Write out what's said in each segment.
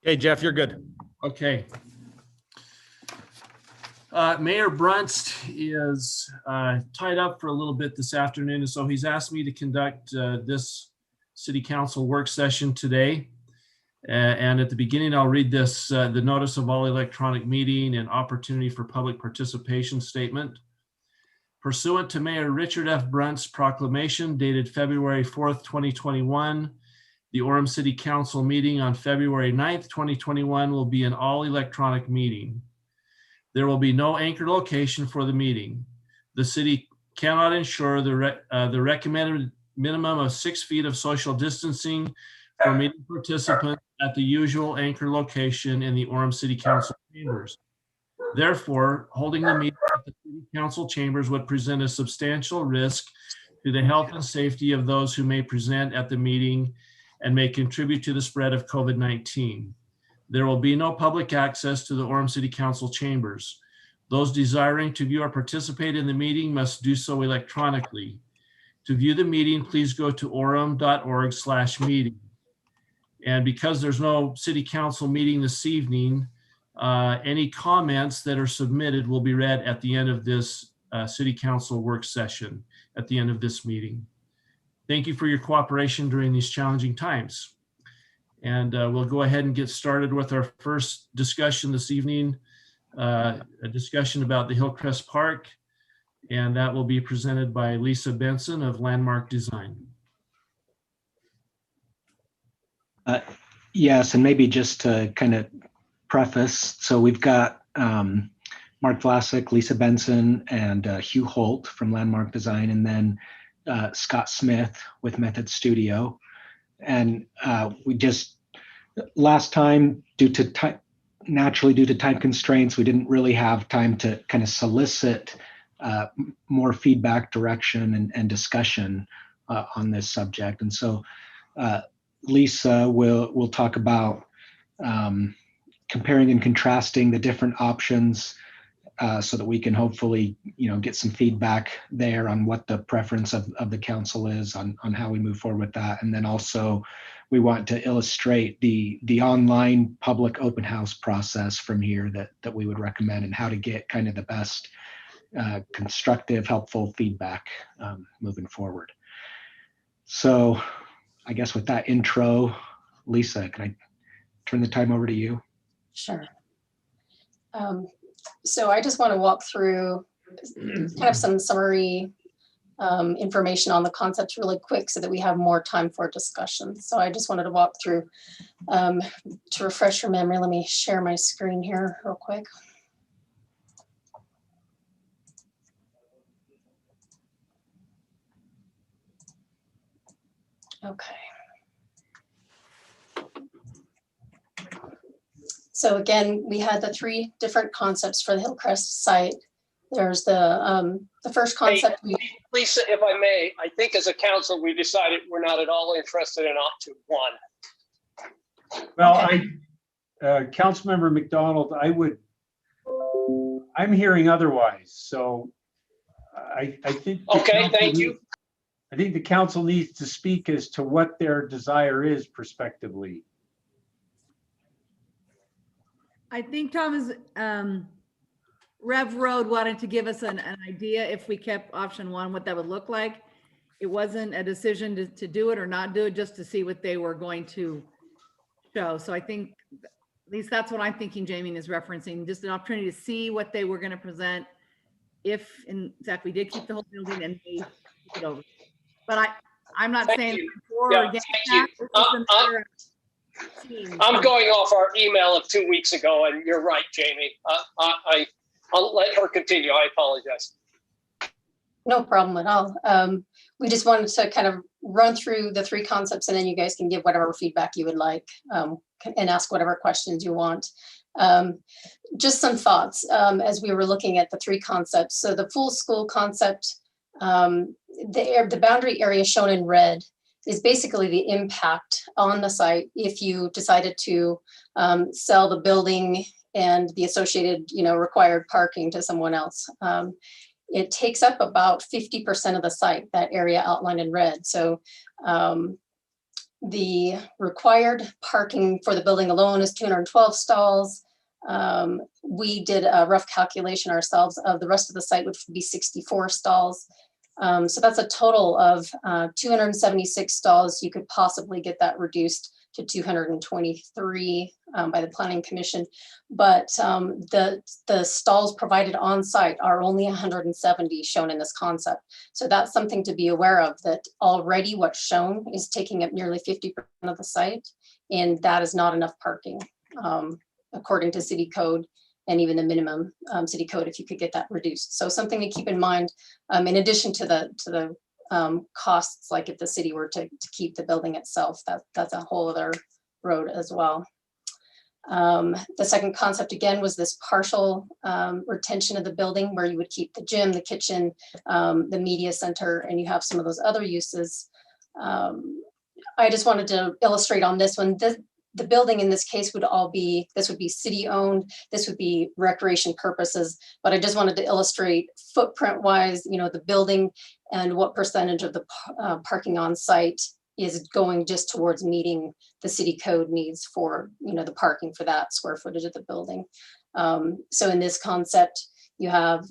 Okay, Jeff, you're good. Okay. Mayor Brunst is tied up for a little bit this afternoon, and so he's asked me to conduct this city council work session today. And at the beginning, I'll read this, the notice of all electronic meeting and opportunity for public participation statement. Pursuant to Mayor Richard F. Brunst's proclamation dated February 4th, 2021, the Orem City Council meeting on February 9th, 2021 will be an all electronic meeting. There will be no anchor location for the meeting. The city cannot ensure the recommended minimum of 6 feet of social distancing for meeting participants at the usual anchor location in the Orem City Council chambers. Therefore, holding the meeting at the City Council chambers would present a substantial risk to the health and safety of those who may present at the meeting and may contribute to the spread of COVID-19. There will be no public access to the Orem City Council chambers. Those desiring to view or participate in the meeting must do so electronically. To view the meeting, please go to orem.org/meeting. And because there's no city council meeting this evening, any comments that are submitted will be read at the end of this city council work session, at the end of this meeting. Thank you for your cooperation during these challenging times. And we'll go ahead and get started with our first discussion this evening, a discussion about the Hillcrest Park, and that will be presented by Lisa Benson of Landmark Design. Yes, and maybe just to kind of preface, so we've got Mark Vlasic, Lisa Benson, and Hugh Holt from Landmark Design, and then Scott Smith with Method Studio. And we just, last time, naturally due to time constraints, we didn't really have time to kind of solicit more feedback, direction, and discussion on this subject. And so Lisa will talk about comparing and contrasting the different options so that we can hopefully, get some feedback there on what the preference of the council is on how we move forward with that. And then also we want to illustrate the online public open house process from here that we would recommend, and how to get kind of the best constructive, helpful feedback moving forward. So I guess with that intro, Lisa, can I turn the time over to you? Sure. So I just want to walk through kind of some summary information on the concepts really quick so that we have more time for discussion. So I just wanted to walk through to refresh your memory. Let me share my screen here real quick. Okay. So again, we had the 3 different concepts for the Hillcrest site. There's the first concept. Hey, Lisa, if I may, I think as a council, we decided we're not at all interested in option 1. Well, Okay. Councilmember McDonald, I'm hearing otherwise. So I think. Okay, thank you. I think the council needs to speak as to what their desire is prospectively. I think Tom is, Rev Road wanted to give us an idea if we kept option 1, what that would look like. It wasn't a decision to do it or not do it, just to see what they were going to show. So I think, at least that's what I'm thinking Jamie is referencing, just an opportunity to see what they were going to present if in fact we did keep the whole building and they took it over. But I'm not Thank saying you. for Yeah, or against thank you. that. It's just a matter of seeing. I'm going off our email of 2 weeks ago, and you're right, Jamie. I'll let her continue. I apologize. No problem at all. We just wanted to kind of run through the 3 concepts, and then you guys can give whatever feedback you would like and ask whatever questions you want. Just some thoughts as we were looking at the 3 concepts. So the full school concept, the boundary area shown in red is basically the impact on the site if you decided to sell the building and the associated, required parking to someone else. It takes up about 50% of the site, that area outlined in red. So The required parking for the building alone is 212 stalls. We did a rough calculation ourselves of the rest of the site, which would be 64 stalls. So that's a total of 276 stalls. You could possibly get that reduced to 223 by the Planning Commission. But the stalls provided on site are only 170 shown in this concept. So that's something to be aware of, that already what's shown is taking up nearly 50% of the site, and that is not enough parking according to city code and even the minimum city code, if you could get that reduced. So something to keep in mind, in addition to the costs, like if the city were to keep the building itself, that's a whole other road as well. The second concept again was this partial retention of the building, where you would keep the gym, the kitchen, the media center, and you have some of those other uses. I just wanted to illustrate on this one, the building in this case would be city owned, this would be recreation purposes, but I just wanted to illustrate footprint wise, the building and what percentage of the parking on site is going just towards meeting the city code needs for, the parking for that square footage of the building. So in this concept, you have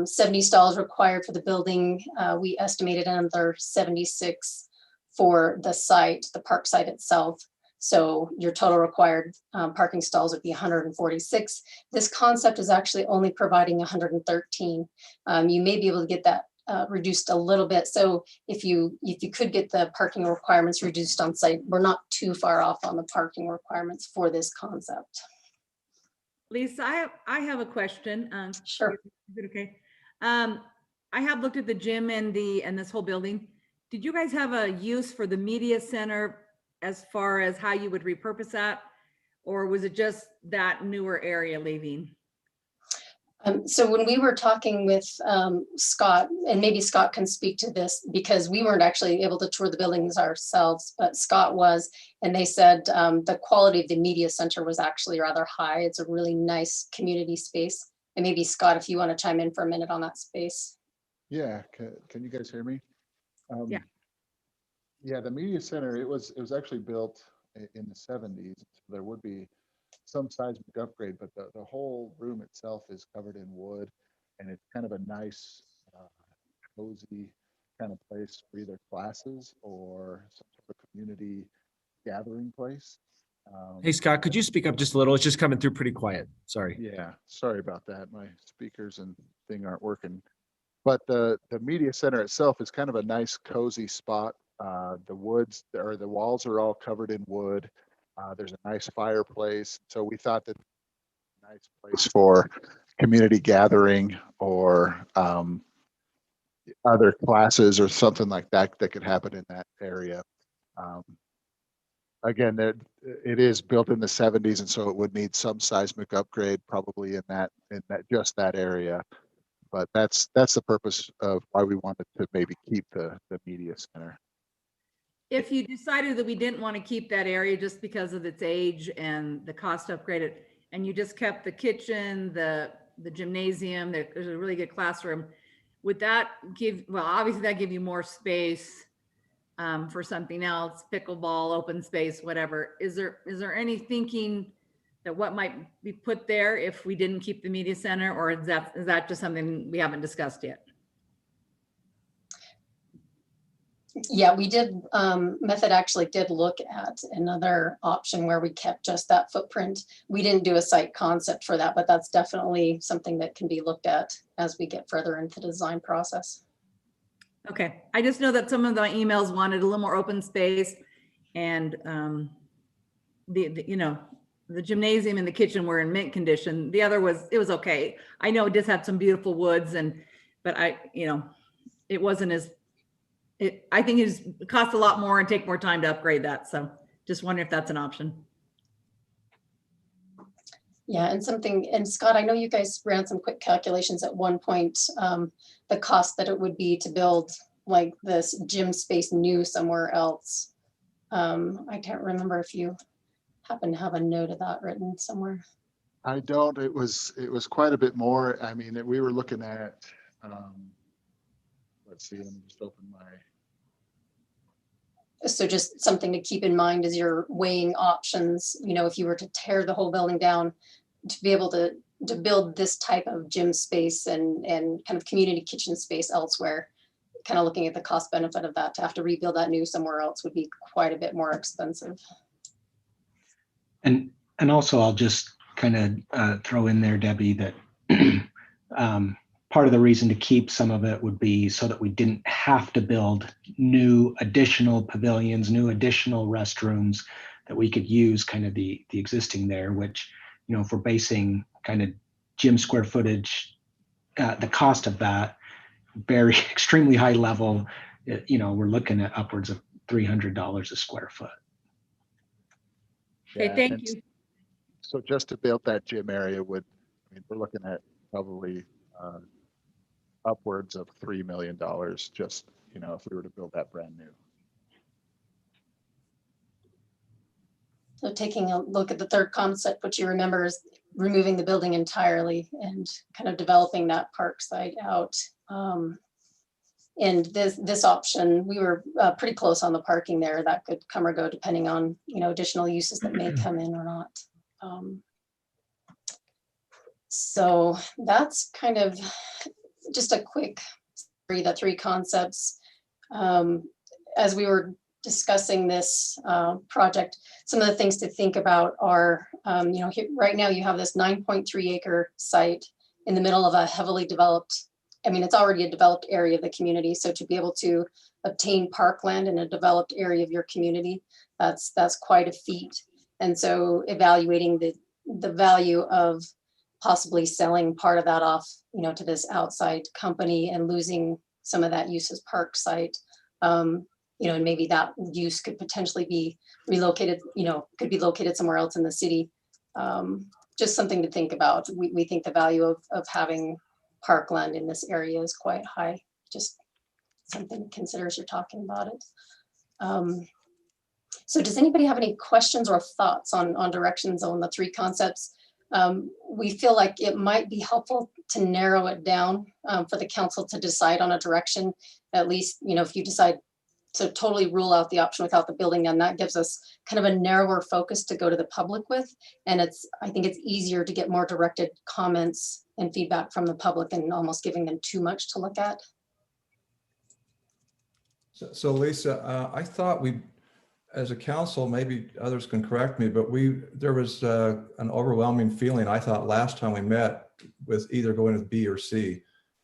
70 stalls required for the building. We estimated another 76 for the site, the park site itself. So your total required parking stalls would be 146. This concept is actually only providing 113. You may be able to get that reduced a little bit. So if you could get the parking requirements reduced on site, we're not too far off on the parking requirements for this concept. Lisa, I have a question. Sure. Is it okay? I have looked at the gym and this whole building. Did you guys have a use for the media center as far as how you would repurpose that? Or was it just that newer area leaving? So when we were talking with Scott, and maybe Scott can speak to this because we weren't actually able to tour the buildings ourselves, but Scott was, and they said the quality of the media center was actually rather high. It's a really nice community space. And maybe Scott, if you want to chime in for a minute on that space. Yeah, can you guys hear me? Yeah. Yeah, the media center, it was actually built in the 70s. So there would be some seismic upgrade, but the whole room itself is covered in wood, and it's kind of a nice, cozy kind of place for either classes or some sort of community gathering place. Hey, Scott, could you speak up just a little? It's just coming through pretty quiet. Sorry. Yeah, sorry about that. My speakers and thing aren't working. But the media center itself is kind of a nice, cozy spot. The walls are all covered in wood. There's a nice fireplace. So we thought that a nice place for community gathering or other classes or something like that that could happen in that area. Again, it is built in the 70s, and so it would need some seismic upgrade probably in that just that area. But that's the purpose of why we wanted to maybe keep the media center. If you decided that we didn't want to keep that area just because of its age and the cost to upgrade it, and you just kept the kitchen, the gymnasium, there's a really good classroom, would that obviously that give you more space for something else, pickleball, open space, whatever. Is there any thinking that what might be put there if we didn't keep the media center, or is that just something we haven't discussed yet? Yeah, we did, Method actually did look at another option where we kept just that footprint. We didn't do a site concept for that, but that's definitely something that can be looked at as we get further into the design process. Okay, I just know that some of the emails wanted a little more open space, and the gymnasium and the kitchen were in mint condition. The other it was okay. I know it just had some beautiful woods, but it wasn't I think it cost a lot more and take more time to upgrade that. So just wondering if that's an option. Yeah, and Scott, I know you guys ran some quick calculations at one point, the cost that it would be to build like this gym space new somewhere else. I can't remember if you happen to have a note of that written somewhere. I don't. It was quite a bit more. I mean, we were looking at. Let's see. Let me just open my. So just something to keep in mind as you're weighing options, you know, if you were to tear the whole building down, to be able to build this type of gym space and kind of community kitchen space elsewhere, kind of looking at the cost benefit of that, to have to rebuild that new somewhere else would be quite a bit more expensive. And also I'll just kind of throw in there, Debbie, that part of the reason to keep some of it would be so that we didn't have to build new additional pavilions, new additional restrooms, that we could use kind of the existing there, which, you know, if we're basing kind of gym square footage, the cost of that very extremely high level, you know, we're looking at upwards of $300 a square foot. Okay, Yeah, thank and you. So just to build that gym area would, I mean, we're looking at probably upwards of $3 million just, you know, if we were to build that brand new. So taking a look at the third concept, which you remember is removing the building entirely and kind of developing that park site out. And this option, we were pretty close on the parking there. That could come or go depending on, you know, additional uses that may come in or not. So that's kind of just a quick summary, the three concepts. As we were discussing this project, some of the things to think about are, you know, right now you have this 9.3 acre site in the middle of a heavily developed, I mean, it's already a developed area of the community. So to be able to obtain parkland in a developed area of your community, that's quite a feat. And so evaluating the value of possibly selling part of that off, you know, to this outside company and losing some of that use as park site, you know, and maybe that use could potentially be relocated, you know, could be located somewhere else in the city. Just something to think about. We think the value of having parkland in this area is quite high. Just something to consider as you're talking about it. So does anybody have any questions or thoughts on directions on the three concepts? We feel like it might be helpful to narrow it down for the council to decide on a direction. At least, you know, if you decide to totally rule out the option without the building, then that gives us kind of a narrower focus to go to the public with. And I think it's easier to get more directed comments and feedback from the public and almost giving them too much to look at. So Lisa, I thought we, as a council, maybe others can correct me, but there was an overwhelming feeling, I thought, last time we met, with either going with B or C.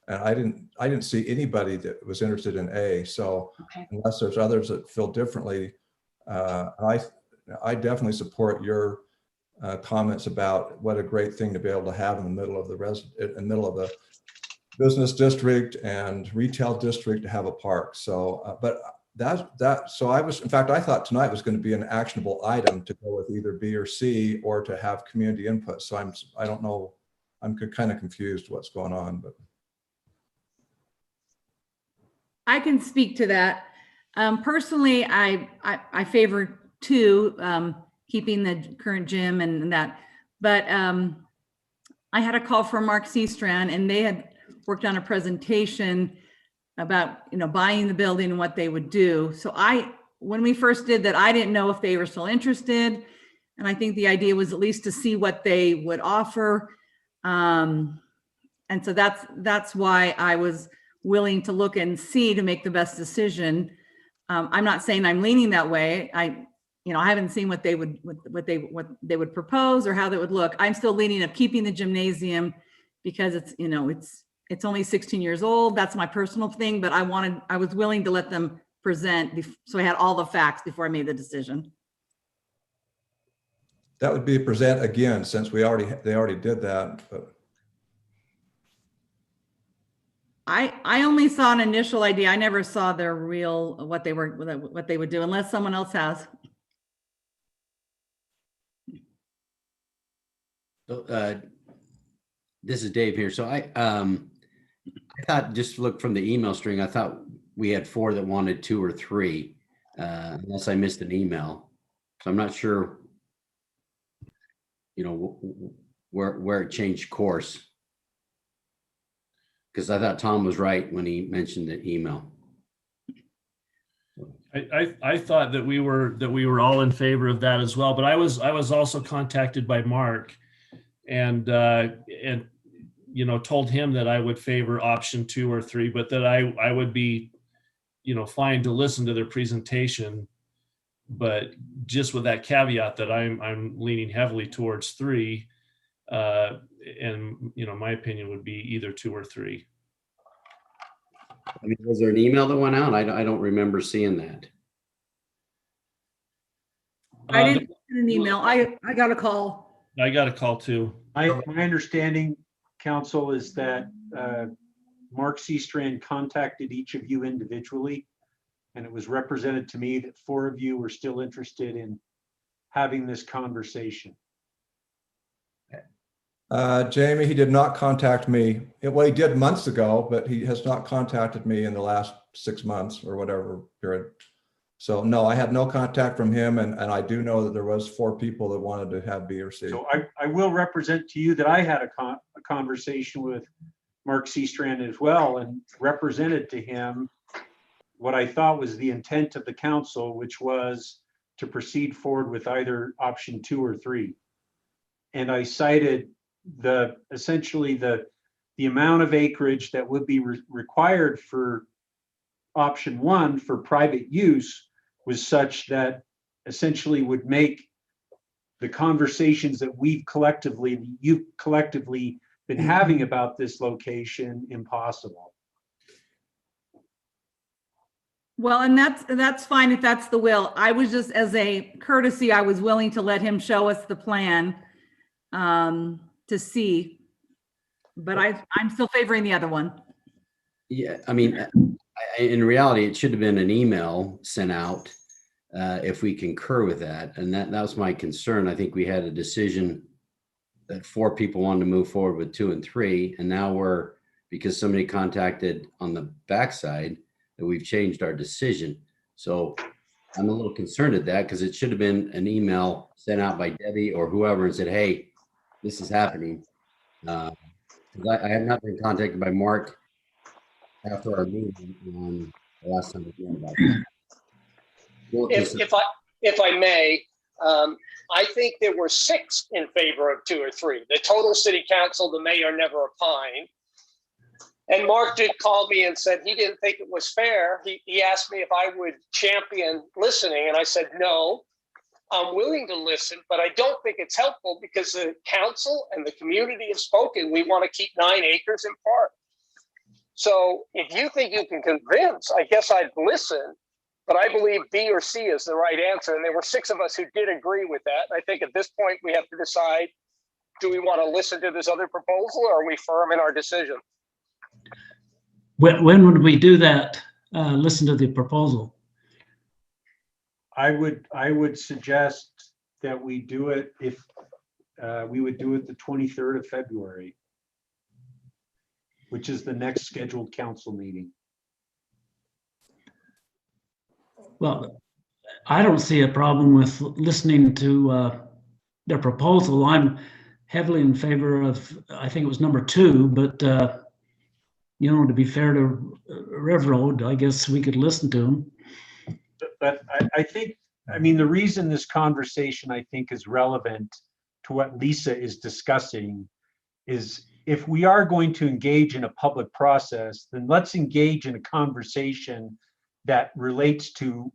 And I didn't see anybody that was interested in A. So Okay. unless there's others that feel differently, I definitely support your comments about what a great thing to be able to have in the middle of the business district and retail district to have a park. So, so in fact, I thought tonight was going to be an actionable item to go with either B or C, or to have community input. So I don't know, I'm kind of confused what's going on, but. I can speak to that. Personally, I favor two, keeping the current gym and that, but I had a call from Mark Seastrand, and they had worked on a presentation about, you know, buying the building and what they would do. So when we first did that, I didn't know if they were still interested. And I think the idea was at least to see what they would offer. And so that's why I was willing to look and see to make the best decision. I'm not saying I'm leaning that way. I haven't seen what they would propose or how that would look. I'm still leaning of keeping the gymnasium because it's only 16 years old. That's my personal thing, but I was willing to let them present so I had all the facts before I made the decision. That would be a present again, since they already did that. But. I only saw an initial idea. I never saw their real, what they would do, unless someone else has. So, this is Dave here. So I thought, just look from the email string, I thought we had 4 that wanted 2 or 3, unless I missed an email. So I'm not sure, where it changed course. Because I thought Tom was right when he mentioned the email. I thought that we were all in favor of that as well, but I was also contacted by Mark and you know, told him that I would favor option 2 or 3, but that I would be, you know, fine to listen to their presentation, but just with that caveat that I'm leaning heavily towards 3, and you know, my opinion would be either 2 or 3. I mean, was there an email that went out? I don't remember seeing that. I didn't get an email. I got a call. I got a call too. My understanding, council, is that Mark Seastrand contacted each of you individually, and it was represented to me that 4 of you were still interested in having this conversation. Jamie, he did not contact me. Well, he did months ago, but he has not contacted me in the last 6 months or whatever period. So no, I had no contact from him, and I do know that there was 4 people that wanted to have B or C. So I will represent to you that I had a conversation with Mark Seastrand as well, and represented to him what I thought was the intent of the council, which was to proceed forward with either option 2 or 3. And I cited essentially the amount of acreage that would be required for option 1 for private use was such that essentially would make the conversations that you've collectively been having about this location impossible. Well, and that's fine if that's the will. I was just, as a courtesy, I was willing to let him show us the plan to see, but I'm still favoring the other one. Yeah, I mean, in reality, it should have been an email sent out if we concur with that. And that was my concern. I think we had a decision that 4 people wanted to move forward with 2 and 3. And now because somebody contacted on the backside, that we've changed our decision. So I'm a little concerned at that, because it should have been an email sent out by Debbie or whoever and said, hey, this is happening. I have not been contacted by Mark after our meeting on the last time we about that. If I may, I think there were 6 in favor of 2 or 3. The total city council, the mayor never opined. And Mark did call me and said he didn't think it was fair. He asked me if I would champion listening, and I said no. I'm willing to listen, but I don't think it's helpful because the council and the community have spoken. We want to keep 9 acres in park. So if you think you can convince, I guess I'd listen, but I believe B or C is the right answer. And there were 6 of us who did agree with that. I think at this point we have to decide, do we want to listen to this other proposal, or are we firm in our decision? When would we do that? Listen to the proposal. I would suggest that we do it if we would do it the 23rd of February, which is the next scheduled council meeting. Well, I don't see a problem with listening to their proposal. I'm heavily in favor of, I think it was number 2, but you know, to be fair to Rev Road, I guess we could listen to him. But I think, I mean, the reason this conversation, I think, is relevant to what Lisa is discussing is, if we are going to engage in a public process, then let's engage in a conversation that relates to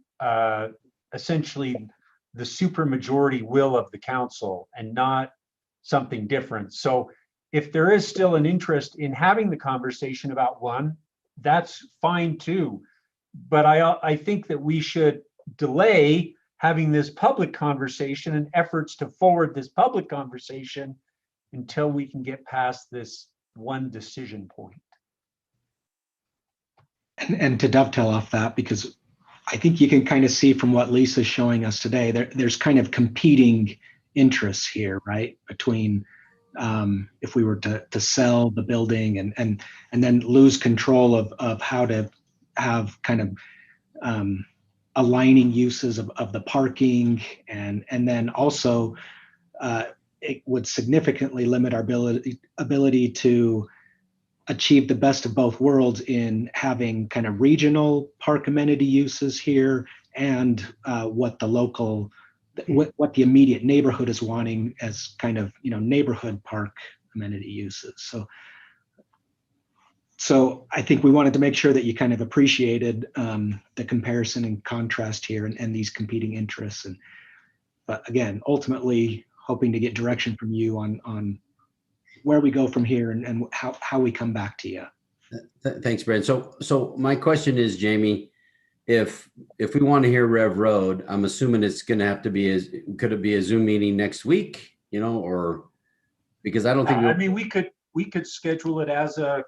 essentially the supermajority will of the council and not something different. So if there is still an interest in having the conversation about 1, that's fine too. But I think that we should delay having this public conversation and efforts to forward this public conversation until we can get past this 1 decision point. And to dovetail off that, because I think you can kind of see from what Lisa's showing us today, there's kind of competing interests here, right? Between if we were to sell the building and then lose control of how to have kind of aligning uses of the parking, and then also it would significantly limit our ability to achieve the best of both worlds in having kind of regional park amenity uses here and what the local, what the immediate neighborhood is wanting as kind of, neighborhood park amenity uses. So I think we wanted to make sure that you kind of appreciated the comparison and contrast here and these competing interests. But again, ultimately hoping to get direction from you on where we go from here and how we come back to you. Thanks, Brad. So my question is, Jamie, if we want to hear Rev Road, I'm assuming it's going to have to be could it be a Zoom meeting next week? Or because I don't think. I mean, we could schedule it as a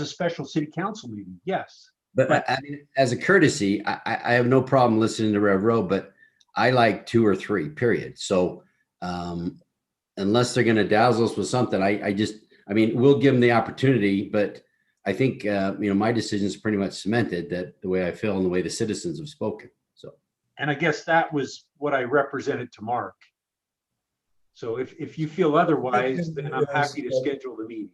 special city council meeting. Yes. But I mean, as a courtesy, I have no problem listening to Rev Road, but I like 2 or 3, period. So unless they're going to dazzle us with something, I mean, we'll give them the opportunity, but I think, my decision is pretty much cemented that the way I feel and the way the citizens have spoken. So, and I guess that was what I represented to Mark. So if you feel otherwise, then I'm happy to schedule the meeting.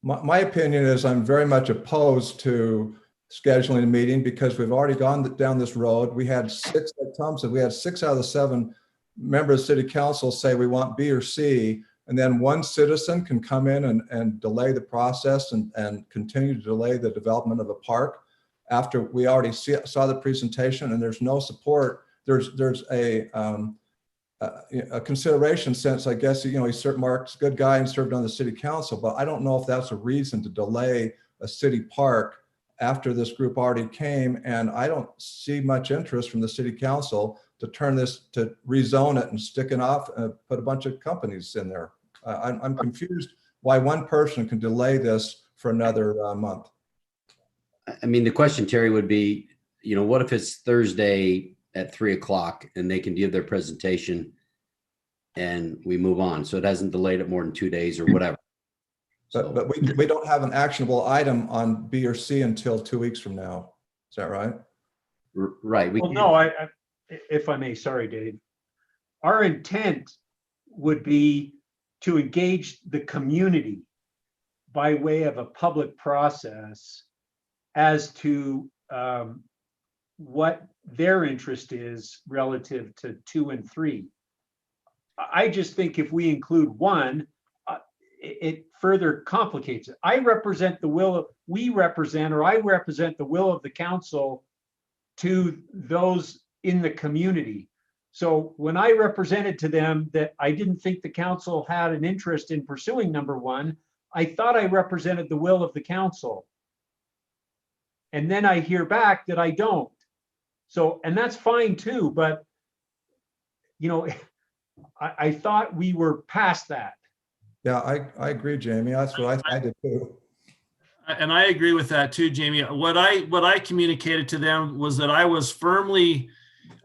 My opinion is I'm very much opposed to scheduling a meeting because we've already gone down this road. We had 6, like Tom said, we had 6 out of the 7 members of city council say we want B or C, and then one citizen can come in and delay the process and continue to delay the development of a park after we already saw the presentation and there's no support. There's a consideration since I guess, Mark's a good guy and served on the city council, but I don't know if that's a reason to delay a city park after this group already came. And I don't see much interest from the city council to turn this, to rezone it and stick it off and put a bunch of companies in there. I'm confused why one person can delay this for another month. I mean, the question, Terry, would be, what if it's Thursday at 3:00 and they can give their presentation and we move on? So it hasn't delayed it more than 2 days or whatever. But we don't have an actionable item on B or C until 2 weeks from now. Is that right? Right. Well, no, if I may, sorry, Dave. Our intent would be to engage the community by way of a public process as to what their interest is relative to 2 and 3. I just think if we include 1, it further complicates it. I represent the will of the council to those in the community. So when I represented to them that I didn't think the council had an interest in pursuing number 1, I thought I represented the will of the council. And then I hear back that I don't. So, and that's fine too, but I thought we were past that. Yeah, I agree, Jamie. That's what I did too. And I agree with that too, Jamie. What I communicated to them was that I was firmly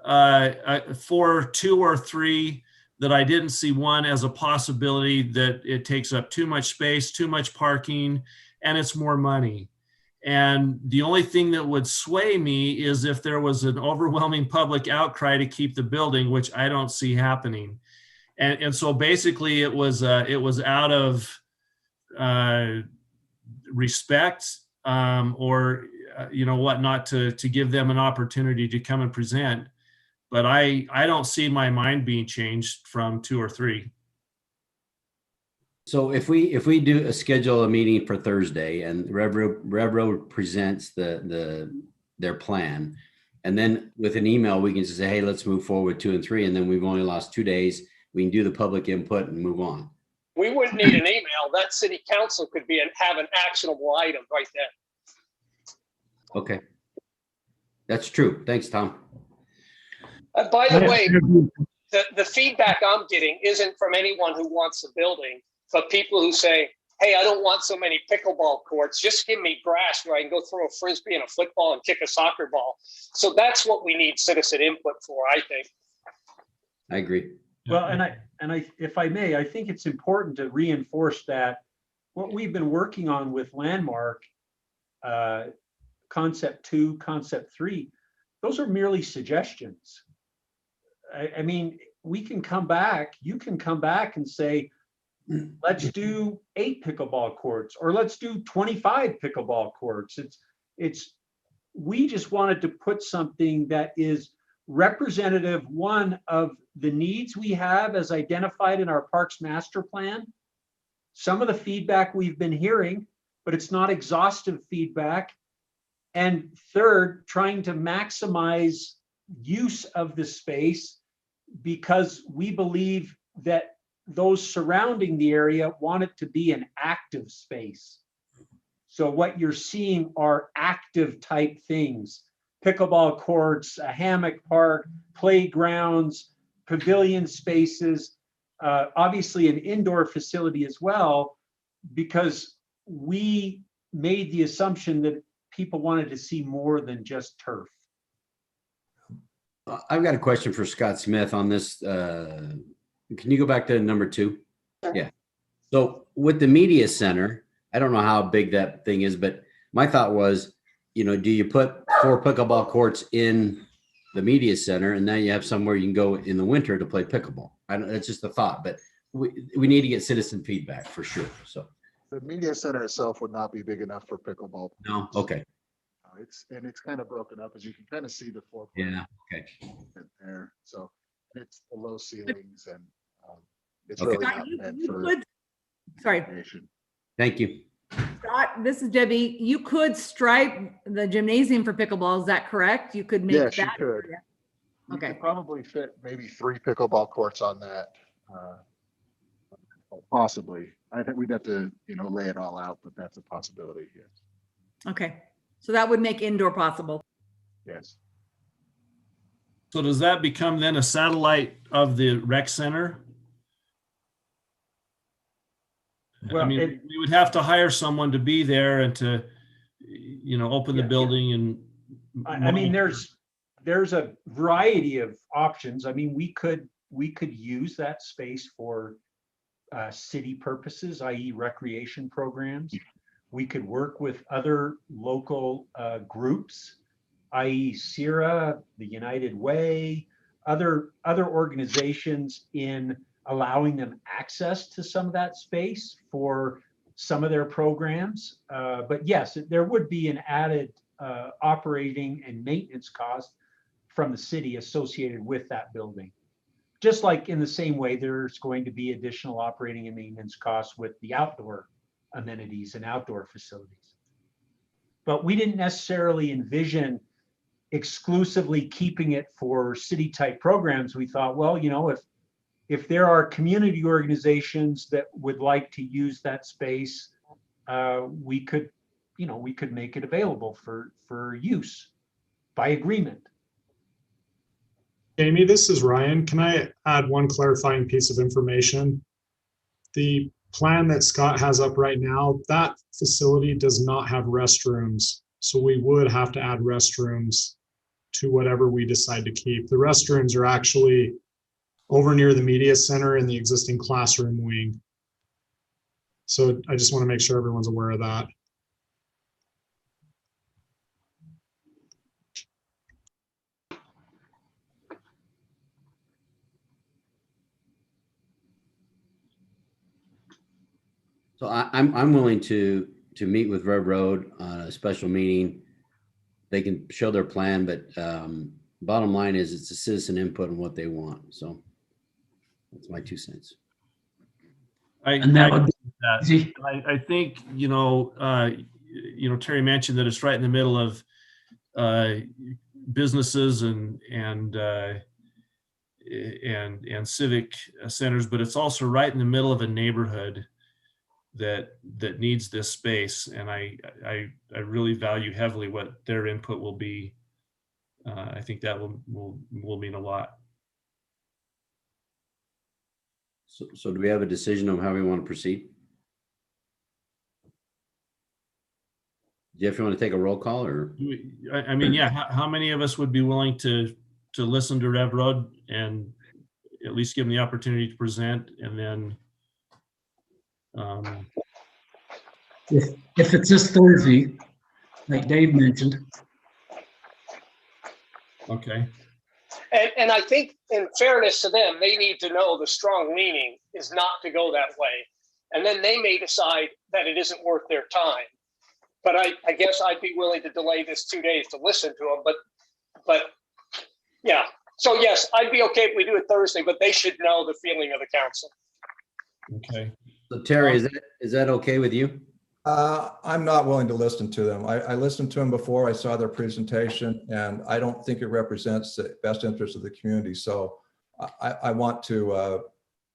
for 2 or 3, that I didn't see 1 as a possibility, that it takes up too much space, too much parking, and it's more money. And the only thing that would sway me is if there was an overwhelming public outcry to keep the building, which I don't see happening. And so basically it was out of respect or whatnot to give them an opportunity to come and present. But I don't see my mind being changed from 2 or 3. So if we do schedule a meeting for Thursday and Rev Road presents their plan, and then with an email we can just say, hey, let's move forward 2 and 3, and then we've only lost 2 days. We can do the public input and move on. We wouldn't need an email. That city council could have an actionable item right then. Okay. That's true. Thanks, Tom. By the way, the feedback I'm getting isn't from anyone who wants the building, but people who say, hey, I don't want so many pickleball courts. Just give me grass where I can go throw a Frisbee and a football and kick a soccer ball. So that's what we need citizen input for, I think. I agree. Well, and I, if I may, I think it's important to reinforce that what we've been working on with Landmark, concept 2, concept 3, those are merely suggestions. I mean, we can come back, you can come back and say, let's do 8 pickleball courts, or let's do 25 pickleball courts. we just wanted to put something that is representative, one, of the needs we have as identified in our Parks Master Plan. Some of the feedback we've been hearing, but it's not exhaustive feedback. And third, trying to maximize use of the space, because we believe that those surrounding the area want it to be an active space. So what you're seeing are active type things: pickleball courts, a hammock park, playgrounds, pavilion spaces, obviously an indoor facility as well, because we made the assumption that people wanted to see more than just turf. I've got a question for Scott Smith on this. Can you go back to number 2? Sure. Yeah. So with the media center, I don't know how big that thing is, but my thought was, you know, do you put 4 pickleball courts in the media center, and now you have somewhere you can go in the winter to play pickleball? I don't, it's just a thought, but we need to get citizen feedback for sure. So The media center itself would not be big enough for pickleball. no, okay, It's kind of broken up, as you can kind of see the floor yeah, okay. plan there. So it's the low ceilings, and it's Okay. really Scott, not meant you for could- Sorry, recreation. Thank you. Scott, this is Debbie. You could stripe the gymnasium for pickleball. Is that correct? You could make Yes, you that. could. You Okay. could probably fit maybe 3 pickleball courts on that. Possibly. I think we'd have to, lay it all out, but that's a possibility. Yes. Okay. So that would make indoor possible. Yes. So does that become then a satellite of the rec center? I Well, mean, we would have to hire someone to be there and to, open the Yeah. building and. I mean, there's a variety of options. I mean, we could use that space for city purposes, i.e. recreation programs. We could work with other local groups, i.e. CIRA, the United Way, other organizations, in allowing them access to some of that space for some of their programs. But yes, there would be an added operating and maintenance cost from the city associated with that building. Just like in the same way, there's going to be additional operating and maintenance costs with the outdoor amenities and outdoor facilities. But we didn't necessarily envision exclusively keeping it for city type programs. We thought, well, if there are community organizations that would like to use that space, we could make it available for use by agreement. Amy, this is Ryan. Can I add one clarifying piece of information? The plan that Scott has up right now, that facility does not have restrooms. So we would have to add restrooms to whatever we decide to keep. The restrooms are actually over near the media center in the existing classroom wing. So I just want to make sure everyone's aware of that. So I'm willing to meet with Rev Road on a special meeting. They can show their plan, but bottom line is it's a citizen input on what they want. So that's my 2 cents. And that would be easy. I think, Terry mentioned that it's right in the middle of businesses and civic centers, but it's also right in the middle of a neighborhood that needs this space. And I really value heavily what their input will be. I think that will mean a lot. So do we have a decision on how we want to proceed? Jeff, you want to take a roll call, or? I mean, yeah, how many of us would be willing to listen to Rev Road and at least give them the opportunity to present, and then If it's this Thursday, like Dave mentioned. okay. And I think, in fairness to them, they need to know the strong leaning is not to go that way. And then they may decide that it isn't worth their time. But I guess I'd be willing to delay this 2 days to listen to them, but yeah. So yes, I'd be okay if we do it Thursday, but they should know the feeling of the council. Okay. So Terry, is that okay with you? I'm not willing to listen to them. I listened to them before I saw their presentation, and I don't think it represents the best interest of the community. So I want to,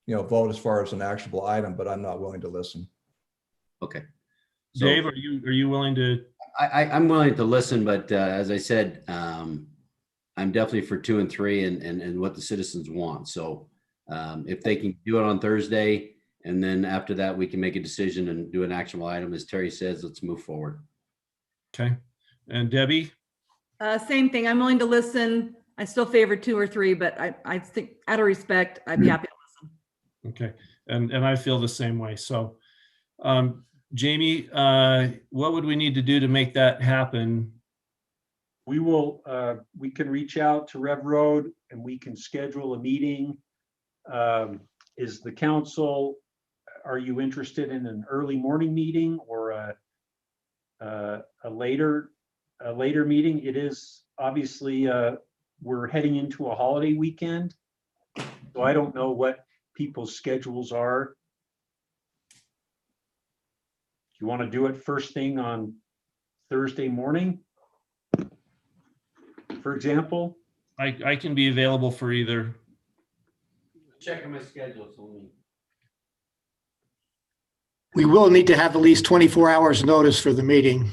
vote as far as an actionable item, but I'm not willing to listen. Okay. So Dave, are you willing to? I'm willing to listen, but as I said, I'm definitely for 2 and 3 and what the citizens want. So if they can do it on Thursday, and then after that, we can make a decision and do an actionable item. As Terry says, let's move forward. Okay. And Debbie? Same thing. I'm willing to listen. I still favor 2 or 3, but I think out of respect, I'd be happy to listen. Okay. And I feel the same way. So, Jamie, what would we need to do to make that happen? We will, we can reach out to Rev Road and we can schedule a meeting. Is the council, are you interested in an early morning meeting or a later meeting? It is obviously, we're heading into a holiday weekend. So I don't know what people's schedules are. You want to do it first thing on Thursday morning, for example? I can be available for either. Checking my schedule. So We will need to have at least 24 hours notice for the meeting.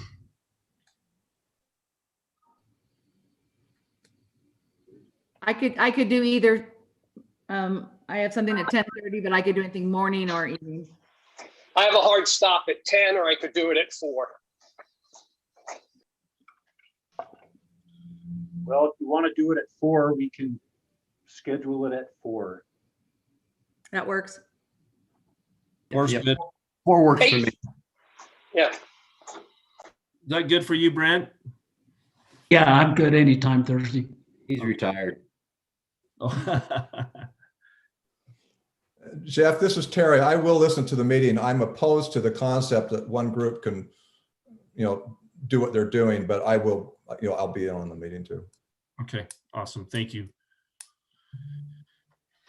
I could do either. I have something at 10:30, but I could do anything morning or evening. I have a hard stop at 10, or I could do it at 4. Well, if you want to do it at 4, we can schedule it at 4. That works. Works Yep. good. 4 works for me. Yeah. Is that good for you, Brent? Yeah, I'm good anytime Thursday. he's retired. Jeff, this is Terry. I will listen to the meeting. I'm opposed to the concept that one group can, do what they're doing, but I will, I'll be on the meeting too. Okay, awesome. Thank you.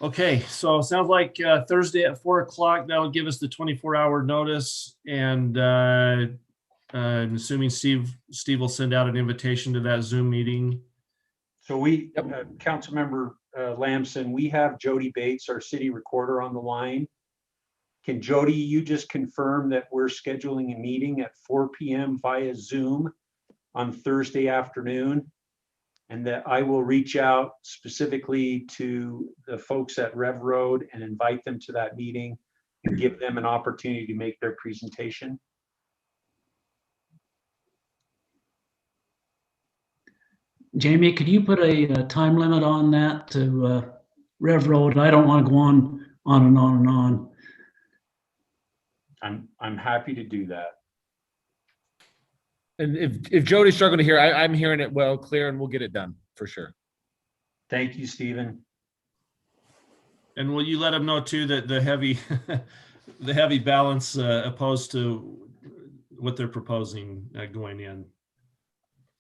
Okay, so it sounds like Thursday at 4 o'clock, that'll give us the 24-hour notice. And I'm assuming Steve will send out an invitation to that Zoom meeting. So we, Councilmember Lamson, we have Jody Bates, our city recorder, on the line. Can Jody, you just confirm that we're scheduling a meeting at 4 p.m. via Zoom on Thursday afternoon? And that I will reach out specifically to the folks at Rev Road and invite them to that meeting and give them an opportunity to make their presentation? Jamie, could you put a time limit on that to Rev Road? I don't want to go on and on and on. I'm happy to do that. And if Jody's struggling to hear, I'm hearing it well, clear, and we'll get it done for sure. Thank you, Stephen. And will you let them know too that the heavy, the heavy balance opposed to what they're proposing going in?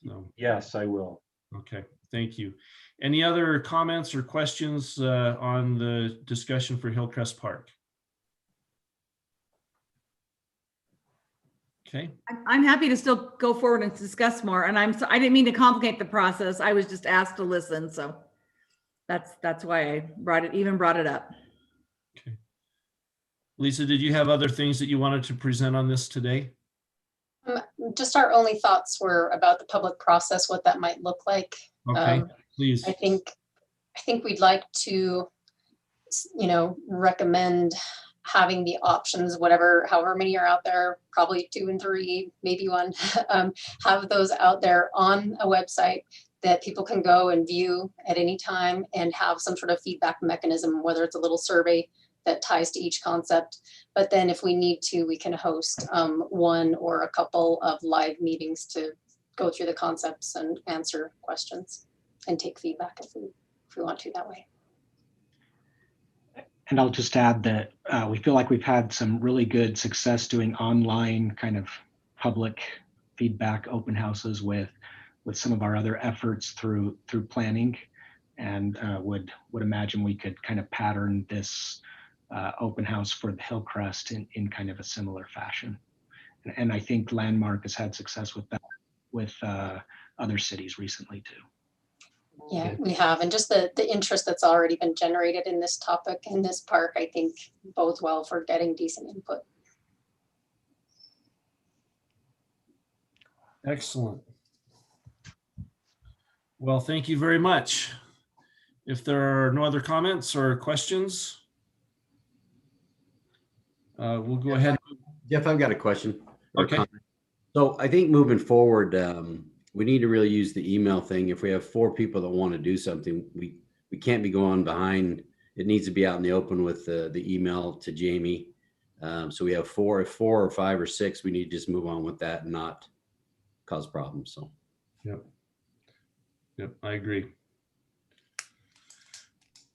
So, Yes, I will. okay, thank you. Any other comments or questions on the discussion for Hillcrest Park? Okay. I'm happy to still go forward and discuss more. And I didn't mean to complicate the process. I was just asked to listen. So that's why I brought it up. Okay. Lisa, did you have other things that you wanted to present on this today? Just our only thoughts were about the public process, what that might look like. Okay, please. I think we'd like to, recommend having the options, however many are out there, probably 2 and 3, maybe 1, have those out there on a website that people can go and view at any time and have some sort of feedback mechanism, whether it's a little survey that ties to each concept. But then if we need to, we can host 1 or a couple of live meetings to go through the concepts and answer questions and take feedback if we want to that way. And I'll just add that we feel like we've had some really good success doing online kind of public feedback open houses with some of our other efforts through planning, and would imagine we could kind of pattern this open house for the Hillcrest in kind of a similar fashion. And I think Landmark has had success with that with other cities recently too. Yeah, we have. And just the interest that's already been generated in this topic in this park, I think bodes well for getting decent input. Excellent. Well, thank you very much. If there are no other comments or questions, we'll go ahead. Jeff, I've got a question. or Okay. comment. So I think moving forward, we need to really use the email thing. If we have 4 people that want to do something, we can't be going behind. It needs to be out in the open with the email to Jamie. So we have 4, if 4 or 5 or 6, we need to just move on with that and not cause problems. So. Yep, I agree.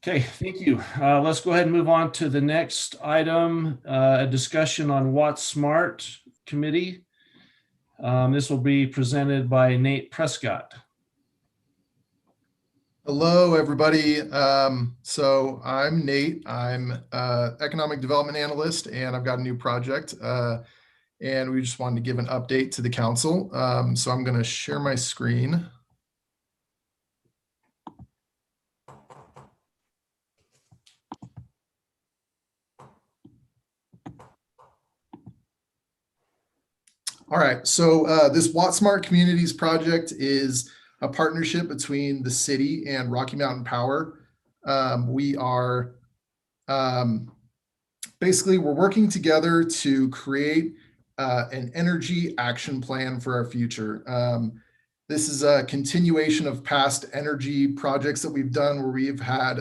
Okay, thank you. Let's go ahead and move on to the next item, a discussion on Watts Smart Committee. This will be presented by Nate Prescott. Hello, everybody. So I'm Nate. I'm economic development analyst, and I've got a new project. And we just wanted to give an update to the council. So I'm going to share my screen. All right, so this Watts Smart Communities project is a partnership between the city and Rocky Mountain Power. We are basically, we're working together to create an energy action plan for our future. This is a continuation of past energy projects that we've done where we've had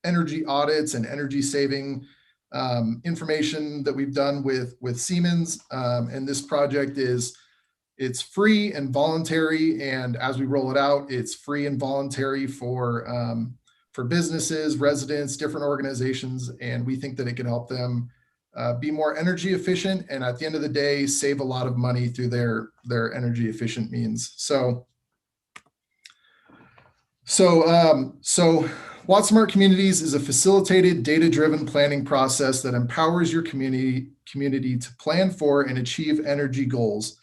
energy audits and energy saving information that we've done with Siemens. And this project it's free and voluntary. And as we roll it out, it's free and voluntary for businesses, residents, different organizations. And we think that it can help them be more energy efficient. And at the end of the day, save a lot of money through their energy efficient means. So Watts Smart Communities is a facilitated, data-driven planning process that empowers your community to plan for and achieve energy goals.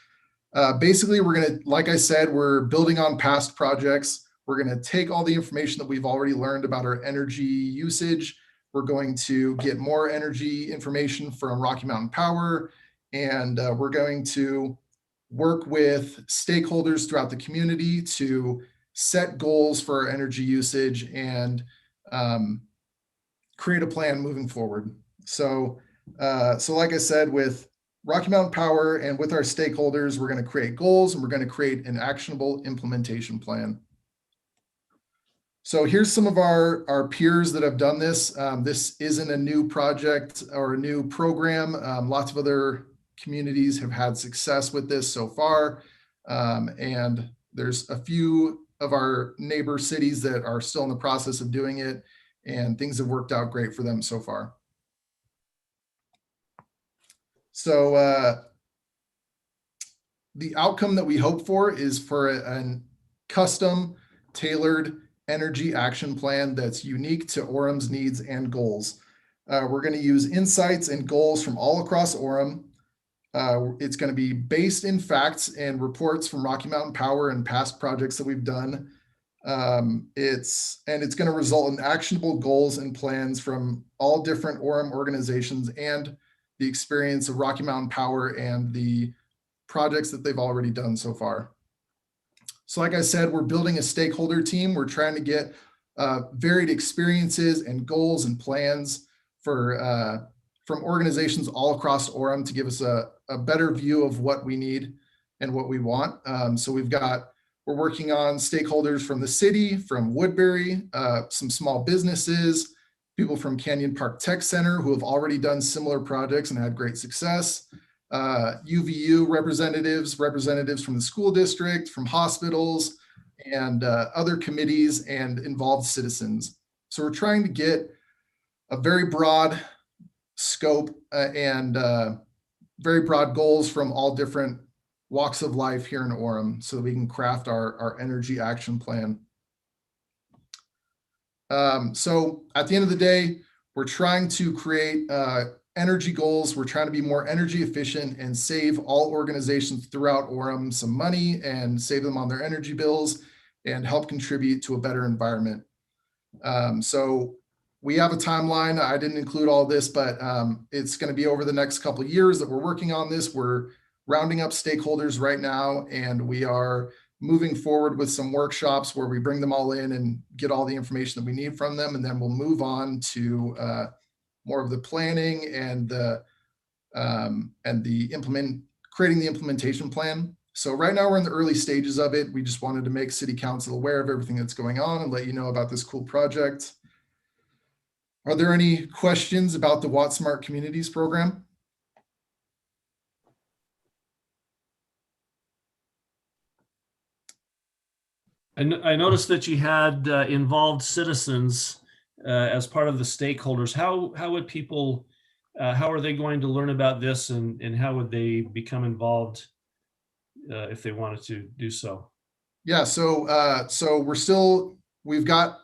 Basically, we're going to, like I said, we're building on past projects. We're going to take all the information that we've already learned about our energy usage. We're going to get more energy information from Rocky Mountain Power, and we're going to work with stakeholders throughout the community to set goals for our energy usage and create a plan moving forward. So like I said, with Rocky Mountain Power and with our stakeholders, we're going to create goals and we're going to create an actionable implementation plan. So here's some of our peers that have done this. This isn't a new project or a new program. Lots of other communities have had success with this so far. And there's a few of our neighbor cities that are still in the process of doing it, and things have worked out great for them so far. So the outcome that we hope for is for a custom tailored energy action plan that's unique to Orem's needs and goals. We're going to use insights and goals from all across Orem. It's going to be based in facts and reports from Rocky Mountain Power and past projects that we've done. It's going to result in actionable goals and plans from all different Orem organizations and the experience of Rocky Mountain Power and the projects that they've already done so far. So like I said, we're building a stakeholder team. We're trying to get varied experiences and goals and plans for from organizations all across Orem to give us a better view of what we need and what we want. So we're working on stakeholders from the city, from Woodbury, some small businesses, people from Canyon Park Tech Center who have already done similar projects and had great success. UVU representatives from the school district, from hospitals, and other committees and involved citizens. So we're trying to get a very broad scope and very broad goals from all different walks of life here in Orem so that we can craft our energy action plan. So at the end of the day, we're trying to create energy goals. We're trying to be more energy efficient and save all organizations throughout Orem some money and save them on their energy bills and help contribute to a better environment. So we have a timeline. I didn't include all this, but it's going to be over the next couple of years that we're working on this. We're rounding up stakeholders right now, and we are moving forward with some workshops where we bring them all in and get all the information that we need from them. And then we'll move on to more of the planning and creating the implementation plan. So right now we're in the early stages of it. We just wanted to make City Council aware of everything that's going on and let you know about this cool project. Are there any questions about the Watt Smart Communities program? I noticed that you had involved citizens as part of the stakeholders. How would people, how are they going to learn about this, and how would they become involved if they wanted to do so? Yeah, so we've got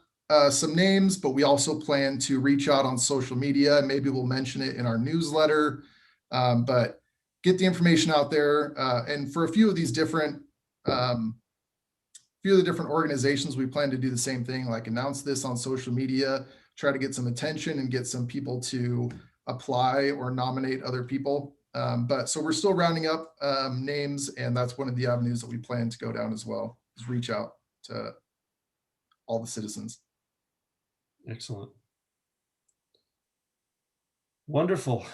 some names, but we also plan to reach out on social media. Maybe we'll mention it in our newsletter, but get the information out there. And for a few of these different organizations, we plan to do the same thing, like announce this on social media, try to get some attention and get some people to apply or nominate other people. But so we're still rounding up names, and that's one of the avenues that we plan to go down as well, is reach out to all the citizens. Excellent. Wonderful.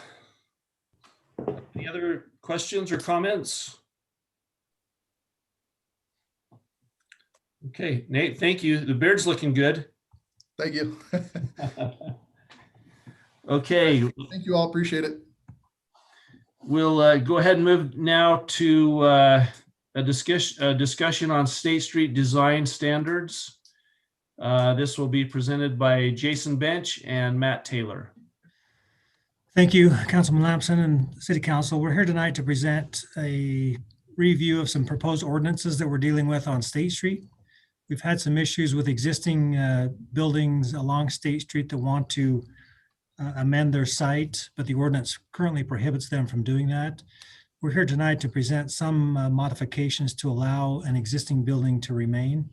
Any other questions or comments? Okay, Nate, thank you. The beard's looking good. Thank you. Okay. Thank you all. Appreciate it. We'll go ahead and move now to a discussion on State Street design standards. This will be presented by Jason Bench and Matt Taylor. Thank you, Councilman Lamson and City Council. We're here tonight to present a review of some proposed ordinances that we're dealing with on State Street. We've had some issues with existing buildings along State Street that want to amend their site, but the ordinance currently prohibits them from doing that. We're here tonight to present some modifications to allow an existing building to remain,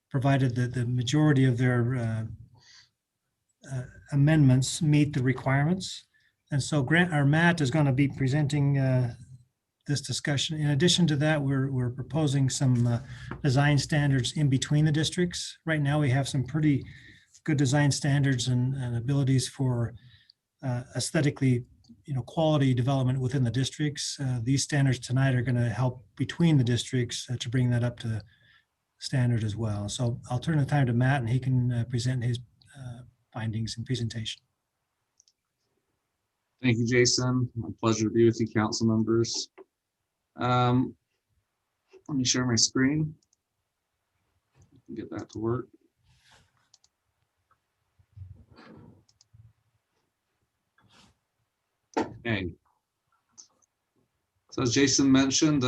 provided that the majority of their amendments meet the requirements. And so Matt is going to be presenting this discussion. In addition to that, we're proposing some design standards in between the districts. Right now, we have some pretty good design standards and abilities for aesthetically, quality development within the districts. These standards tonight are going to help between the districts to bring that up to standard as well. So I'll turn the time to Matt, and he can present his findings and presentation. Thank you, Jason. My pleasure to be with you, council members. Let me share my screen. Get that to work. Okay. So as Jason mentioned,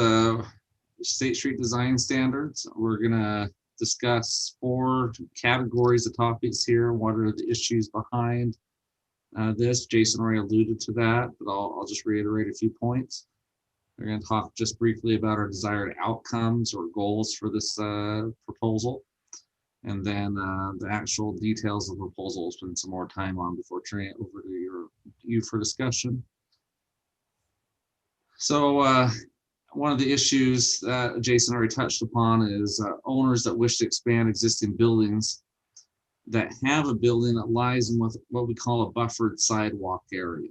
State Street design standards, we're gonna discuss 4 categories of topics here. What are the issues behind this? Jason already alluded to that, but I'll just reiterate a few points. We're going to talk just briefly about our desired outcomes or goals for this proposal. And then the actual details of the proposal we'll spend some more time on before turning it over to you for discussion. So one of the issues that Jason already touched upon is owners that wish to expand existing buildings that have a building that lies in what we call a buffered sidewalk area.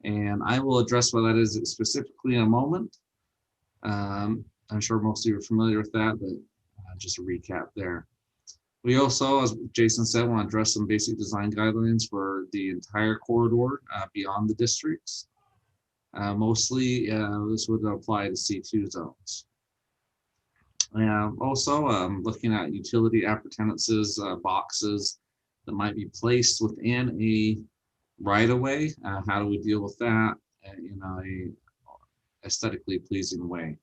And I will address what that is specifically in a moment. I'm sure most of you are familiar with that, but just a recap there. We also, as Jason said, want to address some basic design guidelines for the entire corridor beyond the districts. Mostly, this would apply to C2 zones. Also, looking at utility appurtenances, boxes that might be placed within a right-of-way. How do we deal with that in a aesthetically pleasing way?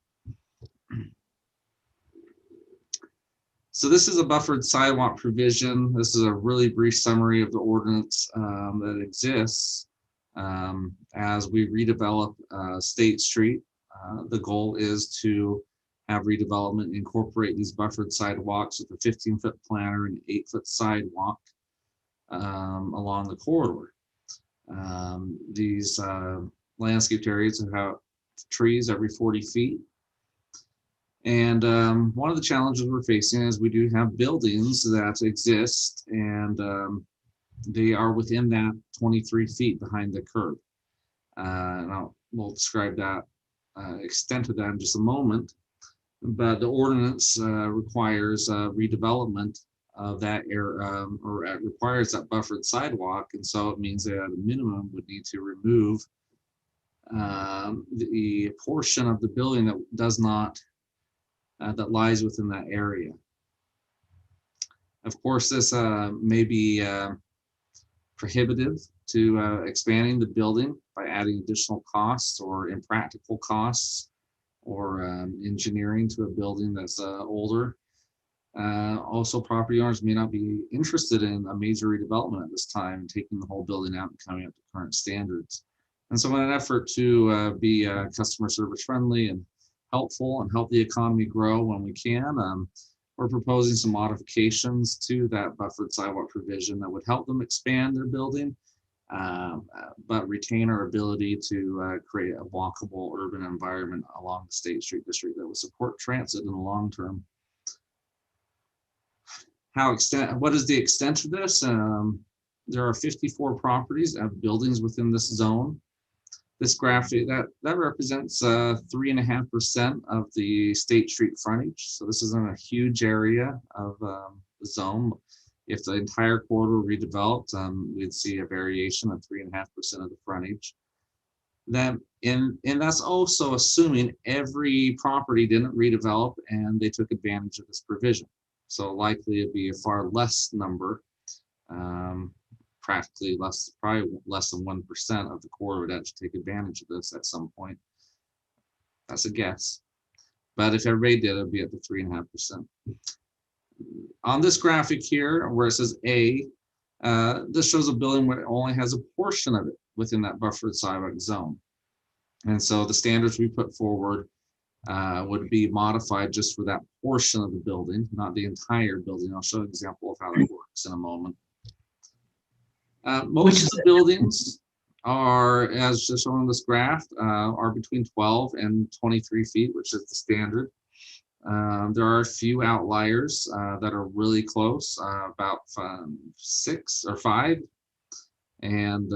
So this is a buffered sidewalk provision. This is a really brief summary of the ordinance that exists as we redevelop State Street. The goal is to have redevelopment incorporate these buffered sidewalks with a 15-foot planter and 8-foot sidewalk along the corridor. These landscaped areas have trees every 40 feet. And one of the challenges we're facing is we do have buildings that exist and they are within that 23 feet behind the curb. And we'll describe that extent of that in just a moment. But the ordinance requires redevelopment of that area, or requires that buffered sidewalk. And so it means that at a minimum would need to remove the portion of the building that does not, that lies within that area. Of course, this may be prohibitive to expanding the building by adding additional costs or impractical costs or engineering to a building that's older. Also, property owners may not be interested in a major redevelopment at this time, taking the whole building out and coming up to current standards. And so in an effort to be customer service friendly and helpful and help the economy grow when we can, we're proposing some modifications to that buffered sidewalk provision that would help them expand their building, but retain our ability to create a walkable urban environment along the State Street district that would support transit in the long term. What is the extent of this? There are 54 properties that have buildings within this zone. This graphic, that represents 3.5% of the State Street frontage. So this isn't a huge area of the zone. If the entire corridor redeveloped, we'd see a variation of 3.5% of the frontage. And that's also assuming every property didn't redevelop and they took advantage of this provision. So likely it'd be a far less number, practically less, probably less than 1% of the corridor would actually take advantage of this at some point. That's a guess. But if everybody did, it'd be at the 3.5%. On this graphic here, where it says A, this shows a building where it only has a portion of it within that buffered sidewalk zone. And so the standards we put forward would be modified just for that portion of the building, not the entire building. I'll show an example of how that works in a moment. Most of the buildings are, as just shown on this graph, are between 12 and 23 feet, which is the standard. There are a few outliers that are really close, about 6 or 5. And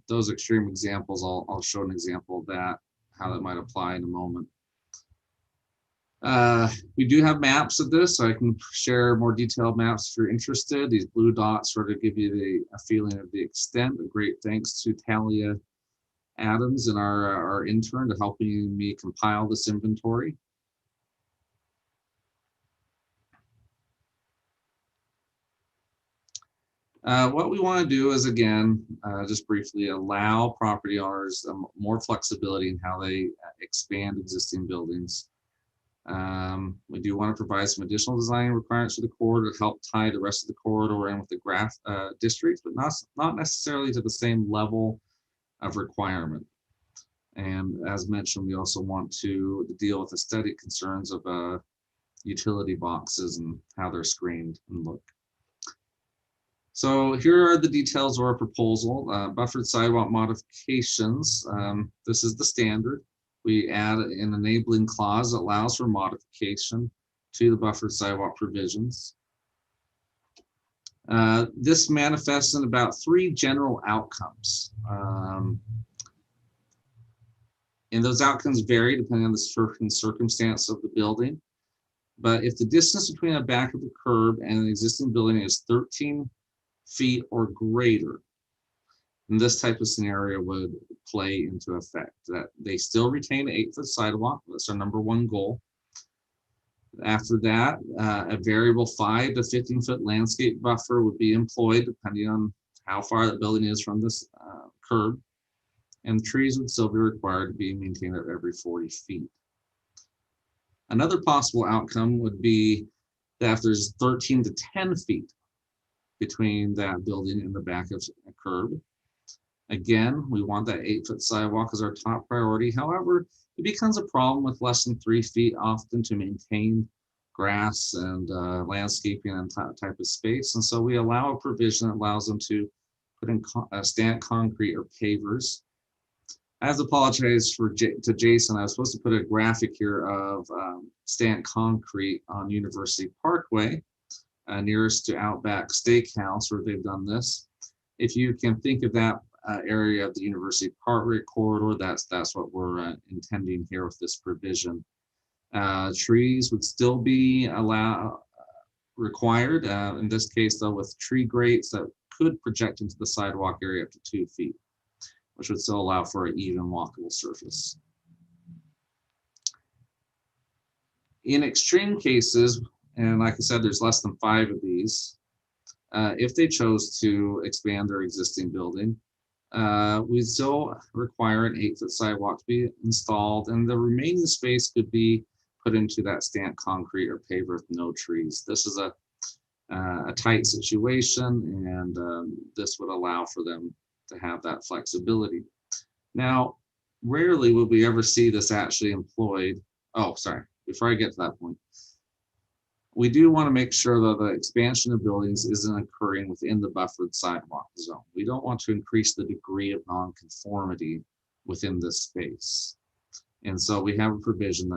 those extreme examples, I'll show an example of that, how that might apply in a moment. We do have maps of this, so I can share more detailed maps if you're interested. These blue dots sort of give you a feeling of the extent. A great thanks to Talia Adams and our intern to helping me compile this inventory. What we want to do is, again, just briefly allow property owners more flexibility in how they expand existing buildings. We do want to provide some additional design requirements for the corridor to help tie the rest of the corridor in with the graph districts, but not necessarily to the same level of requirement. And as mentioned, we also want to deal with aesthetic concerns of utility boxes and how they're screened and look. So here are the details of our proposal. Buffered sidewalk modifications. This is the standard. We add an enabling clause that allows for modification to the buffered sidewalk provisions. This manifests in about 3 general outcomes. And those outcomes vary depending on the certain circumstance of the building. But if the distance between the back of the curb and an existing building is 13 feet or greater, and this type of scenario would play into effect, that they still retain an 8-foot sidewalk. That's our #1 goal. After that, a variable 5 to 15-foot landscape buffer would be employed depending on how far the building is from this curb. And trees would still be required to be maintained at every 40 feet. Another possible outcome would be that if there's 13 to 10 feet between that building and the back of a curb. Again, we want that 8-foot sidewalk as our top priority. However, it becomes a problem with less than 3 feet often to maintain grass and landscaping and type of space. And so we allow a provision that allows them to put in stamped concrete or pavers. I have to apologize to Jason. I was supposed to put a graphic here of stamped concrete on University Parkway, nearest to Outback Steakhouse, where they've done this. If you can think of that area of the University Parkway corridor, that's what we're intending here with this provision. Trees would still be required. In this case, though, with tree grates that could project into the sidewalk area up to 2 feet, which would still allow for an even walkable surface. In extreme cases, and like I said, there's less than 5 of these, if they chose to expand their existing building, we still require an 8-foot sidewalk to be installed, and the remaining space could be put into that stamped concrete or paver with no trees. This is a tight situation, and this would allow for them to have that flexibility. Now, rarely will we ever see this actually employed. Oh, sorry, before I get to that point, we do want to make sure that the expansion of buildings isn't occurring within the buffered sidewalk zone. We don't want to increase the degree of nonconformity within this space. And so we have a provision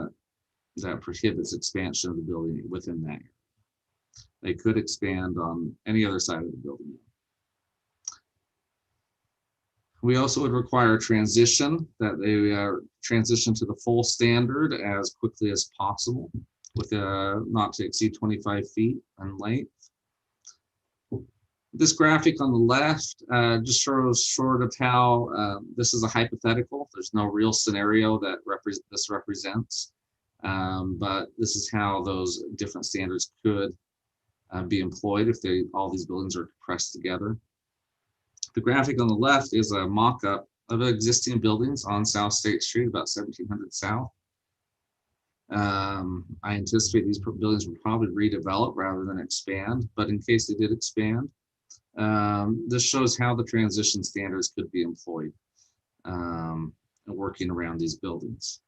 that prohibits expansion of the building within that area. They could expand on any other side of the building. We also would require a transition, that they transition to the full standard as quickly as possible, with not to exceed 25 feet in length. This graphic on the left just shows sort of how this is a hypothetical. There's no real scenario that this represents, but this is how those different standards could be employed if all these buildings are compressed together. The graphic on the left is a mock-up of existing buildings on South State Street, about 1700 South. I anticipate these buildings will probably redevelop rather than expand, but in case they did expand, this shows how the transition standards could be employed working around these buildings.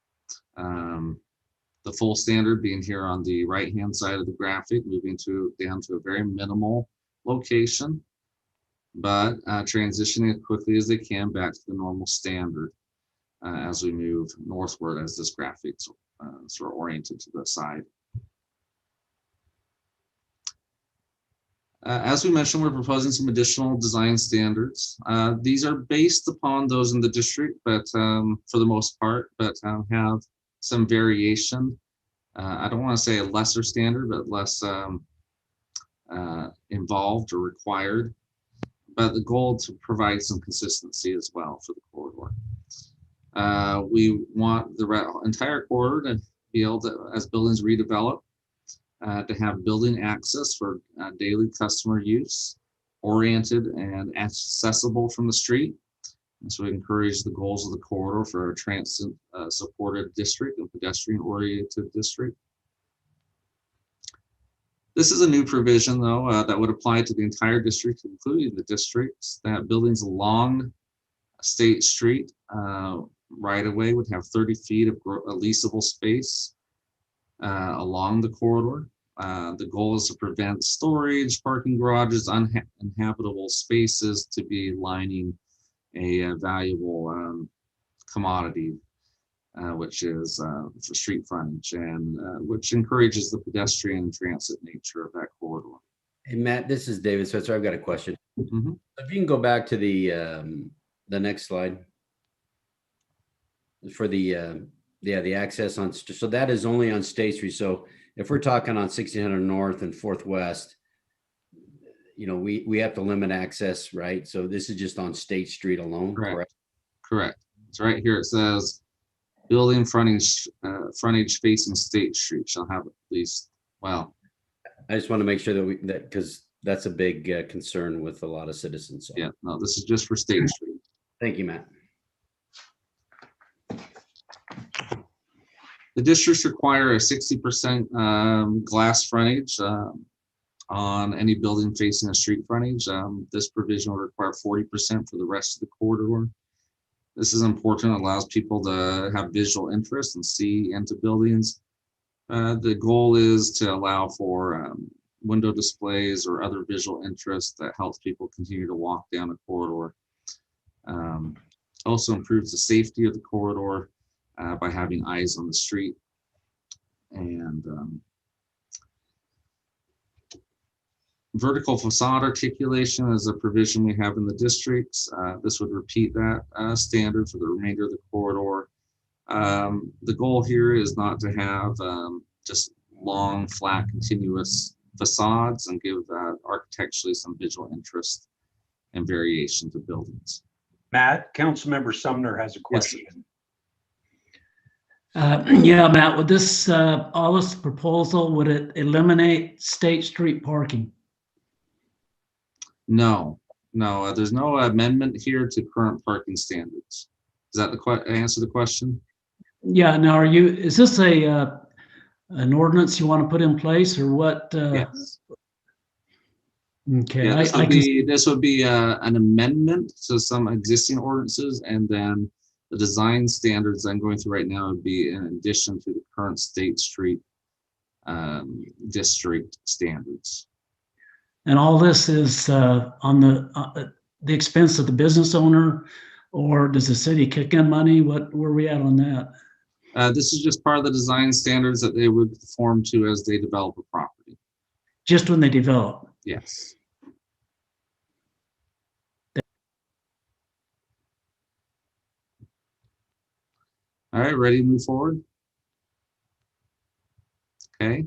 The full standard being here on the right-hand side of the graphic, moving down to a very minimal location, but transitioning as quickly as they can back to the normal standard as we move northward, as this graphic sort of oriented to the side. As we mentioned, we're proposing some additional design standards. These are based upon those in the district, but for the most part, but have some variation. I don't want to say a lesser standard, but less involved or required. But the goal to provide some consistency as well for the corridor. We want the entire corridor to be able to, as buildings redevelop, to have building access for daily customer use, oriented and accessible from the street. And so we encourage the goals of the corridor for a transit supported district and pedestrian oriented district. This is a new provision, though, that would apply to the entire district, including the districts that have buildings along State Street right away would have 30 feet of leasable space along the corridor. The goal is to prevent storage, parking garages, uninhabitable spaces to be lining a valuable commodity, which is for street frontage, and which encourages the pedestrian and transit nature of that corridor. Hey, Matt, this is David Switzer. I've got a question. Mm-hmm. If you can go back to the next slide for the access on, so that is only on State Street. So if we're talking on 1600 North and 4th West, you know, we have to limit access, right? So this is just on State Street alone, correct? Correct. It's right here. It says building frontage facing State Street shall have at least, well. I just want to make sure that because that's a big concern with a lot of citizens. So. Yeah, no, this is just for State Street. Thank you, Matt. The districts require a 60% glass frontage on any building facing a street frontage. This provision will require 40% for the rest of the corridor. This is important. It allows people to have visual interest and see into buildings. The goal is to allow for window displays or other visual interest that helps people continue to walk down the corridor. Also improves the safety of the corridor by having eyes on the street. And vertical facade articulation is a provision we have in the districts. This would repeat that standard for the remainder of the corridor. The goal here is not to have just long, flat, continuous facades and give architecturally some visual interest and variation to buildings. Matt, Councilmember Sumner has a question. Yeah, Matt, with this, all this proposal, would it eliminate State Street parking? No, there's no amendment here to current parking standards. Is that the answer to the question? Yeah, now is this an ordinance you want to put in place or what? Yes. Okay. Yeah, this would be an amendment to some existing ordinances, and then the design standards I'm going through right now would be in addition to the current State Street district standards. And all this is on the expense of the business owner, or does the city kick in money? Where are we at on that? This is just part of the design standards that they would conform to as they develop a property. Just when they develop? Yes. All right, ready to move forward? Okay.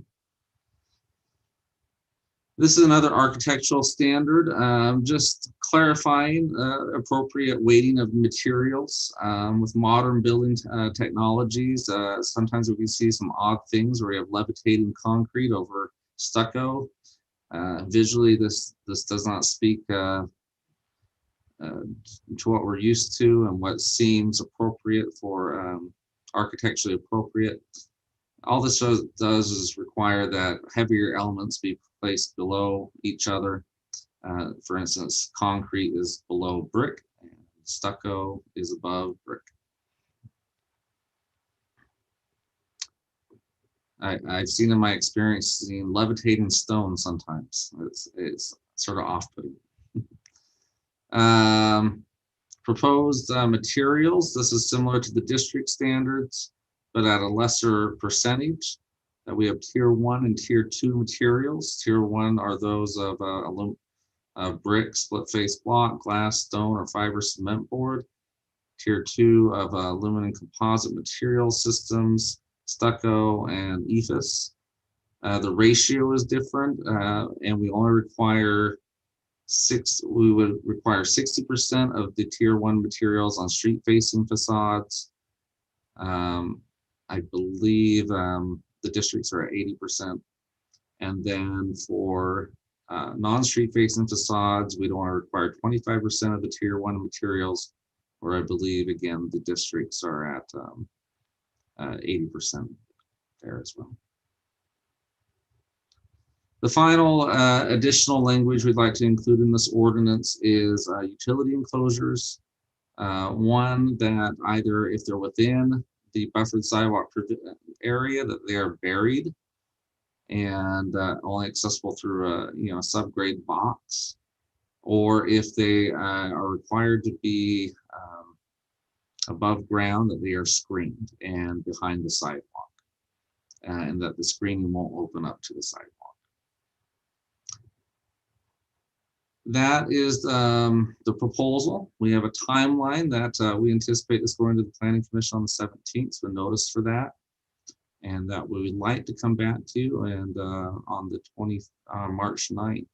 This is another architectural standard, just clarifying appropriate weighting of materials with modern building technologies. Sometimes we can see some odd things where we have levitating concrete over stucco. Visually, this does not speak to what we're used to and what seems appropriate for architecturally appropriate. All this does is require that heavier elements be placed below each other. For instance, concrete is below brick and stucco is above brick. I've seen in my experience seeing levitating stone sometimes. It's sort of off-putting. Proposed materials. This is similar to the district standards, but at a lesser percentage. We have tier 1 and tier 2 materials. Tier 1 are those of brick, split face block, glass, stone, or fiber cement board. Tier 2 of aluminum composite material systems, stucco, and ephes. The ratio is different, and we only require we would require 60% of the tier 1 materials on street facing facades. I believe the districts are at 80%. And then for non-street facing facades, we'd want to require 25% of the tier 1 materials, or I believe, again, the districts are at 80% there as well. The final additional language we'd like to include in this ordinance is utility enclosures. One that either if they're within the buffered sidewalk area that they are buried and only accessible through a subgrade box, or if they are required to be above ground, that they are screened and behind the sidewalk, and that the screening won't open up to the sidewalk. That is the proposal. We have a timeline that we anticipate is going to the Planning Commission on the 17th, so notice for that. And that we would like to come back to you and on the March 9th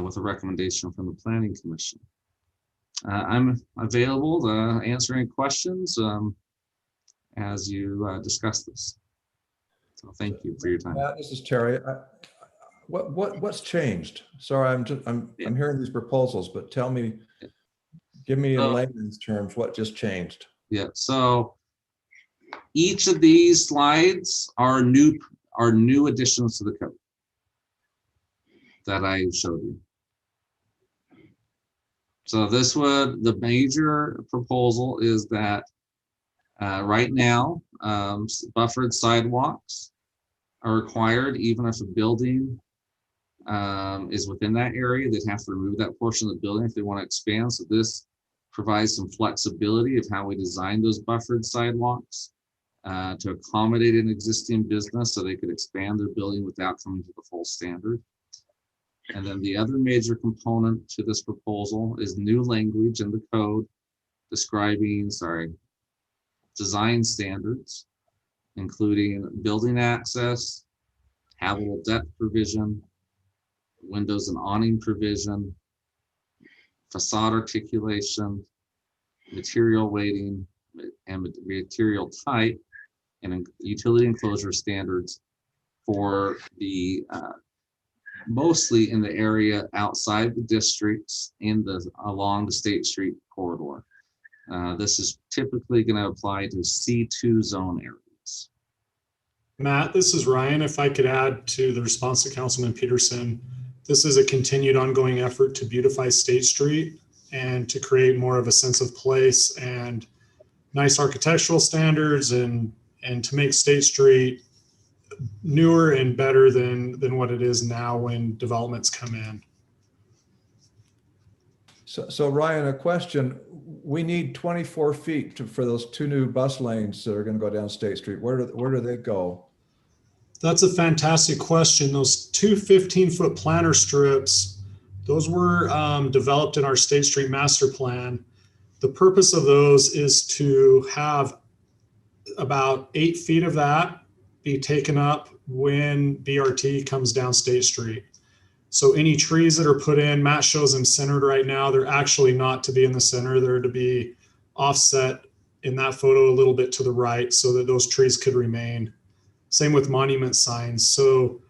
with a recommendation from the Planning Commission. I'm available to answer any questions as you discuss this. So thank you for your time. This is Terry. What's changed? Sorry, I'm hearing these proposals, but tell me, give me in layman's terms what just changed. Yeah, so Each of these slides are new additions to the code that I showed you. So the major proposal is that right now, buffered sidewalks are required even if a building is within that area. They'd have to remove that portion of the building if they want to expand. So this provides some flexibility of how we design those buffered sidewalks to accommodate an existing business so they could expand their building without coming to the full standard. And then the other major component to this proposal is new language in the code describing, design standards, including building access, habitable depth provision, windows and awning provision, facade articulation, material weighting, and material type, and utility enclosure standards for the mostly in the area outside the districts along the State Street corridor. This is typically going to apply to C2 zone areas. Matt, this is Ryan. If I could add to the response to Councilman Peterson, this is a continued ongoing effort to beautify State Street and to create more of a sense of place and nice architectural standards and to make State Street newer and better than what it is now when developments come in. So Ryan, a question. We need 24 feet for those 2 new bus lanes that are going to go down State Street. Where do they go? That's a fantastic question. Those 2 15-foot planter strips, those were developed in our State Street master plan. The purpose of those is to have about 8 feet of that be taken up when BRT comes down State Street. So any trees that are put in, Matt shows them centered right now. They're actually not to be in the center. They're to be offset in that photo a little bit to the right so that those trees could remain. Same with monument signs. So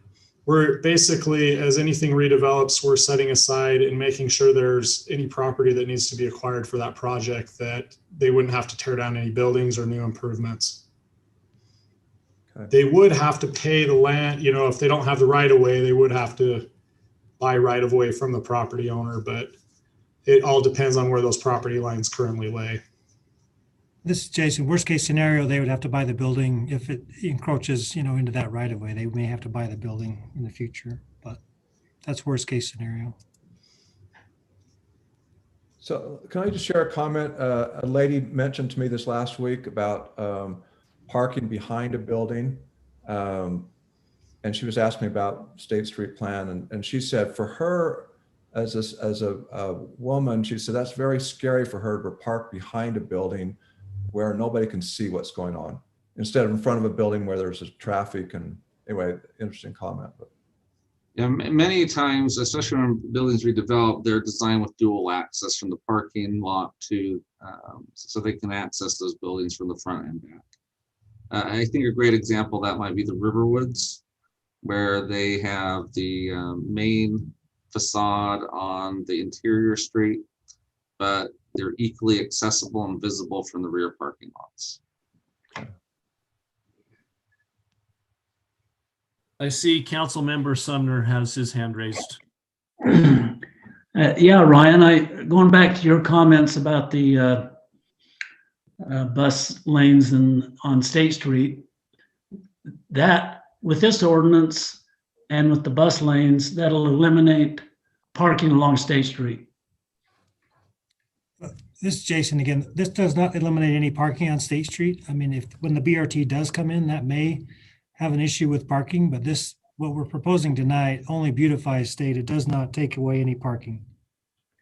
we're basically, as anything redevelops, we're setting aside and making sure there's any property that needs to be acquired for that project that they wouldn't have to tear down any buildings or new improvements. Okay. They would have to pay the land, if they don't have the right of way, they would have to buy right of way from the property owner, but it all depends on where those property lines currently lay. This is Jason. Worst case scenario, they would have to buy the building if it encroaches, into that right of way. They may have to buy the building in the future, but that's worst case scenario. So can I just share a comment? A lady mentioned to me this last week about parking behind a building. And she was asking me about State Street plan. And she said for her as a woman, she said, that's very scary for her to park behind a building where nobody can see what's going on instead of in front of a building where there's traffic. And anyway, interesting comment. But. Yeah, many times, especially when buildings redevelop, they're designed with dual access from the parking lot to, so they can access those buildings from the front and back. I think a great example of that might be the Riverwoods, where they have the main facade on the interior street, but they're equally accessible and visible from the rear parking lots. I see Council Member Sumner has his hand raised. Yeah, Ryan, going back to your comments about the bus lanes on State Street, that with this ordinance and with the bus lanes, that'll eliminate parking along State Street. This is Jason again. This does not eliminate any parking on State Street. I mean, when the BRT does come in, that may have an issue with parking, but what we're proposing tonight only beautifies State. It does not take away any parking.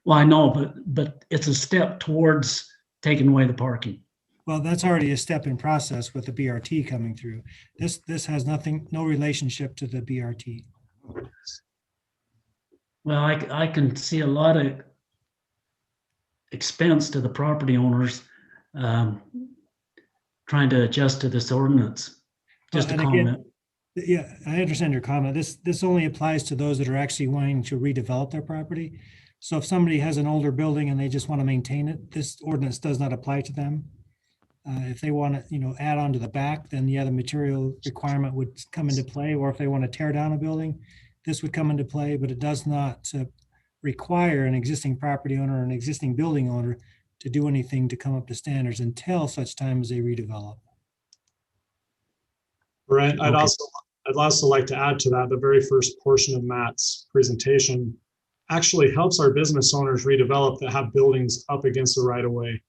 Well, I know, but it's a step towards taking away the parking. Well, that's already a step in process with the BRT coming through. This has no relationship to the BRT. Well, I can see a lot of expense to the property owners trying to adjust to this ordinance. Just a comment. Again, yeah, I understand your comment. This only applies to those that are actually wanting to redevelop their property. So if somebody has an older building and they just want to maintain it, this ordinance does not apply to them. If they want to, add on to the back, then yeah, the material requirement would come into play. Or if they want to tear down a building, this would come into play, but it does not require an existing property owner or an existing building owner to do anything to come up to standards until such time as they redevelop. Brent, I'd Okay. also like to add to that, the very first portion of Matt's presentation actually helps our business owners redevelop that have buildings up against the right of way.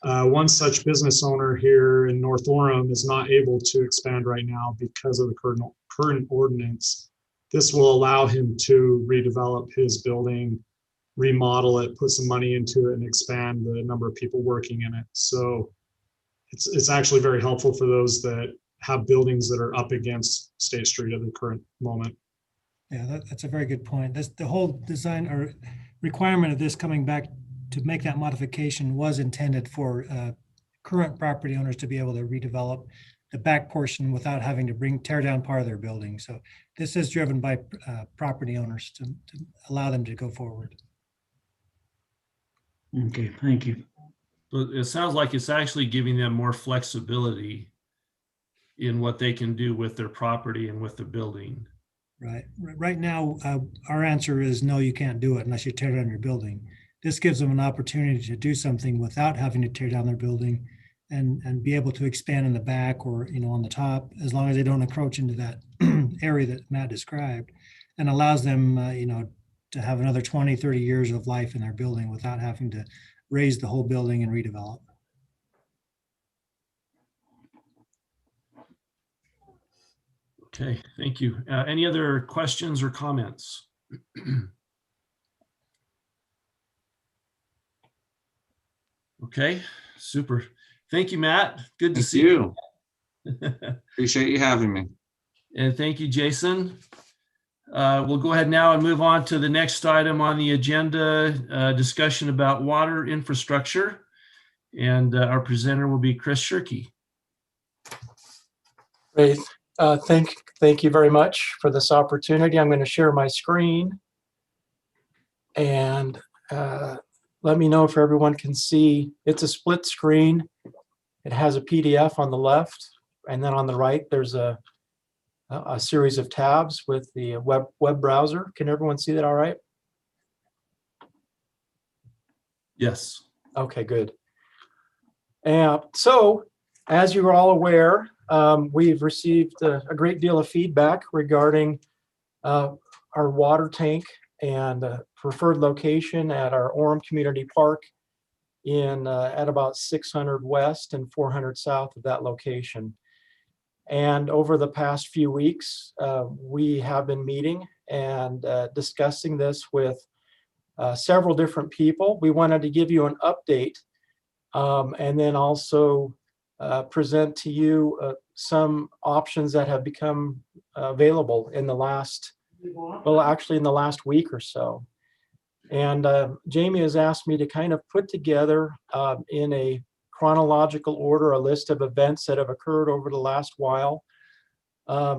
One such business owner here in North Orem is not able to expand right now because of the current ordinance. This will allow him to redevelop his building, remodel it, put some money into it, and expand the number of people working in it. So it's actually very helpful for those that have buildings that are up against State Street at the current moment. Yeah, that's a very good point. The whole design or requirement of this coming back to make that modification was intended for current property owners to be able to redevelop the back portion without having to tear down part of their building. So this is driven by property owners to allow them to go forward. Okay, thank you. So it sounds like it's actually giving them more flexibility in what they can do with their property and with the building. Right. Right now, our answer is no, you can't do it unless you tear down your building. This gives them an opportunity to do something without having to tear down their building and be able to expand in the back or, on the top, as long as they don't encroach into that area that Matt described, and allows them, to have another 20, 30 years of life in their building without having to raise the whole building and redevelop. Okay, thank you. Any other questions or comments? Okay, super. Thank you, Matt. Good to Thank see you. you. Appreciate you having me. And thank you, Jason. We'll go ahead now and move on to the next item on the agenda, discussion about water infrastructure. And our presenter will be Chris Shirkey. Great. Thank you very much for this opportunity. I'm going to share my screen. And let me know if everyone can see. It's a split screen. It has a PDF on the left, and then on the right, there's a series of tabs with the web browser. Can everyone see that all right? Yes. Okay, good. So, as you are all aware, we've received a great deal of feedback regarding our water tank and preferred location at our Orem Community Park at about 600 west and 400 south of that location. And over the past few weeks, we have been meeting and discussing this with several different people. We wanted to give you an update and then also present to you some options that have become available in the last, actually in the last week or so. And Jamie has asked me to kind of put together in a chronological order a list of events that have occurred over the last while,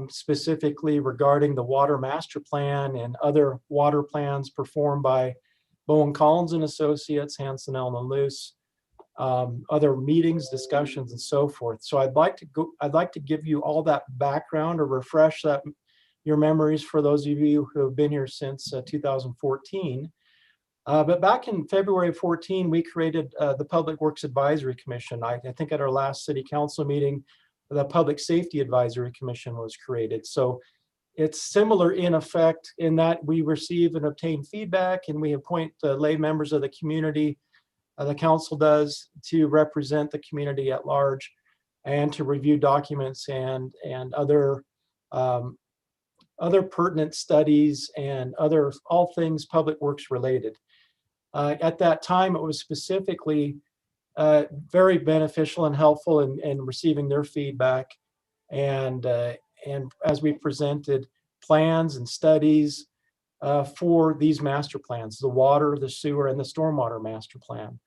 specifically regarding the Water Master Plan and other water plans performed by Bowen Collins and Associates, Hansen, Elm and Luce, other meetings, discussions, and so forth. So I'd like to give you all that background or refresh your memories for those of you who have been here since 2014. But back in February of 14, we created the Public Works Advisory Commission. I think at our last city council meeting, the Public Safety Advisory Commission was created. So it's similar in effect in that we receive and obtain feedback and we appoint lay members of the community, the council does, to represent the community at large and to review documents and other pertinent studies and all things public works related. At that time, it was specifically very beneficial and helpful in receiving their feedback. And as we presented plans and studies for these master plans, the water, the sewer, and the stormwater master plan.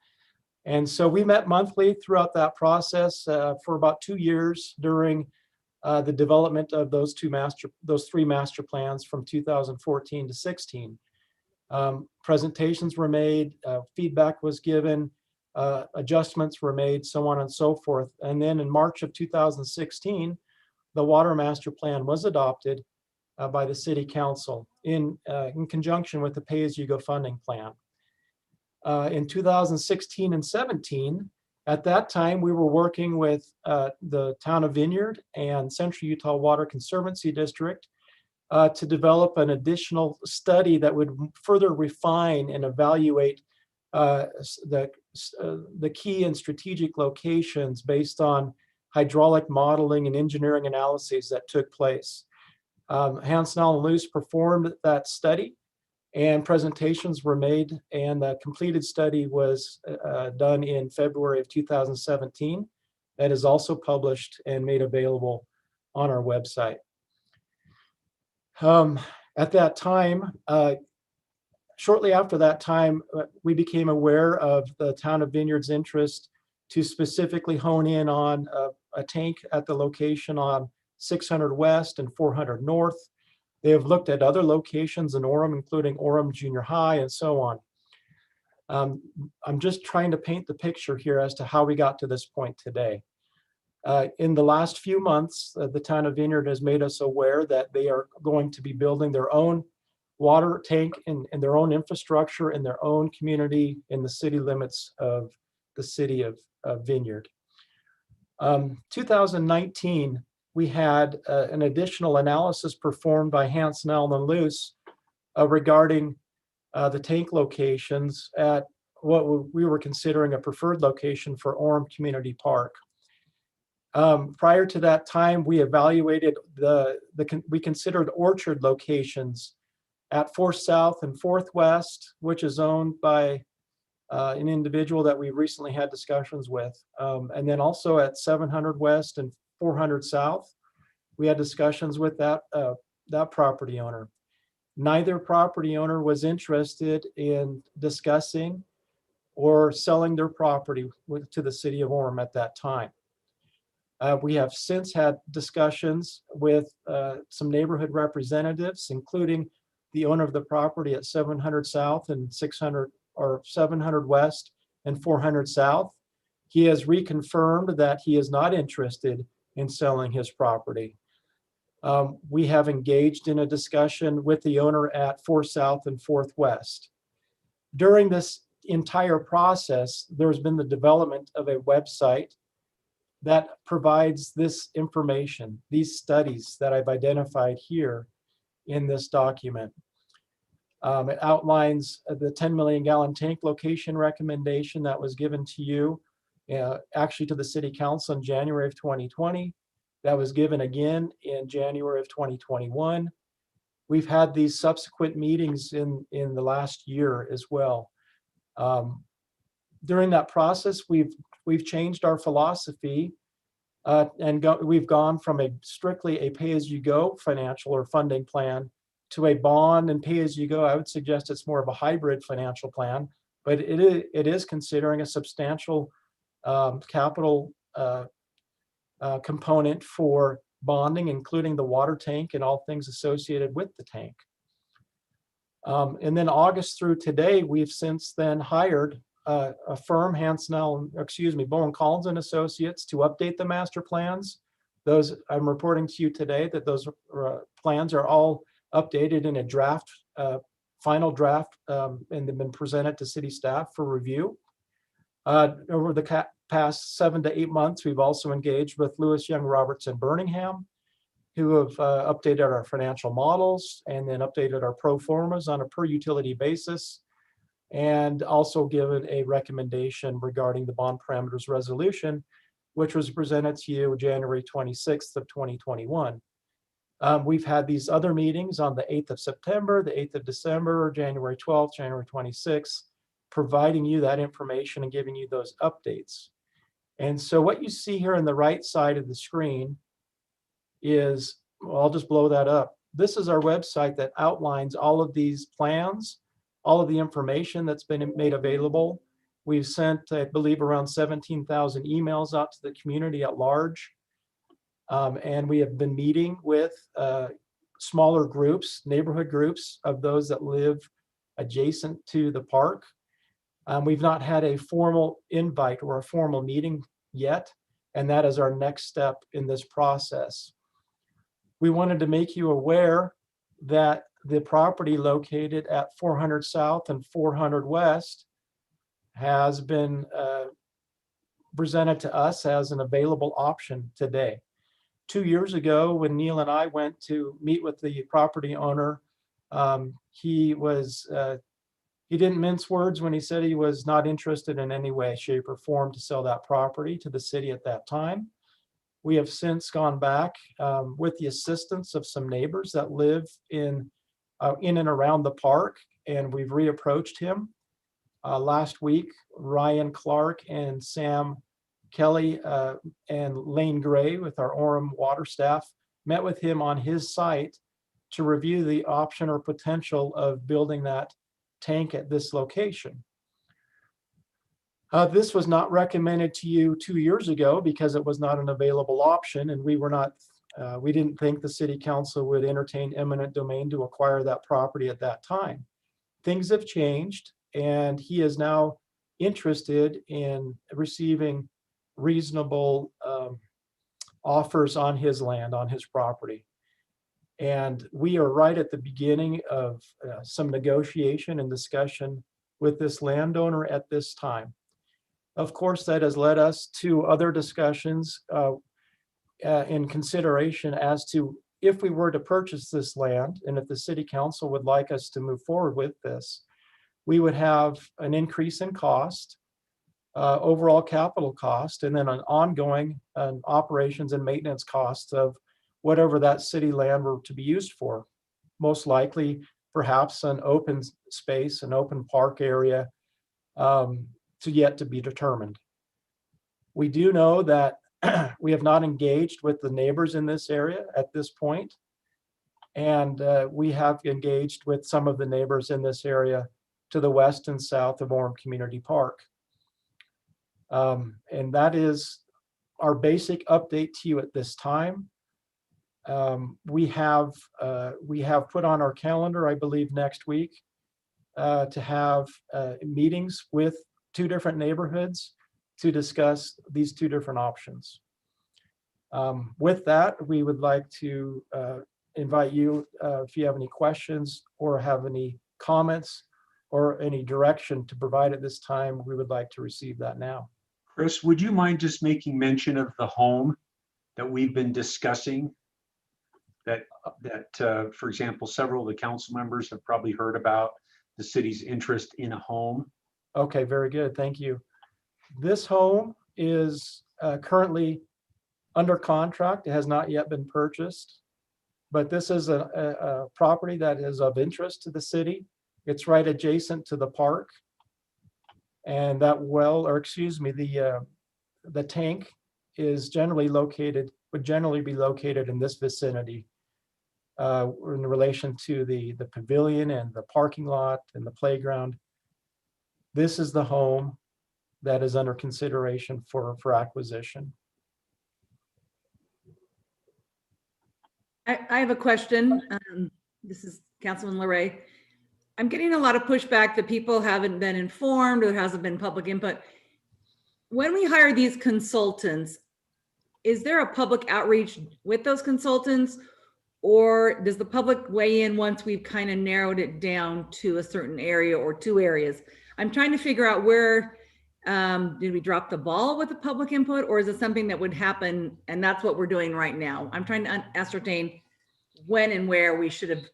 And so we met monthly throughout that process for about 2 years during the development of those three master plans from 2014 to 16. Presentations were made, feedback was given, adjustments were made, so on and so forth. And then in March of 2016, the Water Master Plan was adopted by the City Council in conjunction with the pay-as-you-go funding plan. In 2016 and 17, at that time, we were working with the town of Vineyard and Central Utah Water Conservancy District to develop an additional study that would further refine and evaluate the key and strategic locations based on hydraulic modeling and engineering analyses that took place. Hans Snell and Luce performed that study, and presentations were made, and the completed study was done in February of 2017. That is also published and made available on our website. At that time, shortly after that time, we became aware of the town of Vineyard's interest to specifically hone in on a tank at the location on 600 West and 400 North. They have looked at other locations in Orem, including Orem Junior High and so on. I'm just trying to paint the picture here as to how we got to this point today. In the last few months, the town of Vineyard has made us aware that they are going to be building their own water tank and their own infrastructure in their own community in the city limits of the city of Vineyard. 2019, we had an additional analysis performed by Hans Snell and Luce regarding the tank locations at what we were considering a preferred location for Orem Community Park. Prior to that time, we evaluated we considered orchard locations at 4th South and 4th West, which is owned by an individual that we recently had discussions with. And then also at 700 West and 400 South, we had discussions with that property owner. Neither property owner was interested in discussing or selling their property to the city of Orem at that time. We have since had discussions with some neighborhood representatives, including the owner of the property at 700 South and 600 or 700 West and 400 South. He has reconfirmed that he is not interested in selling his property. We have engaged in a discussion with the owner at 4th South and 4th West. During this entire process, there's been the development of a website that provides this information, these studies that I've identified here in this document. It outlines the 10 million gallon tank location recommendation that was given to you, actually to the City Council in January of 2020. That was given again in January of 2021. We've had these subsequent meetings in the last year as well. During that process, we've changed our philosophy and we've gone from strictly a pay-as-you-go financial or funding plan to a bond and pay-as-you-go. I would suggest it's more of a hybrid financial plan, but it is considering a substantial capital component for bonding, including the water tank and all things associated with the tank. And then August through today, we've since then hired a firm, Bowen Collins and Associates, to update the master plans. Those, I'm reporting to you today that those plans are all updated in a draft, final draft, and they've been presented to city staff for review. Over the past 7 to 8 months, we've also engaged with Lewis Young Robertson Birmingham, who have updated our financial models and then updated our pro formas on a per utility basis, and also given a recommendation regarding the bond parameters resolution, which was presented to you January 26th of 2021. We've had these other meetings on the 8th of September, the 8th of December, January 12th, January 26th, providing you that information and giving you those updates. And so what you see here on the right side of the screen is, well, I'll just blow that up. This is our website that outlines all of these plans, all of the information that's been made available. We've sent, I believe, around 17,000 emails out to the community at large. And we have been meeting with smaller groups, neighborhood groups of those that live adjacent to the park. We've not had a formal invite or a formal meeting yet, and that is our next step in this process. We wanted to make you aware that the property located at 400 South and 400 West has been presented to us as an available option today. 2 years ago, when Neil and I went to meet with the property owner, he didn't mince words when he said he was not interested in any way, shape, or form to sell that property to the city at that time. We have since gone back with the assistance of some neighbors that live in and around the park, and we've reapproached him. Last week, Ryan Clark and Sam Kelly and Lane Gray with our Orem water staff met with him on his site to review the option or potential of building that tank at this location. This was not recommended to you 2 years ago because it was not an available option, and we didn't think the city council would entertain eminent domain to acquire that property at that time. Things have changed, and he is now interested in receiving reasonable offers on his land, on his property. And we are right at the beginning of some negotiation and discussion with this landowner at this time. Of course, that has led us to other discussions in consideration as to if we were to purchase this land, and if the city council would like us to move forward with this, we would have an increase in cost, overall capital cost, and then an ongoing operations and maintenance costs of whatever that city land were to be used for. Most likely, perhaps an open space, an open park area, yet to be determined. We do know that we have not engaged with the neighbors in this area at this point, and we have engaged with some of the neighbors in this area to the west and south of Orem Community Park. And that is our basic update to you at this time. We have put on our calendar, I believe, next week to have meetings with 2 different neighborhoods to discuss these 2 different options. With that, we would like to invite you, if you have any questions or have any comments or any direction to provide at this time, we would like to receive that now. Chris, would you mind just making mention of the home that we've been discussing? That for example, several of the council members have probably heard about the city's interest in a home. Okay, very good. Thank you. This home is currently under contract. It has not yet been purchased, but this is a property that is of interest to the city. It's right adjacent to the park. And that the tank is would generally be located in this vicinity in relation to the pavilion and the parking lot and the playground. This is the home that is under consideration for acquisition. I have a question. This is Councilman LaRae. I'm getting a lot of pushback that people haven't been informed or there hasn't been public input. When we hire these consultants, is there a public outreach with those consultants, or does the public weigh in once we've kind of narrowed it down to a certain area or 2 areas? I'm trying to figure out where, did we drop the ball with the public input, or is it something that would happen and that's what we're doing right now? I'm trying to ascertain when and where we should have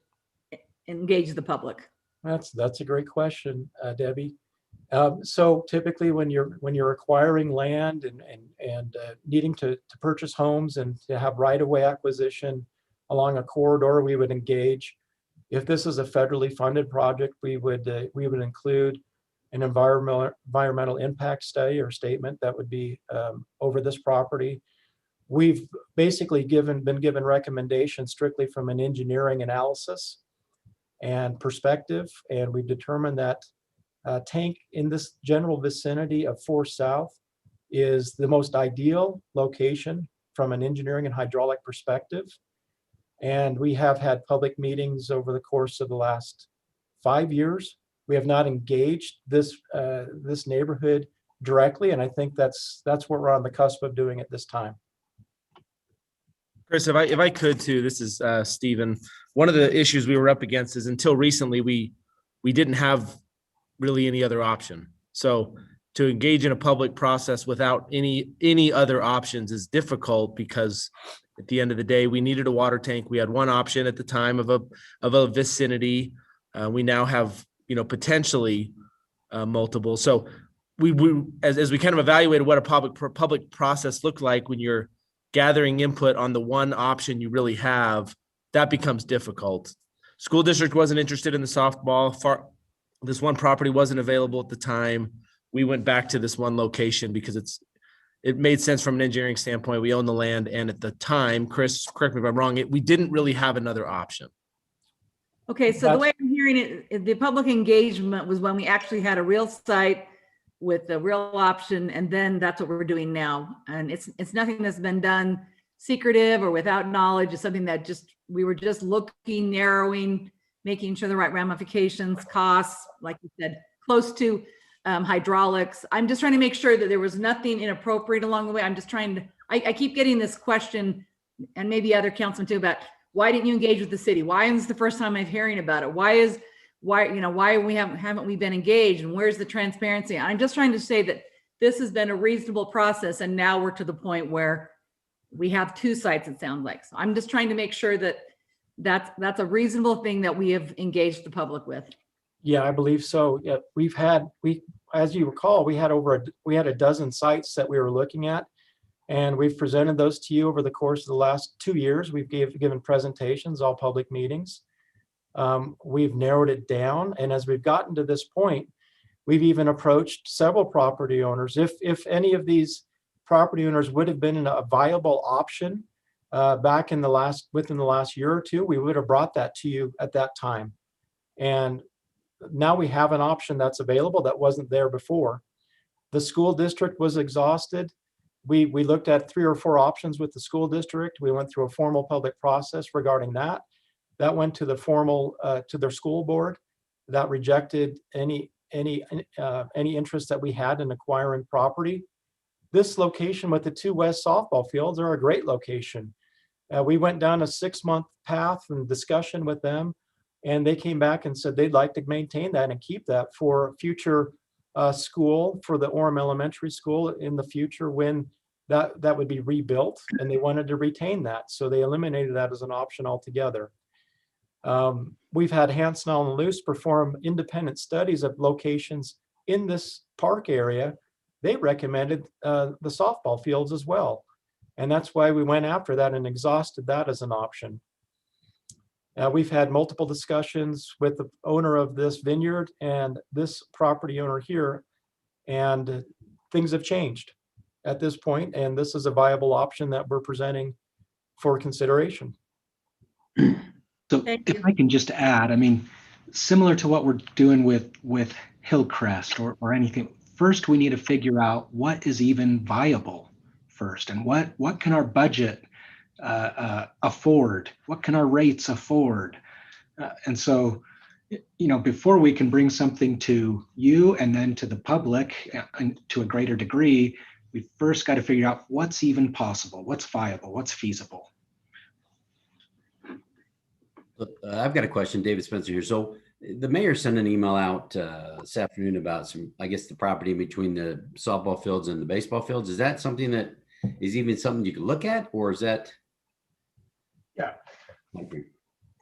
engaged the public. That's a great question, Debbie. So typically when you're acquiring land and needing to purchase homes and to have right-of-way acquisition along a corridor, we would engage. If this is a federally funded project, we would include an environmental impact study or statement that would be over this property. We've basically been given recommendations strictly from an engineering analysis and perspective, and we've determined that tank in this general vicinity of 4 South is the most ideal location from an engineering and hydraulic perspective. And we have had public meetings over the course of the last 5 years We have not engaged this neighborhood directly, and I think that's what we're on the cusp of doing at this time. Chris, if I could too, this is Stephen. One of the issues we were up against is until recently, we didn't have really any other option. So to engage in a public process without any other options is difficult, because at the end of the day, we needed a water tank. We had one option at the time of a vicinity. We now have, potentially multiple. So we as we kind of evaluated what a public process looked like when you're gathering input on the one option you really have, that becomes difficult. School district wasn't interested in the softball. This one property wasn't available at the time. We went back to this one location because it made sense from an engineering standpoint. We own the land, and at the time, Chris, correct me if I'm wrong, we didn't really have another option. Okay, so the way I'm hearing it, the public engagement was when we actually had a real site with a real option, and then that's what we're doing now. And it's nothing that's been done secretive or without knowledge. It's something that we were just looking, narrowing, making sure the right ramifications, costs, like you said, close to hydraulics. I'm just trying to make sure that there was nothing inappropriate along the way. I'm just trying to, I keep getting this question, and maybe other councilmen too, about why didn't you engage with the city? Why is this the first time I'm hearing about it? Why haven't we been engaged, and where's the transparency? I'm just trying to say that this has been a reasonable process, and now we're to the point where we have two sites, it sounds like. So I'm just trying to make sure that that's a reasonable thing that we have engaged the public with. Yeah, I believe so. Yeah, as you recall, we had a dozen sites that we were looking at, and we've presented those to you over the course of the last 2 years. We've given presentations, all public meetings. We've narrowed it down, and as we've gotten to this point, we've even approached several property owners. If any of these property owners would have been a viable option back within the last year or two, we would have brought that to you at that time. And now we have an option that's available that wasn't there before. The school district was exhausted. We looked at 3 or 4 options with the school district. We went through a formal public process regarding that. That went to to their school board. That rejected any interest that we had in acquiring property. This location with the 2 west softball fields are a great location. We went down a 6-month path and discussion with them, and they came back and said they'd like to maintain that and keep that for future school, for the Orem Elementary School in the future when that would be rebuilt, and they wanted to retain that. So they eliminated that as an option altogether. We've had Hansenal and Luce perform independent studies of locations in this park area. They recommended the softball fields as well. And that's why we went after that and exhausted that as an option. We've had multiple discussions with the owner of this vineyard and this property owner here, and things have changed at this point, and this is a viable option that we're presenting for consideration. So if I can just add, I mean, similar to what we're doing with Hillcrest or anything, first we need to figure out what is even viable first, and what can our budget afford? What can our rates afford? And so, before we can bring something to you and then to the public and to a greater degree, we first got to figure out what's even possible, what's viable, what's feasible. I've got a question, David Spencer here. So the mayor sent an email out this afternoon about the property in between the softball fields and the baseball fields. Is that something that is even something you could look at, or is that? Yeah,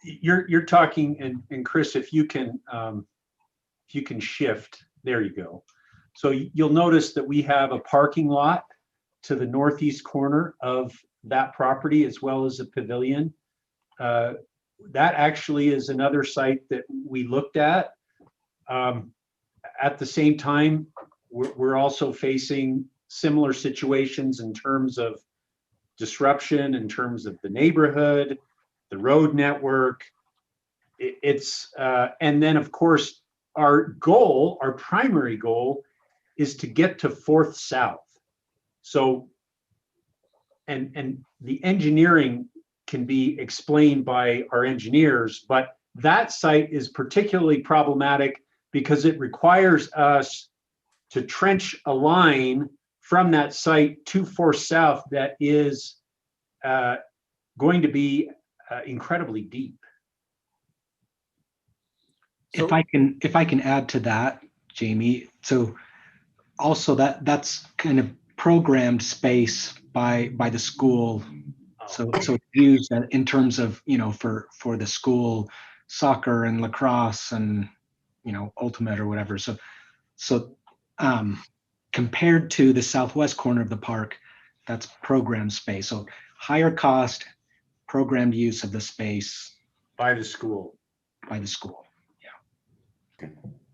you're talking, and Chris, if you can shift, there you go. So you'll notice that we have a parking lot to the northeast corner of that property, as well as a pavilion. That actually is another site that we looked at. At the same time, we're also facing similar situations in terms of disruption, in terms of the neighborhood, the road network. And then of course, our primary goal is to get to 4th South. So, and the engineering can be explained by our engineers, but that site is particularly problematic because it requires us to trench a line from that site to Forth South that is going to be incredibly deep. If I can add to that, Jamie, so also that's kind of programmed space by the school. So it's used in terms of, for the school soccer and lacrosse and, ultimate or whatever. So compared to the southwest corner of the park, that's programmed space. So higher cost, programmed use of the space by the school.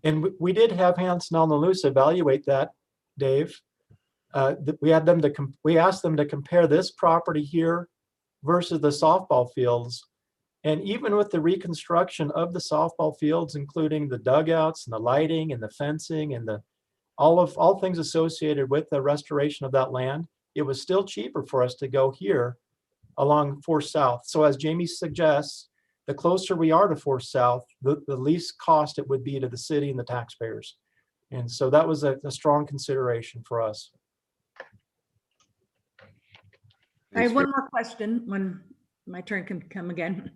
And we did have Hanson on the Loose evaluate that, Dave. We asked them to compare this property here versus the softball fields. And even with the reconstruction of the softball fields, including the dugouts and the lighting and the fencing and all things associated with the restoration of that land, it was still cheaper for us to go here along Forth South. So as Jamie suggests, the closer we are to Forth South, the least cost it would be to the city and the taxpayers. And so that was a strong consideration for us. I have one more question when my turn can come again.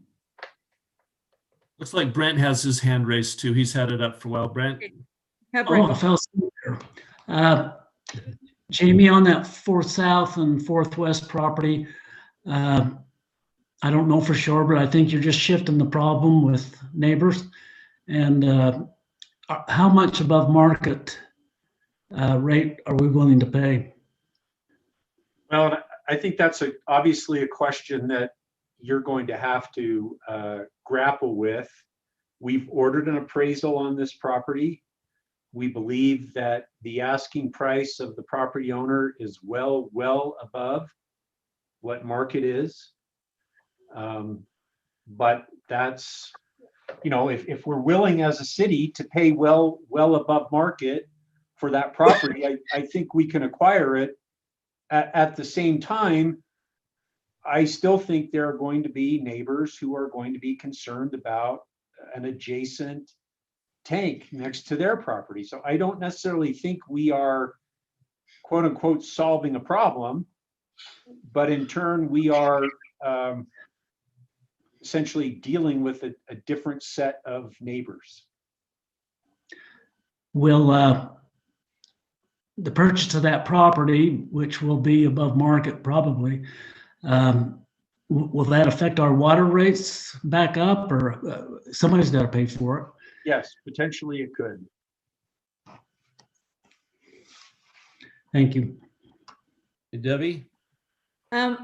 Looks like Brent has his hand raised too. He's had it up for a while. Brent? Have Oh, I fell asleep there. Jamie, on that Forth South and Forth West property, I don't know for sure, but I think you're just shifting the problem with neighbors. And how much above market rate are we willing to pay? Well, I think that's obviously a question that you're going to have to grapple with. We've ordered an appraisal on this property. We believe that the asking price of the property owner is well above what market is. But that's, if we're willing as a city to pay well above market for that property, I think we can acquire it. At the same time, I still think there are going to be neighbors who are going to be concerned about an adjacent tank next to their property. So I don't necessarily think we are, quote unquote, solving a problem, but in turn we are essentially dealing with a different set of neighbors. Will the purchase of that property, which will be above market probably, will that affect our water rates back up, or somebody's got to pay for it? Yes, potentially it could. Thank you. Debbie?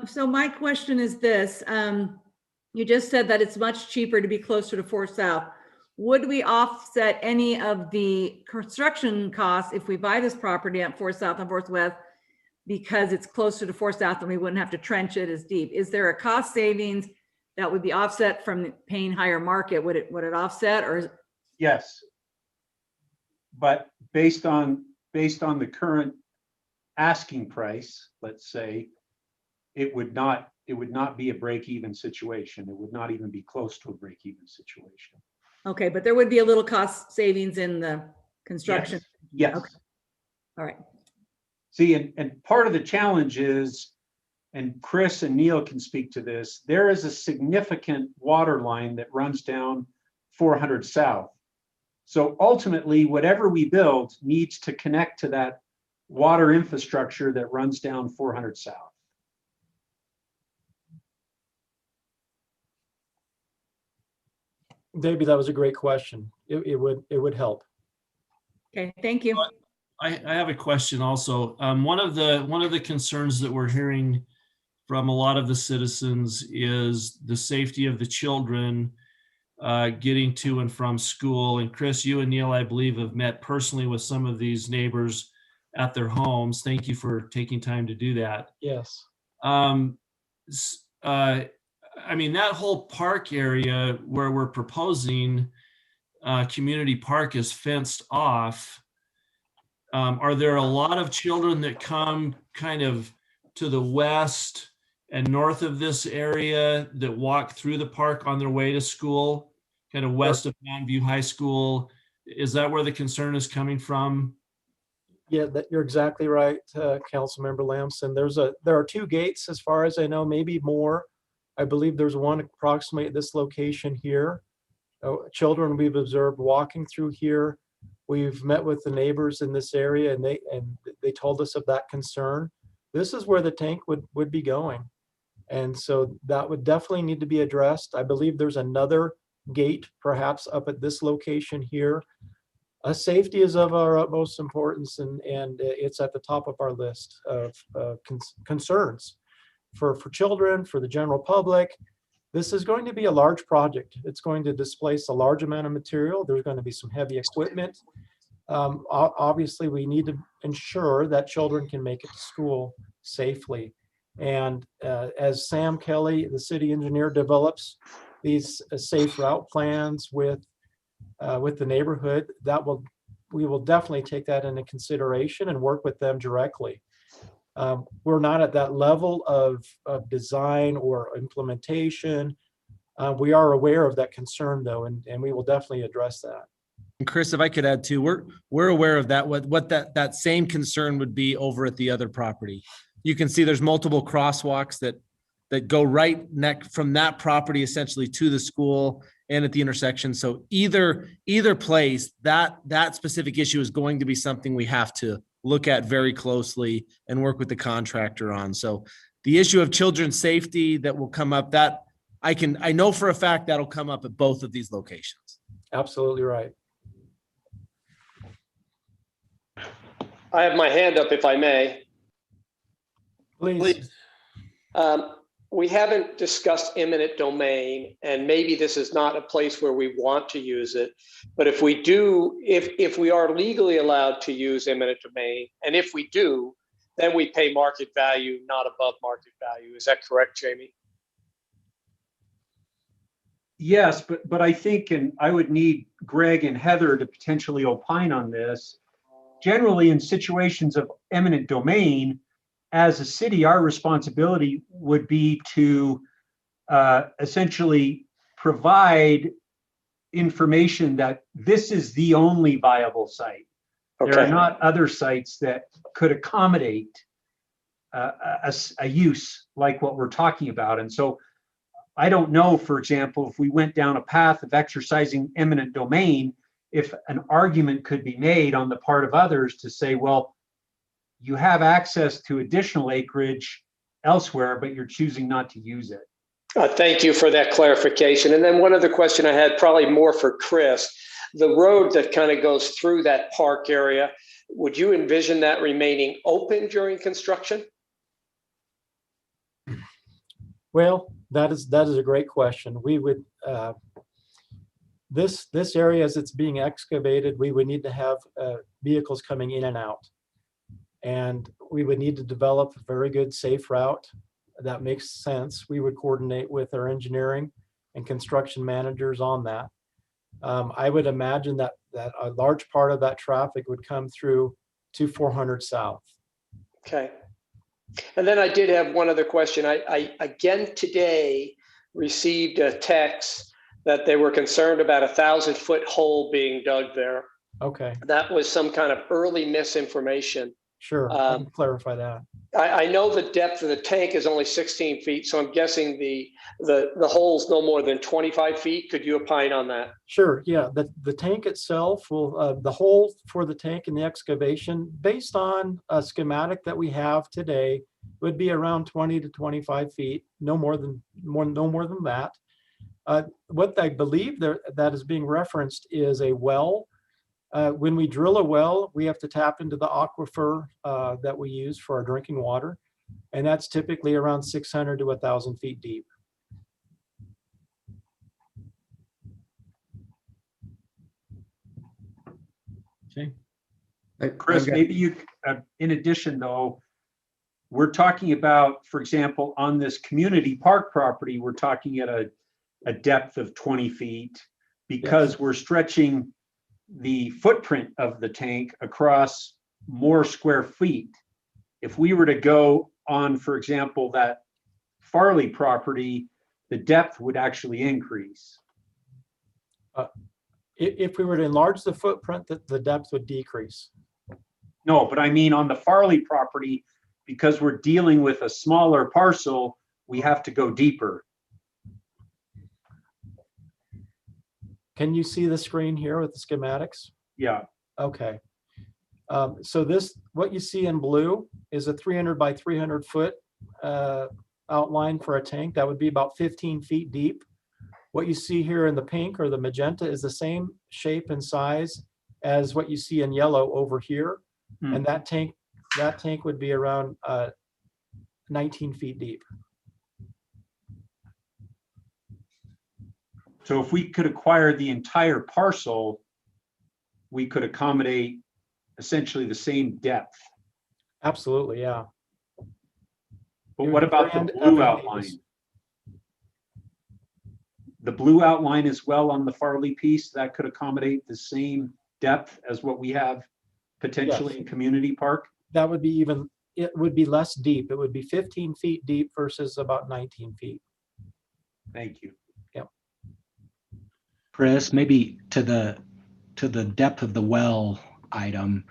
So my question is this, you just said that it's much cheaper to be closer to Forth South. Would we offset any of the construction costs if we buy this property at Forth South and Forth West because it's closer to Forth South and we wouldn't have to trench it as deep? Is there a cost savings that would be offset from paying higher market? Would it offset, or? Yes. But based on the current asking price, let's say, it would not be a break-even situation. It would not even be close to a break-even situation. Okay, but there would be a little cost savings in the construction. Yes. Okay. All right. See, and part of the challenge is, and Chris and Neil can speak to this, there is a significant water line that runs down 400 South. So ultimately, whatever we build needs to connect to that water infrastructure that runs down 400 South. Davey, that was a great question. It would help. Okay, thank you. I have a question also. One of the concerns that we're hearing from a lot of the citizens is the safety of the children getting to and from school. And Chris, you and Neil, I believe, have met personally with some of these neighbors at their homes. Thank you for taking time to do that. Yes. I mean, that whole park area where we're proposing community park is fenced off. Are there a lot of children that come kind of to the west and north of this area that walk through the park on their way to school, kind of west of Mountain View High School Is that where the concern is coming from? Yeah, that you're exactly right, Councilmember Lamson. There are 2 gates as far as I know, maybe more. I believe there's one approximately at this location here. Children we've observed walking through here. We've met with the neighbors in this area and they told us of that concern. This is where the tank would be going. And so that would definitely need to be addressed. I believe there's another gate perhaps up at this location here. Safety is of our utmost importance and it's at the top of our list of concerns for children, for the general public. This is going to be a large project. It's going to displace a large amount of material. There's going to be some heavy equipment. Obviously, we need to ensure that children can make it to school safely. And as Sam Kelly, the city engineer, develops these safe route plans with the neighborhood, we will definitely take that into consideration and work with them directly. We're not at that level of design or implementation. We are aware of that concern though, and we will definitely address that. And Chris, if I could add too, we're aware of that, what that same concern would be over at the other property. You can see there's multiple crosswalks that go right from that property essentially to the school and at the intersection. So either place, that specific issue is going to be something we have to look at very closely and work with the contractor on. So the issue of children's safety that will come up, that I know for a fact that'll come up at both of these locations. Absolutely right. I have my hand up if I may. Please. We haven't discussed eminent domain, and maybe this is not a place where we want to use it. But if we do, if we are legally allowed to use eminent domain, and if we do, then we pay market value, not above market value. Is that correct, Jamie? Yes, but I think, and I would need Greg and Heather to potentially opine on this. Generally, in situations of eminent domain, as a city, our responsibility would be to essentially provide information that this is the only viable site. Okay. There are not other sites that could accommodate a use like what we're talking about. And so I don't know, for example, if we went down a path of exercising eminent domain, if an argument could be made on the part of others to say, well, you have access to additional acreage elsewhere, but you're choosing not to use it. Thank you for that clarification. And then one other question I had, probably more for Chris. The road that kind of goes through that park area, would you envision that remaining open during construction? Well, that is a great question. We would this area as it's being excavated, we would need to have vehicles coming in and out. And we would need to develop a very good safe route. That makes sense. We would coordinate with our engineering and construction managers on that. I would imagine that a large part of that traffic would come through 2400 South. Okay. And then I did have one other question. I again today received a text that they were concerned about a 1,000-foot hole being dug there. Okay. That was some kind of early misinformation. Sure, I can clarify that. I know the depth of the tank is only 16 feet, so I'm guessing the hole's no more than 25 feet. Could you opine on that? Sure, yeah. The tank itself will, the hole for the tank and the excavation, based on a schematic that we have today, would be around 20 to 25 feet, no more than that. What I believe that is being referenced is a well. When we drill a well, we have to tap into the aquifer that we use for our drinking water. And that's typically around 600 to 1,000 feet deep. Okay. Chris, maybe you, in addition though, we're talking about, for example, on this community park property, we're talking at a depth of 20 feet because yes, we're stretching the footprint of the tank across more square feet. If we were to go on, for example, that Farley property, the depth would actually increase. If we were to enlarge the footprint, the depth would decrease. No, but I mean on the Farley property, because we're dealing with a smaller parcel, we have to go deeper. Can you see the screen here with the schematics? Yeah. Okay. So this, what you see in blue is a 300 by 300 foot outline for a tank. That would be about 15 feet deep. What you see here in the pink or the magenta is the same shape and size as what you see in yellow over here. And that tank would be around 19 feet deep. So if we could acquire the entire parcel, we could accommodate essentially the same depth. Absolutely, yeah. But what about the blue outline? The blue outline as well on the Farley piece, that could accommodate the same depth as what we have potentially in Community Park? That would be even, it would be less deep. It would be 15 feet deep versus about 19 feet. Thank you. Yep. Chris, maybe to the depth of the well item,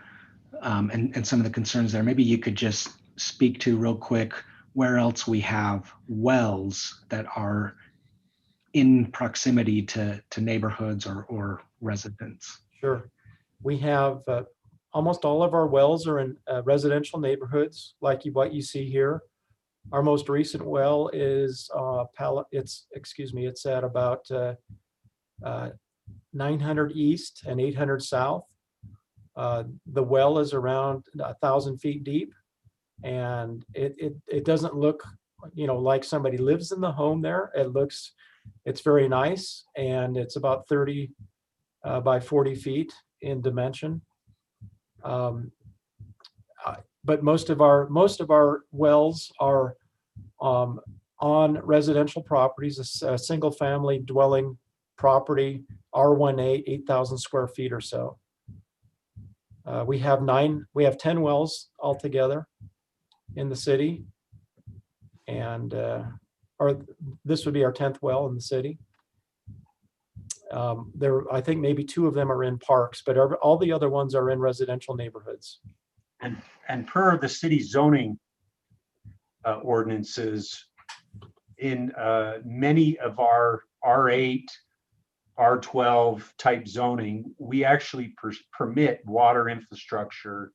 and some of the concerns there, maybe you could just speak to real quick where else we have wells that are in proximity to neighborhoods or residents. Sure. We have almost all of our wells are in residential neighborhoods, like what you see here. Our most recent well is it's at about 900 east and 800 south. The well is around 1,000 feet deep, and it doesn't look, like somebody lives in the home there. It's very nice, and it's about 30 by 40 feet in dimension. But most of our wells are on residential properties, a single family dwelling property, R1A, 8,000 square feet or so. We have 10 wells altogether in the city, and this would be our 10th well in the city. I think maybe 2 of them are in parks, but all the other ones are in residential neighborhoods. And per the city zoning ordinances, in many of our R8, R12 type zoning, we actually permit water infrastructure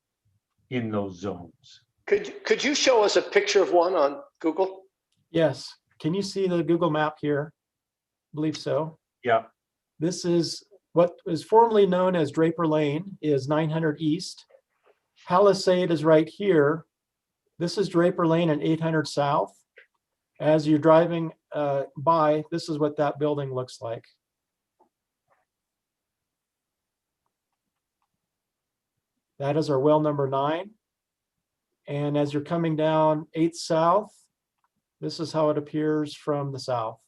in those zones. Could you show us a picture of one on Google? Yes. Can you see the Google map here? I believe so. Yeah. This is what is formerly known as Draper Lane, is 900 east. Palisade is right here. This is Draper Lane and 800 south. As you're driving by, this is what that building looks like. That is our well number 9. And as you're coming down 8th south, this is how it appears from the south.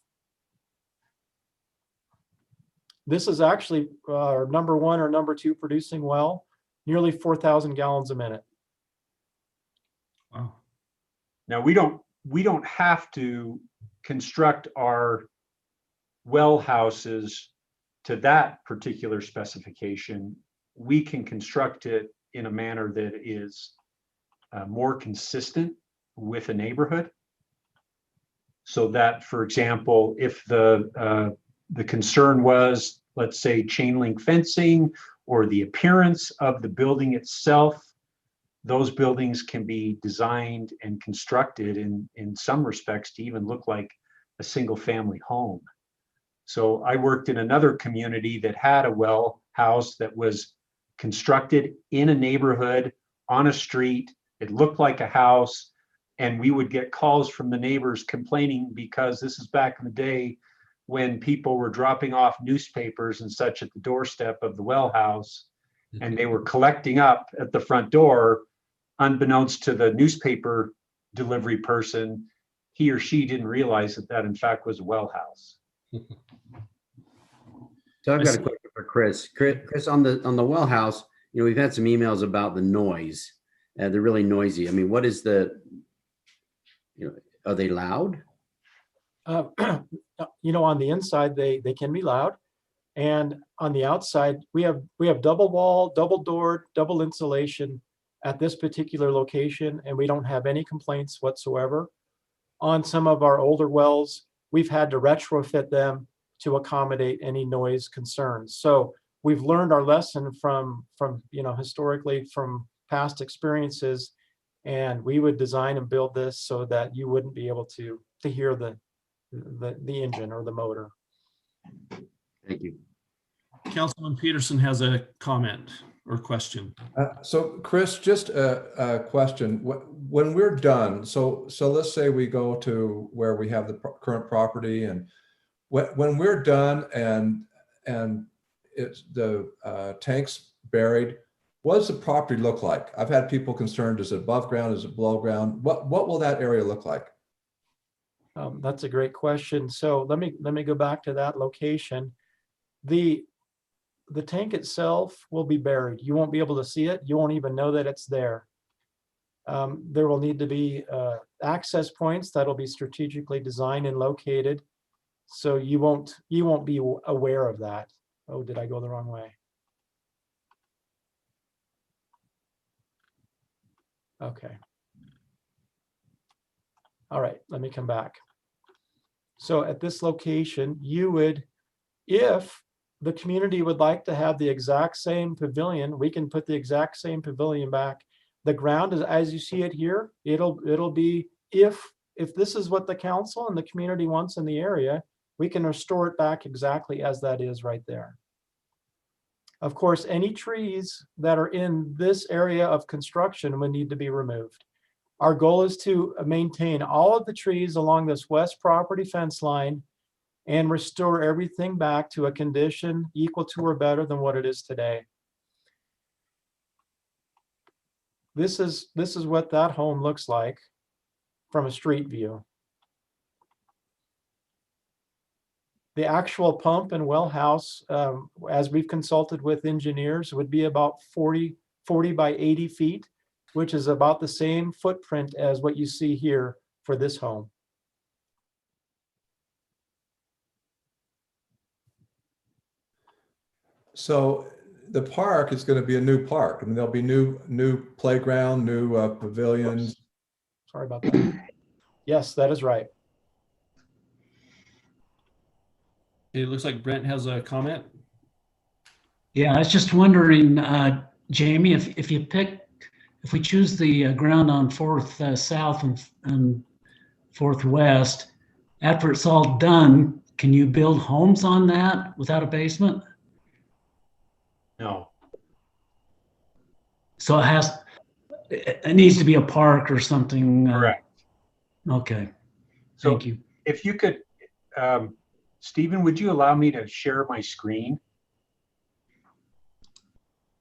This is actually our number 1 or number 2 producing well, nearly 4,000 gallons a minute. Wow. Now we don't have to construct our well houses to that particular specification. We can construct it in a manner that is more consistent with a neighborhood. So that, for example, if the concern was, let's say, chain link fencing or the appearance of the building itself, those buildings can be designed and constructed in some respects to even look like a single family home. So I worked in another community that had a well house that was constructed in a neighborhood on a street. It looked like a house, and we would get calls from the neighbors complaining, because this is back in the day when people were dropping off newspapers and such at the doorstep of the well house, and they were collecting up at the front door. Unbeknownst to the newspaper delivery person, he or she didn't realize that in fact was a well house. So I've got a question for Chris. Chris, on the well house, we've had some emails about the noise. They're really noisy. I mean, what is are they loud? On the inside, they can be loud. And on the outside, we have double wall, double door, double insulation at this particular location, and we don't have any complaints whatsoever. On some of our older wells, we've had to retrofit them to accommodate any noise concerns. So we've learned our lesson from historically from past experiences, and we would design and build this so that you wouldn't be able to hear the engine or the motor. Thank you. Councilman Peterson has a comment or question. So Chris, just a question. When we're done, so let's say we go to where we have the current property, and when we're done and it's the tanks buried, what does the property look like? I've had people concerned, is it above ground, is it below ground? What will that area look like? That's a great question. So let me go back to that location. The tank itself will be buried. You won't be able to see it. You won't even know that it's there. There will need to be access points that'll be strategically designed and located, so you won't be aware of that. Oh, did I go the wrong way? Okay. All right, let me come back. So at this location, you would, if the community would like to have the exact same pavilion, we can put the exact same pavilion back. The ground is, as you see it here, it'll be, if this is what the council and the community wants in the area, we can restore it back exactly as that is right there. Of course, any trees that are in this area of construction would need to be removed. Our goal is to maintain all of the trees along this west property fence line and restore everything back to a condition equal to or better than what it is today. This is what that home looks like from a street view. The actual pump and well house, as we've consulted with engineers, would be about 40 by 80 feet, which is about the same footprint as what you see here for this home. So the park is going to be a new park. I mean, there'll be new playground, new pavilions. Oops. Sorry about that. Yes, that is right. It looks like Brent has a comment. Yeah, I was just wondering, Jamie, if we choose the ground on 4th South and 4th West, after it's all done, can you build homes on that without a basement? No. So it needs to be a park or something. Correct. Okay. So Thank you. if you could, Stephen, would you allow me to share my screen?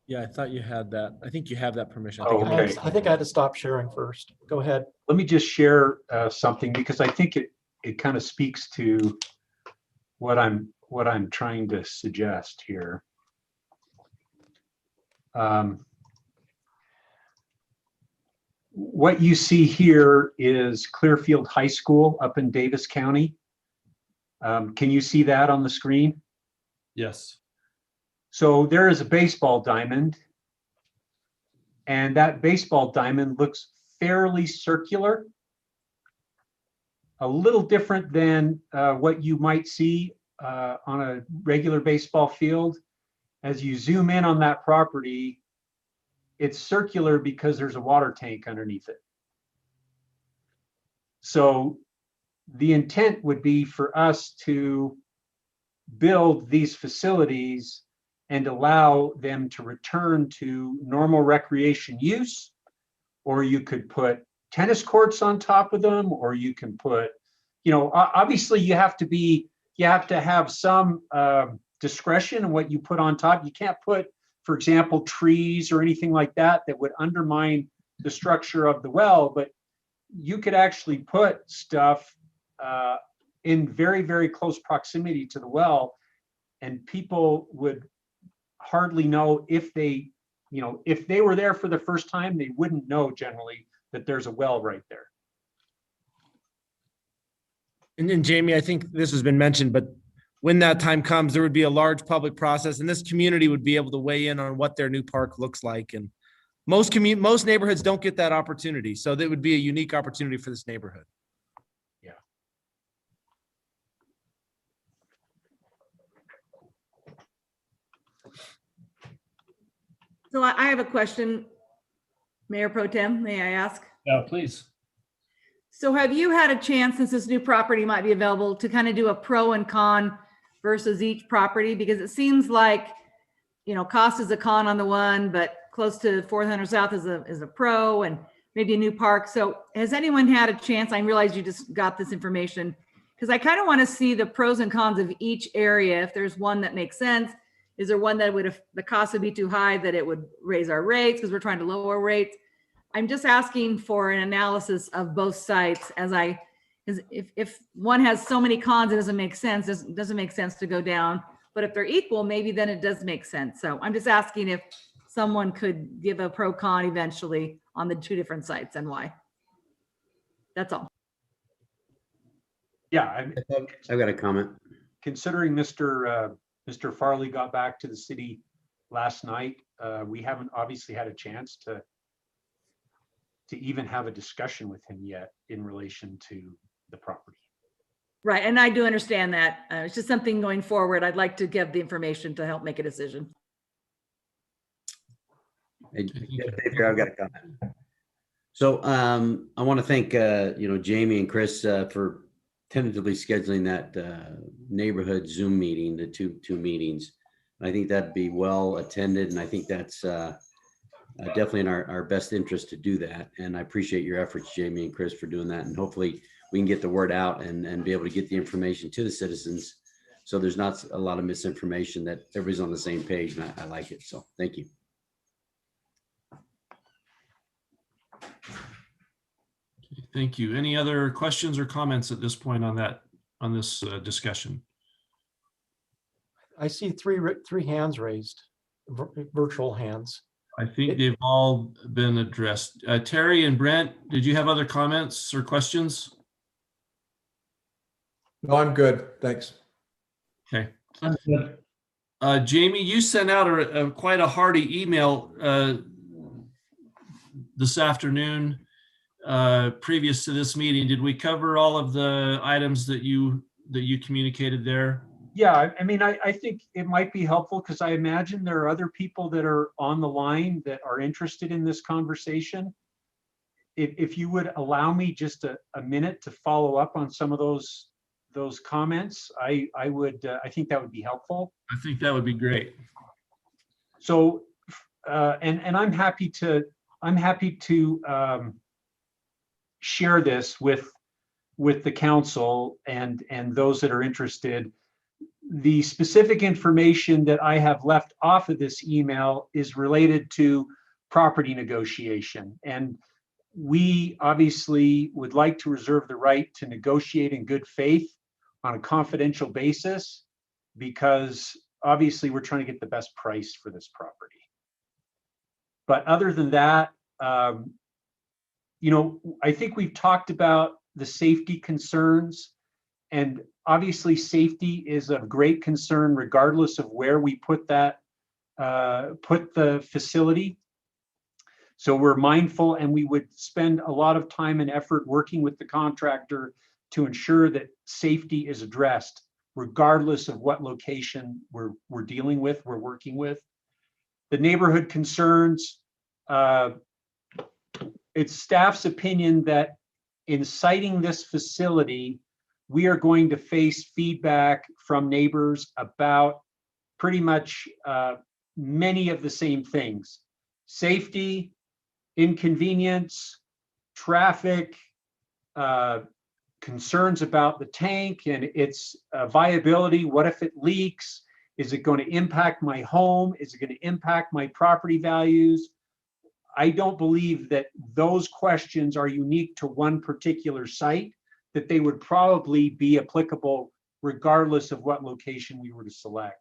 Yeah, I thought you had that. I think you have that permission. Oh, okay. I think I had to stop sharing first. Go ahead. Let me just share something, because I think it kind of speaks to what I'm trying to suggest here. What you see here is Clearfield High School up in Davis County. Can you see that on the screen? Yes. So there is a baseball diamond, and that baseball diamond looks fairly circular, a little different than what you might see on a regular baseball field. As you zoom in on that property, it's circular because there's a water tank underneath it. So the intent would be for us to build these facilities and allow them to return to normal recreation use, or you could put tennis courts on top of them, or you can put, obviously you have to have some discretion in what you put on top. You can't put, for example, trees or anything like that would undermine the structure of the well, but you could actually put stuff in very, very close proximity to the well, and people would hardly know if they were there for the first time, they wouldn't know generally that there's a well right there. And then Jamie, I think this has been mentioned, but when that time comes, there would be a large public process and this community would be able to weigh in on what their new park looks like. And most neighborhoods don't get that opportunity. So that would be a unique opportunity for this neighborhood. So I have a question, Mayor Pro Tem, may I ask? Yeah, please. So have you had a chance, since this new property might be available, to kind of do a pro and con versus each property? Because it seems like, you know, cost is a con on the one, but close to 400 South is a pro, and maybe a new park. So has anyone had a chance? I realize you just got this information, because I kind of want to see the pros and cons of each area. If there's one that makes sense, is there one that would, if the cost would be too high, that it would raise our rates because we're trying to lower rates? I'm just asking for an analysis of both sites, if one has so many cons, it doesn't make sense. It doesn't make sense to go down. But if they're equal, maybe then it does make sense. So I'm just asking if someone could give a pro con eventually on the two different sites and why. That's all. Yeah, I've got a comment. Considering Mr. Farley got back to the city last night, we haven't obviously had a chance to even have a discussion with him yet in relation to the property. Right, and I do understand that. It's just something going forward. I'd like to give the information to help make a decision. Hey, I've got a comment. So I want to thank Jamie and Chris for tentatively scheduling that neighborhood Zoom meeting, the two meetings. I think that'd be well attended, and I think that's definitely in our best interest to do that. And I appreciate your efforts, Jamie and Chris, for doing that. And hopefully we can get the word out and be able to get the information to the citizens, so there's not a lot of misinformation, that everybody's on the same page. And I like it. So thank you. Thank you. Any other questions or comments at this point on this discussion? I see three hands raised, virtual hands. I think they've all been addressed. Terry and Brent, did you have other comments or questions? No, I'm good. Thanks. Okay. Jamie, you sent out quite a hearty email this afternoon previous to this meeting. Did we cover all of the items that you communicated there? Yeah, I mean, I think it might be helpful, because I imagine there are other people that are on the line that are interested in this conversation. If you would allow me just a minute to follow up on some of those comments, I think that would be helpful. I think that would be great. So, and I'm happy to share this with the council and those that are interested. The specific information that I have left off of this email is related to property negotiation. And we obviously would like to reserve the right to negotiate in good faith on a confidential basis, because obviously we're trying to get the best price for this property. But other than that, I think we've talked about the safety concerns, and obviously safety is of great concern regardless of where we put the facility. So we're mindful, and we would spend a lot of time and effort working with the contractor to ensure that safety is addressed regardless of what location we're dealing with, we're working with. The neighborhood concerns, it's staff's opinion that in siting this facility, we are going to face feedback from neighbors about pretty much many of the same things: safety, inconvenience, traffic, concerns about the tank and its viability. What if it leaks? Is it going to impact my home? Is it going to impact my property values? I don't believe that those questions are unique to one particular site, that they would probably be applicable regardless of what location we were to select.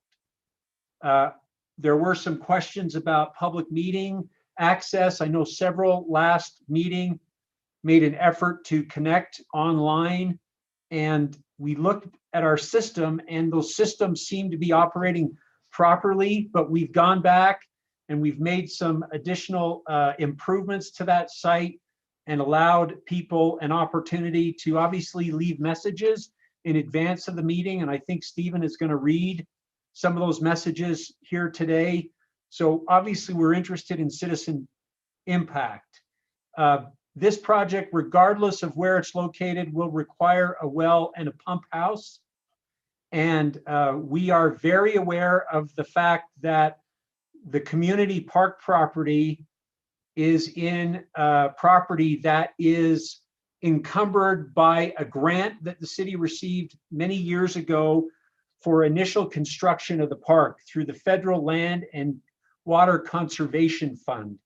There were some questions about public meeting access. I know several last meeting made an effort to connect online, and we looked at our system and those systems seem to be operating properly, but we've gone back and we've made some additional improvements to that site and allowed people an opportunity to obviously leave messages in advance of the meeting. And I think Stephen is going to read some of those messages here today. So obviously we're interested in citizen impact. This project, regardless of where it's located, will require a well and a pump house. And we are very aware of the fact that the community park property is in property that is encumbered by a grant that the city received many years ago for initial construction of the park through the Federal Land and Water Conservation Fund.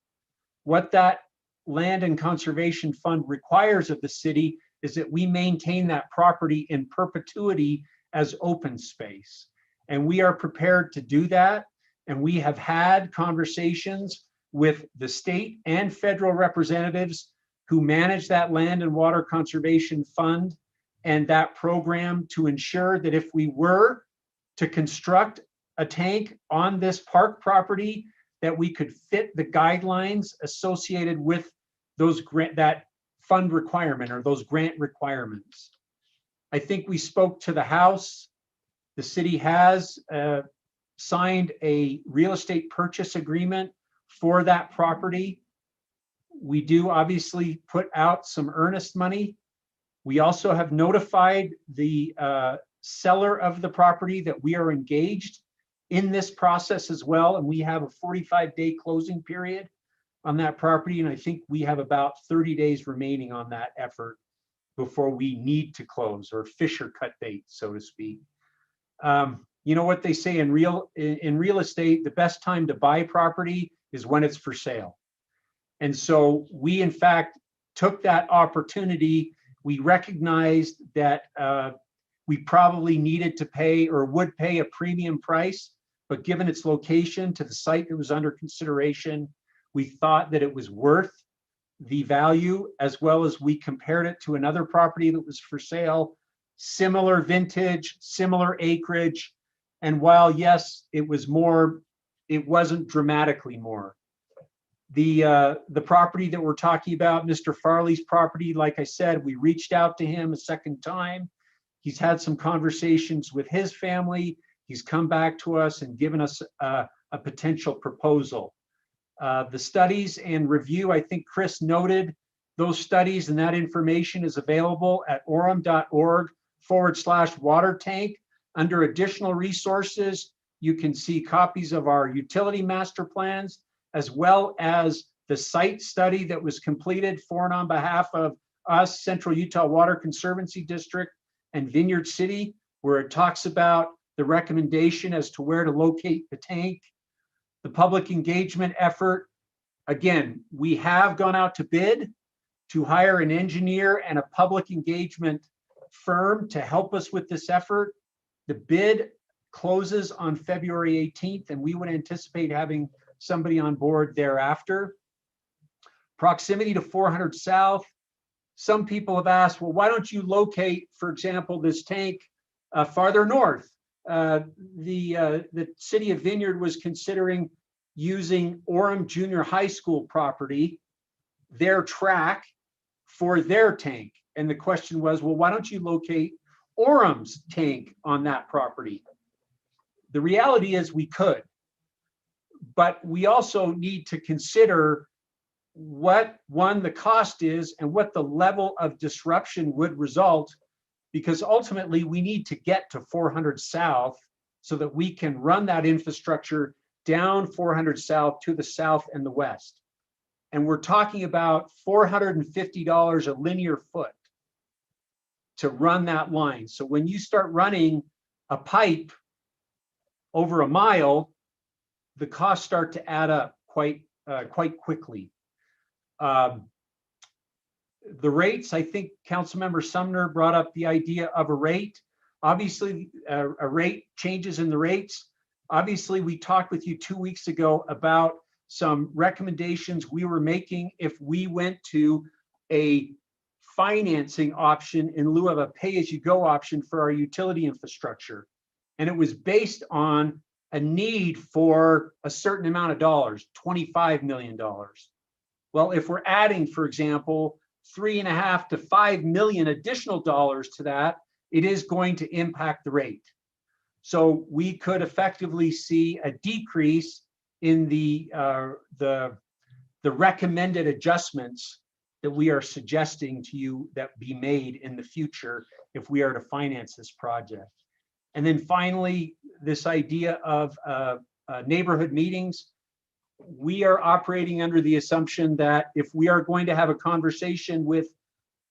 What that Land and Conservation Fund requires of the city is that we maintain that property in perpetuity as open space. And we are prepared to do that. And we have had conversations with the state and federal representatives who manage that Land and Water Conservation Fund and that program to ensure that if we were to construct a tank on this park property, that we could fit the guidelines associated with those that fund requirement or those grant requirements. I think we spoke to the House. The city has signed a real estate purchase agreement for that property. We do obviously put out some earnest money. We also have notified the seller of the property that we are engaged in this process as well. And we have a 45-day closing period on that property. And I think we have about 30 days remaining on that effort before we need to close, or fish or cut bait, so to speak. You know what they say in real estate, the best time to buy property is when it's for sale. And so we, in fact, took that opportunity. We recognized that we probably needed to pay or would pay a premium price, but given its location to the site that was under consideration, we thought that it was worth the value, as well as we compared it to another property that was for sale, similar vintage, similar acreage. And while, yes, it was more, it wasn't dramatically more. The property that we're talking about, Mr. Farley's property, like I said, we reached out to him a second time. He's had some conversations with his family. He's come back to us and given us a potential proposal. The studies and review, I think Chris noted those studies, and that information is available at orem.org/water tank. Under additional resources, you can see copies of our utility master plans, as well as the site study that was completed for and on behalf of us, Central Utah Water Conservancy District and Vineyard City, where it talks about the recommendation as to where to locate the tank. The public engagement effort, again, we have gone out to bid to hire an engineer and a public engagement firm to help us with this effort. The bid closes on February 18th, and we would anticipate having somebody on board thereafter. Proximity to 400 South. Some people have asked, well, why don't you locate, for example, this tank farther north? The city of Vineyard was considering using Orem Junior High School property, their track, for their tank. And the question was, well, why don't you locate Orem's tank on that property? The reality is we could, but we also need to consider what, one, the cost is and what the level of disruption would result, because ultimately we need to get to 400 South so that we can run that infrastructure down 400 South to the south and the west. And we're talking about $450 a linear foot to run that line. So when you start running a pipe over a mile, the costs start to add up quite quickly. The rates, I think Councilmember Sumner brought up the idea of a rate. Obviously, a rate changes in the rates. Obviously, we talked with you 2 weeks ago about some recommendations we were making if we went to a financing option in lieu of a pay-as-you-go option for our utility infrastructure. And it was based on a need for a certain amount of dollars, $25 million. Well, if we're adding, for example, $3.5 to $5 million additional dollars to that, it is going to impact the rate. So we could effectively see a decrease in the recommended adjustments that we are suggesting to you that be made in the future if we are to finance this project. And then finally, this idea of neighborhood meetings. We are operating under the assumption that if we are going to have a conversation with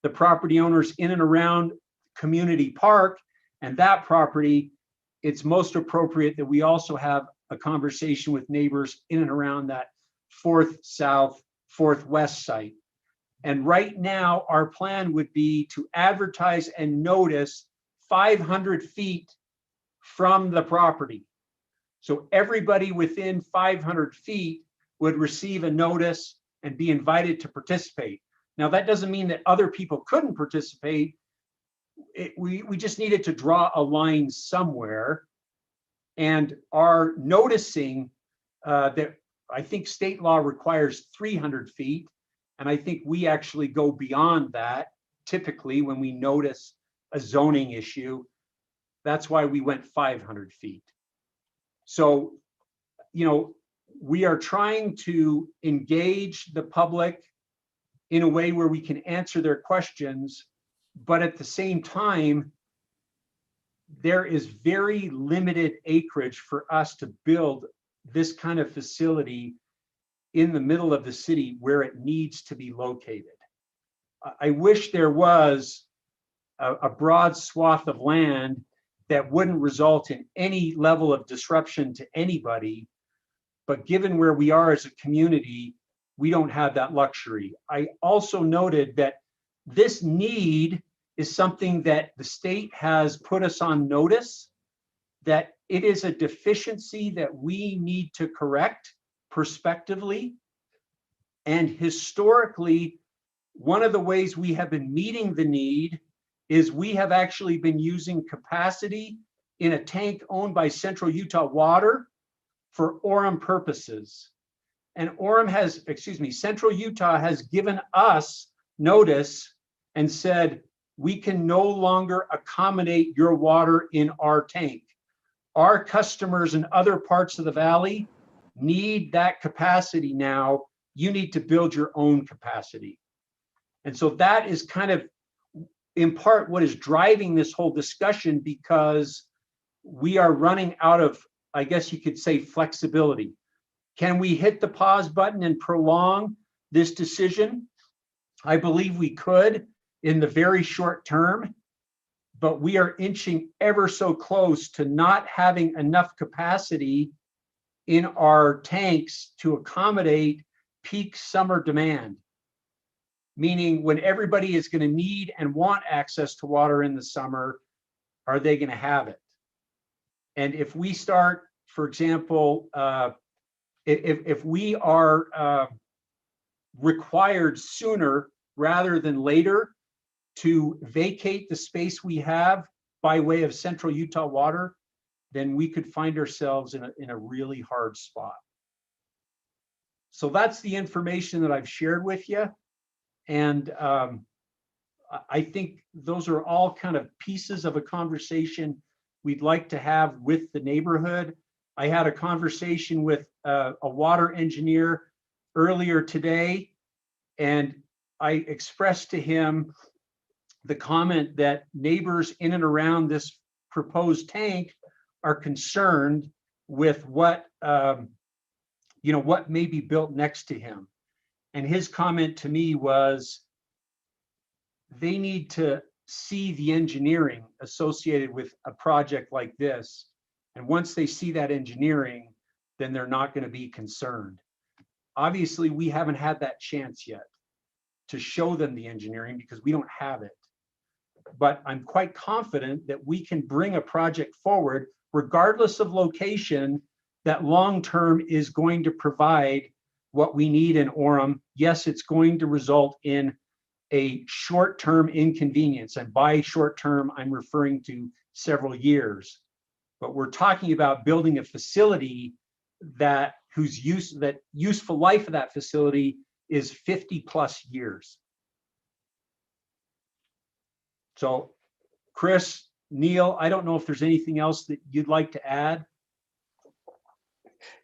the property owners in and around Community Park and that property, it's most appropriate that we also have a conversation with neighbors in and around that 4th South, 4th West site. And right now, our plan would be to advertise and notice 500 feet from the property. So everybody within 500 feet would receive a notice and be invited to participate. Now, that doesn't mean that other people couldn't participate. We just needed to draw a line somewhere. And our noticing that I think state law requires 300 feet. And I think we actually go beyond that typically when we notice a zoning issue. That's why we went 500 feet. So, you know, we are trying to engage the public in a way where we can answer their questions, but at the same time, there is very limited acreage for us to build this kind of facility in the middle of the city where it needs to be located. I wish there was a broad swath of land that wouldn't result in any level of disruption to anybody. But given where we are as a community, we don't have that luxury. I also noted that this need is something that the state has put us on notice, that it is a deficiency that we need to correct prospectively. And historically, one of the ways we have been meeting the need is we have actually been using capacity in a tank owned by Central Utah Water for Orem purposes. And Central Utah has given us notice and said, we can no longer accommodate your water in our tank. Our customers in other parts of the valley need that capacity now. You need to build your own capacity. And so that is kind of in part what is driving this whole discussion, because we are running out of, I guess you could say, flexibility. Can we hit the pause button and prolong this decision? I believe we could in the very short term, but we are inching ever so close to not having enough capacity in our tanks to accommodate peak summer demand. Meaning when everybody is going to need and want access to water in the summer, are they going to have it? And if we start, for example, if we are required sooner rather than later to vacate the space we have by way of Central Utah Water, then we could find ourselves in a really hard spot. So that's the information that I've shared with you. And I think those are all kind of pieces of a conversation we'd like to have with the neighborhood. I had a conversation with a water engineer earlier today, and I expressed to him the comment that neighbors in and around this proposed tank are concerned with what what may be built next to him. And his comment to me was, they need to see the engineering associated with a project like this. And once they see that engineering, then they're not going to be concerned. Obviously, we haven't had that chance yet to show them the engineering because we don't have it. But I'm quite confident that we can bring a project forward, regardless of location, that long-term is going to provide what we need in Orem. Yes, it's going to result in a short-term inconvenience. And by short-term, I'm referring to several years. But we're talking about building a facility that useful life of that facility is 50+ years. So Chris, Neil, I don't know if there's anything else that you'd like to add.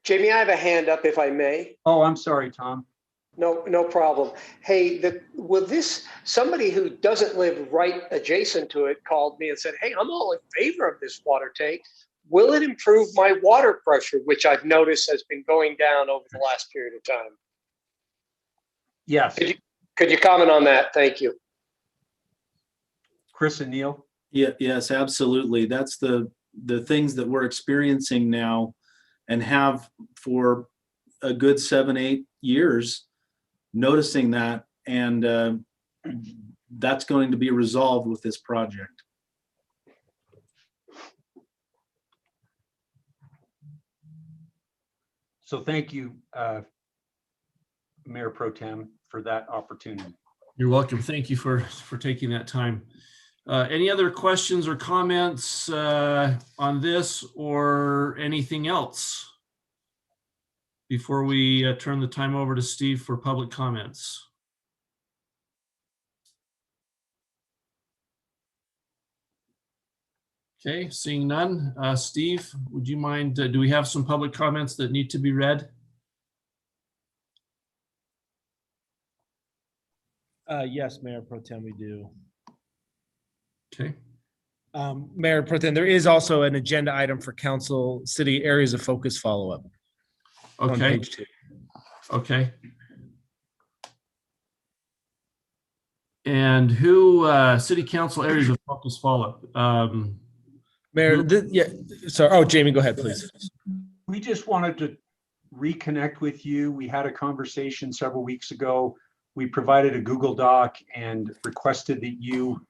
Jamie, I have a hand up if I may. Oh, I'm sorry, Tom. No problem. Hey, somebody who doesn't live right adjacent to it called me and said, hey, I'm all in favor of this water tank. Will it improve my water pressure, which I've noticed has been going down over the last period of time? Yes. Could you comment on that? Thank you. Chris and Neil? Yeah, yes, absolutely. That's the things that we're experiencing now and have for a good 7-8 years, noticing that, and that's going to be resolved with this project. So thank you, Mayor Pro Tem, for that opportunity. You're welcome. Thank you for taking that time. Any other questions or comments on this or anything else before we turn the time over to Steve for public comments? Okay, seeing none. Steve, would you mind, do we have some public comments that need to be read? Yes, Mayor Pro Tem, we do. Okay. Mayor Pro Tem, there is also an agenda item for council city areas of focus follow-up. On Okay. page 2. Okay. And who, city council areas of focus follow-up? Mayor, yeah, sorry. Oh, Jamie, go ahead, please. We just wanted to reconnect with you. We had a conversation several weeks ago. We provided a Google Doc and requested that you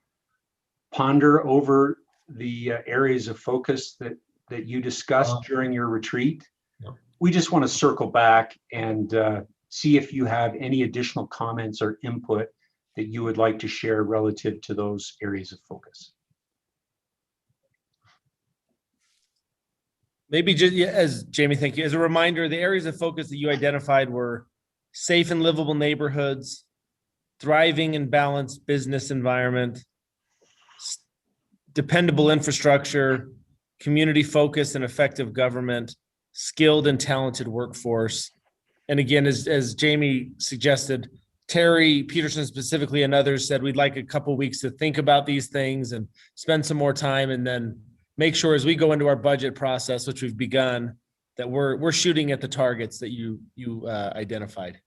ponder over the areas of focus that you discussed during your retreat. Yep. We just want to circle back and see if you have any additional comments or input that you would like to share relative to those areas of focus. Maybe just as Jamie, thank you. As a reminder, the areas of focus that you identified were safe and livable neighborhoods, thriving and balanced business environment, dependable infrastructure, community focus and effective government, skilled and talented workforce. And again, as Jamie suggested, Terry Peterson specifically and others said we'd like a couple weeks to think about these things and spend some more time, and then make sure as we go into our budget process, which we've begun, that we're shooting at the targets that you identified.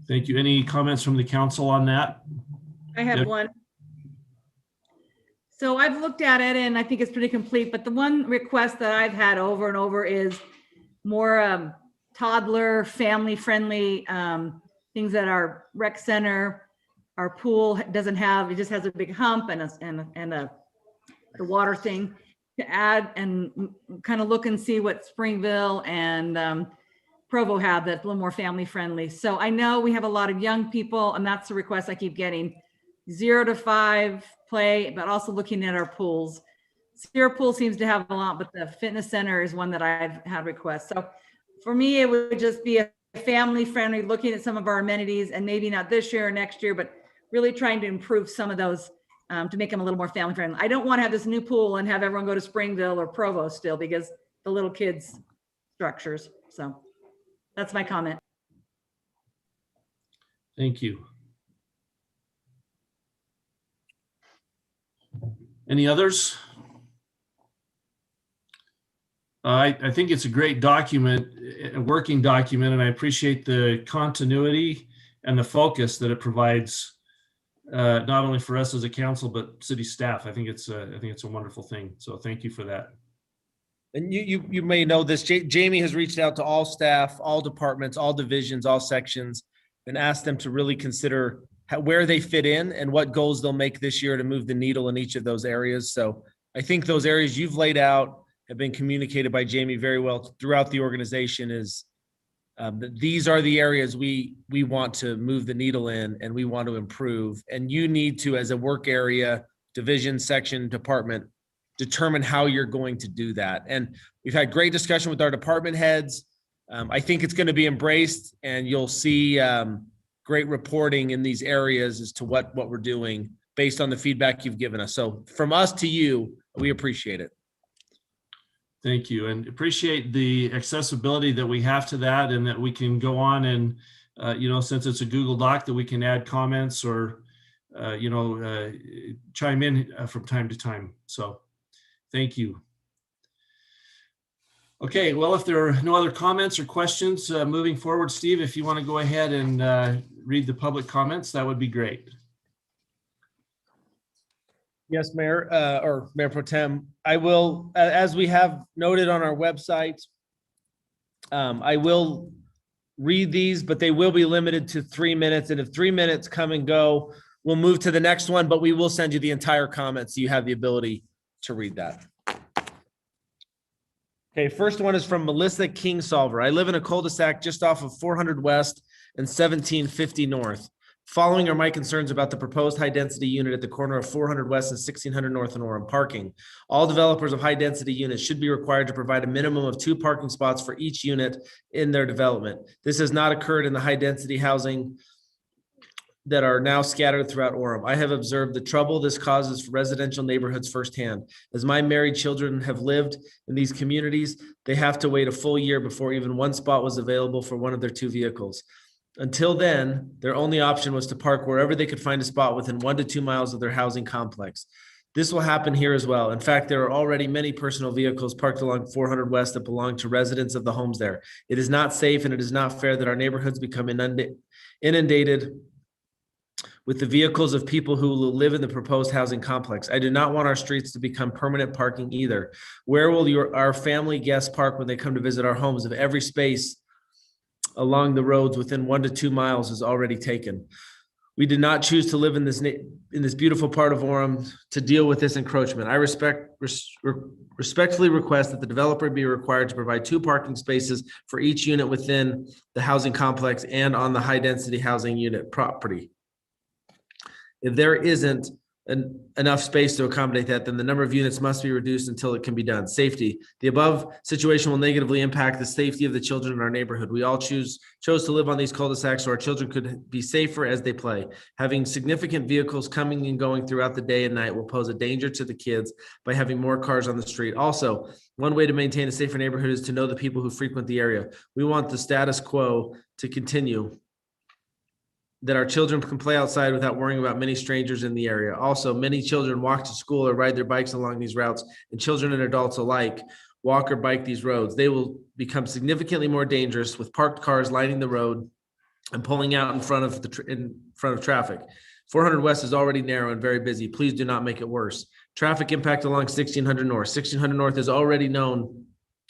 Thank you. Any comments from the council on that? I have Yep. one. So I've looked at it and I think it's pretty complete, but the one request that I've had over and over is more toddler, family-friendly things that our rec center, our pool doesn't have. It just has a big hump and the water thing to add, and kind of look and see what Springville and Provo have that's a little more family-friendly. So I know we have a lot of young people, and that's the request I keep getting. 0 to 5 play, but also looking at our pools. Sierra Pool seems to have a lot, but the fitness center is one that I've had requests. So for me, it would just be a family-friendly, looking at some of our amenities, and maybe not this year or next year, but really trying to improve some of those to make them a little more family-friendly. I don't want to have this new pool and have everyone go to Springville or Provo still because the little kids structures. So that's my comment. Thank you. Any others? I think it's a great document, a working document, and I appreciate the continuity and the focus that it provides, not only for us as a council, but city staff. I think it's a wonderful thing. So thank you for that. And you may know this, Jamie has reached out to all staff, all departments, all divisions, all sections, and asked them to really consider where they fit in and what goals they'll make this year to move the needle in each of those areas. So I think those areas you've laid out have been communicated by Jamie very well throughout the organization, is These are the areas we want to move the needle in and we want to improve. And you need to, as a work area, division, section, department, determine how you're going to do that. And we've had great discussion with our department heads. I think it's going to be embraced, and you'll see great reporting in these areas as to what we're doing based on the feedback you've given us. So from us to you, we appreciate it. Thank you, and appreciate the accessibility that we have to that, and that we can go on and, since it's a Google Doc, that we can add comments or, chime in from time to time. So thank you. Okay, well, if there are no other comments or questions moving forward, Steve, if you want to go ahead and read the public comments, that would be great. Yes, Mayor, or Mayor Pro Tem, I will, as we have noted on our website, I will read these, but they will be limited to 3 minutes. And if 3 minutes come and go, we'll move to the next one, but we will send you the entire comment so you have the ability to read that. Okay, first one is from Melissa Kingsolver. I live in a cul-de-sac just off of 400 West and 1750 North. Following are my concerns about the proposed high-density unit at the corner of 400 West and 1600 North in Orem. Parking. All developers of high-density units should be required to provide a minimum of 2 parking spots for each unit in their development. This has not occurred in the high-density housing that are now scattered throughout Orem. I have observed the trouble this causes for residential neighborhoods firsthand. As my married children have lived in these communities, they have to wait a full year before even one spot was available for one of their 2 vehicles. Until then, their only option was to park wherever they could find a spot within 1 to 2 miles of their housing complex. This will happen here as well. In fact, there are already many personal vehicles parked along 400 West that belong to residents of the homes there. It is not safe and it is not fair that our neighborhoods become inundated with the vehicles of people who live in the proposed housing complex. I do not want our streets to become permanent parking either. Where will our family guests park when they come to visit our homes if every space along the roads within 1 to 2 miles is already taken? We did not choose to live in this beautiful part of Orem to deal with this encroachment. I respectfully request that the developer be required to provide 2 parking spaces for each unit within the housing complex and on the high density housing unit property. If there isn't enough space to accommodate that, then the number of units must be reduced until it can be done. Safety. The above situation will negatively impact the safety of the children in our neighborhood. We all chose to live on these cul-de-sacs so our children could be safer as they play. Having significant vehicles coming and going throughout the day and night will pose a danger to the kids by having more cars on the street. Also, one way to maintain a safer neighborhood is to know the people who frequent the area. We want the status quo to continue, that our children can play outside without worrying about many strangers in the area. Also, many children walk to school or ride their bikes along these routes, and children and adults alike walk or bike these roads. They will become significantly more dangerous with parked cars lining the road and pulling out in front of traffic. 400 West is already narrow and very busy. Please do not make it worse. Traffic impact along 1600 North. 1600 North is already known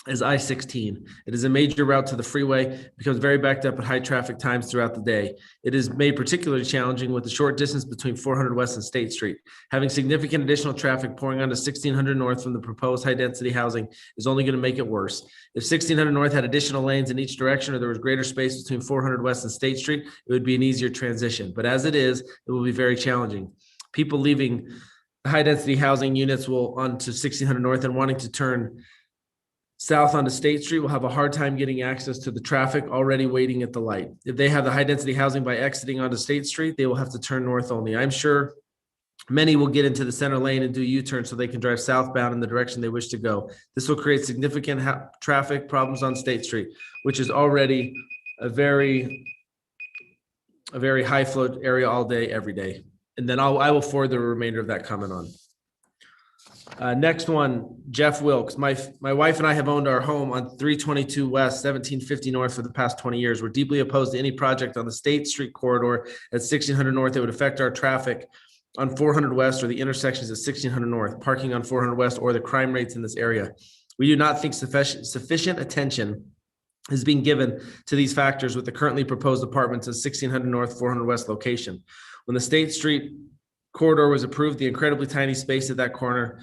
as I-16. It is a major route to the freeway. It becomes very backed up at high traffic times throughout the day. It is made particularly challenging with the short distance between 400 West and State Street. Having significant additional traffic pouring onto 1600 North from the proposed high density housing is only going to make it worse. If 1600 North had additional lanes in each direction, or there was greater space between 400 West and State Street, it would be an easier transition. But as it is, it will be very challenging. People leaving high density housing units will onto 1600 North and wanting to turn south onto State Street will have a hard time getting access to the traffic already waiting at the light. If they have the high density housing by exiting onto State Street, they will have to turn north only. I'm sure many will get into the center lane and do U-turn so they can drive southbound in the direction they wish to go. This will create significant traffic problems on State Street, which is already a very high flow area all day, every day. And then I will forward the remainder of that comment on. Next one, Jeff Wilkes. My wife and I have owned our home on 322 West, 1750 North for the past 20 years. We're deeply opposed to any project on the State Street corridor at 1600 North that would affect our traffic on 400 West or the intersections at 1600 North, parking on 400 West, or the crime rates in this area. We do not think sufficient attention is being given to these factors with the currently proposed apartments at 1600 North, 400 West location. When the State Street corridor was approved, the incredibly tiny space at that corner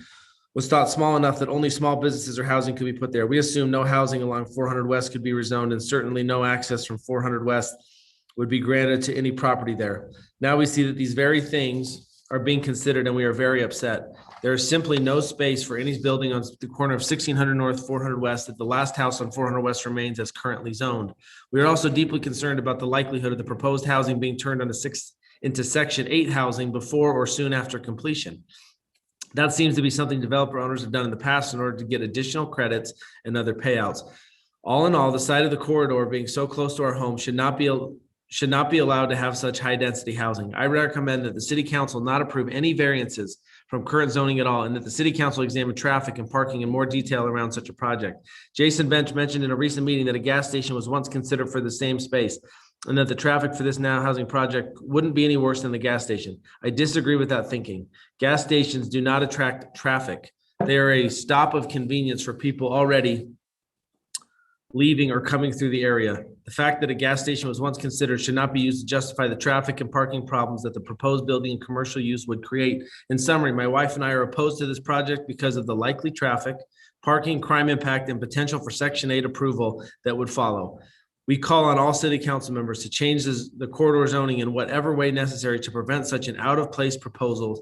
was thought small enough that only small businesses or housing could be put there. We assume no housing along 400 West could be rezoned, and certainly no access from 400 West would be granted to any property there. Now we see that these very things are being considered, and we are very upset. There is simply no space for any building on the corner of 1600 North, 400 West, if the last house on 400 West remains as currently zoned. We are also deeply concerned about the likelihood of the proposed housing being turned into Section 8 housing before or soon after completion. That seems to be something developer owners have done in the past in order to get additional credits and other payouts. All in all, the site of the corridor being so close to our home should not be allowed to have such high density housing. I recommend that the city council not approve any variances from current zoning at all, and that the city council examine traffic and parking in more detail around such a project. Jason Bench mentioned in a recent meeting that a gas station was once considered for the same space, and that the traffic for this now housing project wouldn't be any worse than the gas station. I disagree with that thinking. Gas stations do not attract traffic. They are a stop of convenience for people already leaving or coming through the area. The fact that a gas station was once considered should not be used to justify the traffic and parking problems that the proposed building and commercial use would create. In summary, my wife and I are opposed to this project because of the likely traffic, parking, crime impact, and potential for Section 8 approval that would follow. We call on all city council members to change the corridor zoning in whatever way necessary to prevent such an out-of-place proposal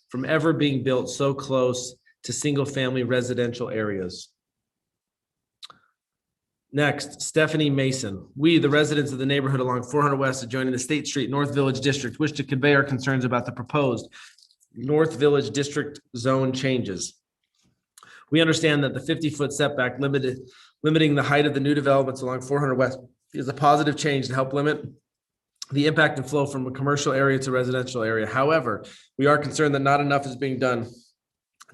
from ever being built so close to single-family residential areas. Next, Stephanie Mason. We, the residents of the neighborhood along 400 West adjoining the State Street North Village District, wish to convey our concerns about the proposed North Village District zone changes. We understand that the 50-foot setback limiting the height of the new developments along 400 West is a positive change to help limit the impact and flow from a commercial area to residential area. However, we are concerned that not enough is being done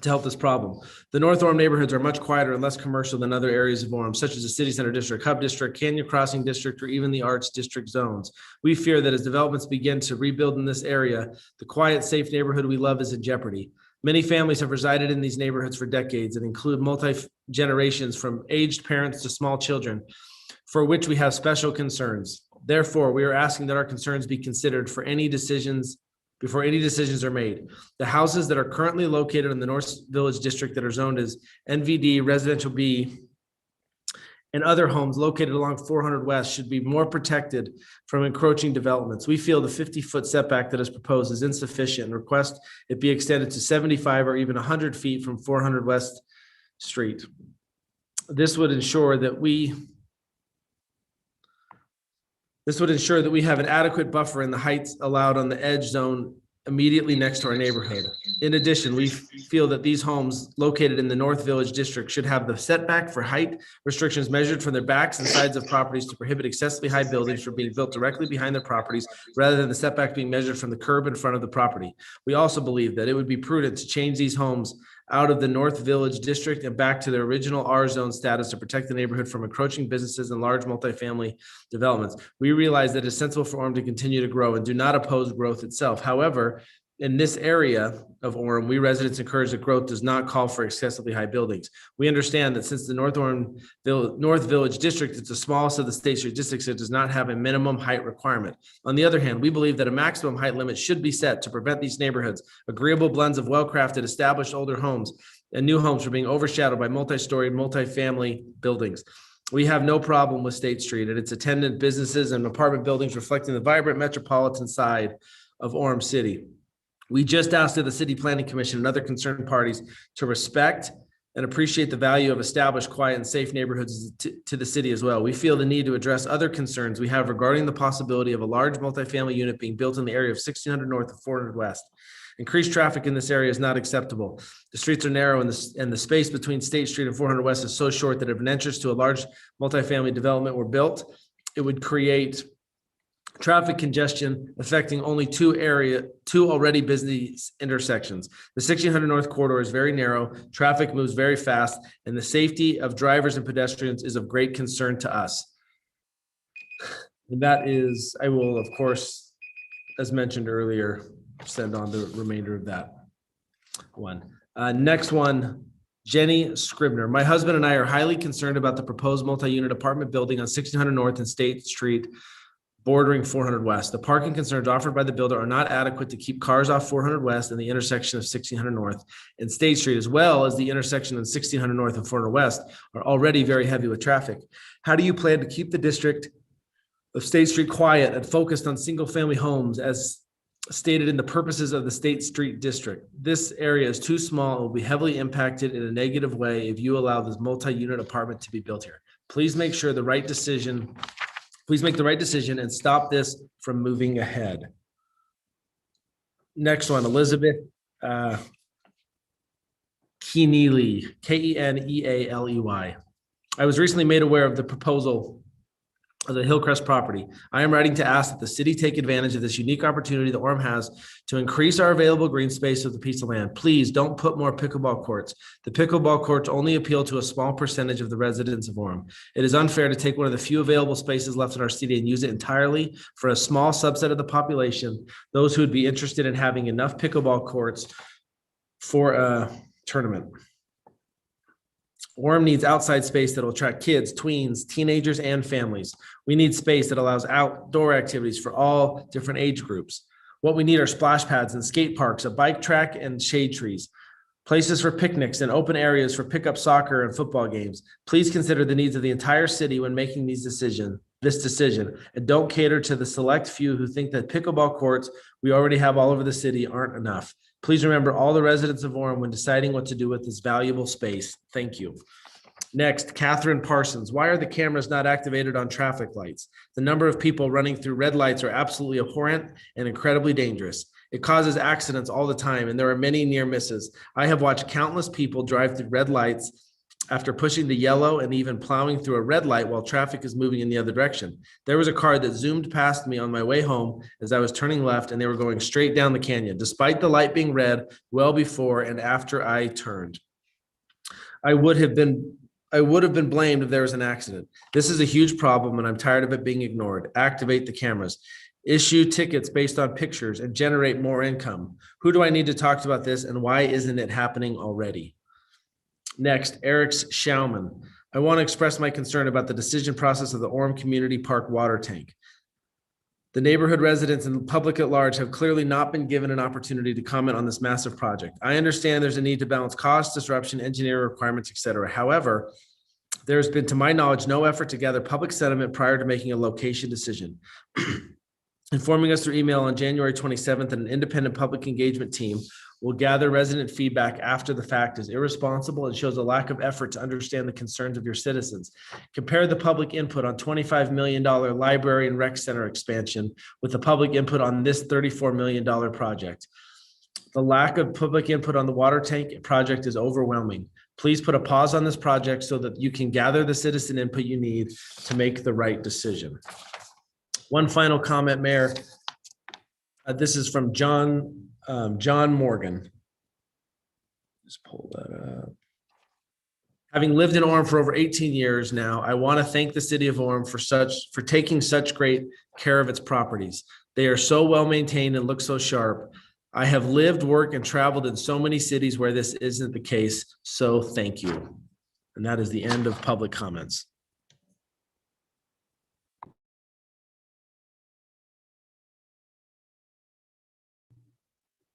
to help this problem. The North Orem neighborhoods are much quieter and less commercial than other areas of Orem, such as the City Center District, Hub District, Canyon Crossing District, or even the Arts District zones. We fear that as developments begin to rebuild in this area, the quiet, safe neighborhood we love is in jeopardy. Many families have resided in these neighborhoods for decades and include multi-generations from aged parents to small children, for which we have special concerns. Therefore, we are asking that our concerns be considered before any decisions are made. The houses that are currently located in the North Village District that are zoned as NVD Residential B and other homes located along 400 West should be more protected from encroaching developments. We feel the 50-foot setback that is proposed is insufficient and request it be extended to 75 or even 100 feet from 400 West Street. This would ensure that we have an adequate buffer in the heights allowed on the edge zone immediately next to our neighborhood. In addition, we feel that these homes located in the North Village District should have the setback for height restrictions measured from their backs and sides of properties to prohibit excessively high buildings from being built directly behind their properties, rather than the setback being measured from the curb in front of the property. We also believe that it would be prudent to change these homes out of the North Village District and back to their original R zone status to protect the neighborhood from encroaching businesses and large multifamily developments. We realize that it's sensible for Orem to continue to grow and do not oppose growth itself. However, in this area of Orem, we residents encourage that growth does not call for excessively high buildings. We understand that since the North Village District is the smallest of the State Street districts, it does not have a minimum height requirement. On the other hand, we believe that a maximum height limit should be set to prevent these neighborhoods, agreeable blends of well-crafted, established older homes and new homes from being overshadowed by multi-story, multi-family buildings. We have no problem with State Street and its attendant businesses and apartment buildings reflecting the vibrant metropolitan side of Orem City. We just asked of the City Planning Commission and other concerned parties to respect and appreciate the value of established, quiet, and safe neighborhoods to the city as well. We feel the need to address other concerns we have regarding the possibility of a large multifamily unit being built in the area of 1600 North and 400 West. Increased traffic in this area is not acceptable. The streets are narrow and the space between State Street and 400 West is so short that if an entrance to a large multifamily development were built, it would create traffic congestion affecting only two already busy intersections. The 1600 North corridor is very narrow, traffic moves very fast, and the safety of drivers and pedestrians is of great concern to us. And that is, I will, of course, as mentioned earlier, send on the remainder of that one. Next one, Jenny Scribner. My husband and I are highly concerned about the proposed multi-unit apartment building on 1600 North and State Street, bordering 400 West. The parking concerns offered by the builder are not adequate to keep cars off 400 West and the intersection of 1600 North and State Street, as well as the intersection of 1600 North and 400 West are already very heavy with traffic. How do you plan to keep the district of State Street quiet and focused on single-family homes as stated in the purposes of the State Street District? This area is too small and will be heavily impacted in a negative way if you allow this multi-unit apartment to be built here. Please make the right decision and stop this from moving ahead. Next one, Elizabeth Keneally, Kenealey. I was recently made aware of the proposal of the Hillcrest property. I am writing to ask that the city take advantage of this unique opportunity that Orem has to increase our available green space of the piece of land. Please don't put more pickleball courts. The pickleball courts only appeal to a small percentage of the residents of Orem. It is unfair to take one of the few available spaces left in our city and use it entirely for a small subset of the population, those who would be interested in having enough pickleball courts for a tournament. Orem needs outside space that will attract kids, tweens, teenagers, and families. We need space that allows outdoor activities for all different age groups. What we need are splash pads and skate parks, a bike track and shade trees, places for picnics and open areas for pickup soccer and football games. Please consider the needs of the entire city when making this decision, and don't cater to the select few who think that pickleball courts we already have all over the city aren't enough. Please remember all the residents of Orem when deciding what to do with this valuable space. Thank you. Next, Catherine Parsons. Why are the cameras not activated on traffic lights? The number of people running through red lights are absolutely abhorrent and incredibly dangerous. It causes accidents all the time, and there are many near misses. I have watched countless people drive through red lights after pushing the yellow and even plowing through a red light while traffic is moving in the other direction. There was a car that zoomed past me on my way home as I was turning left, and they were going straight down the canyon, despite the light being red well before and after I turned. I would have been blamed if there was an accident. This is a huge problem, and I'm tired of it being ignored. Activate the cameras. Issue tickets based on pictures and generate more income. Who do I need to talk to about this, and why isn't it happening already? Next, Eric Schauman. I want to express my concern about the decision process of the Orem Community Park water tank. The neighborhood residents and the public at large have clearly not been given an opportunity to comment on this massive project. I understand there's a need to balance cost, disruption, engineering requirements, etc. However, there's been, to my knowledge, no effort to gather public sentiment prior to making a location decision. Informing us through email on January 27th that an independent public engagement team will gather resident feedback after the fact is irresponsible and shows a lack of effort to understand the concerns of your citizens. Compare the public input on $25 million library and rec center expansion with the public input on this $34 million project. The lack of public input on the water tank project is overwhelming. Please put a pause on this project so that you can gather the citizen input you need to make the right decision. One final comment, Mayor. This is from John Morgan. Just pull that up. Having lived in Orem for over 18 years now, I want to thank the city of Orem for taking such great care of its properties. They are so well maintained and look so sharp. I have lived, worked, and traveled in so many cities where this isn't the case, so thank you. And that is the end of public comments.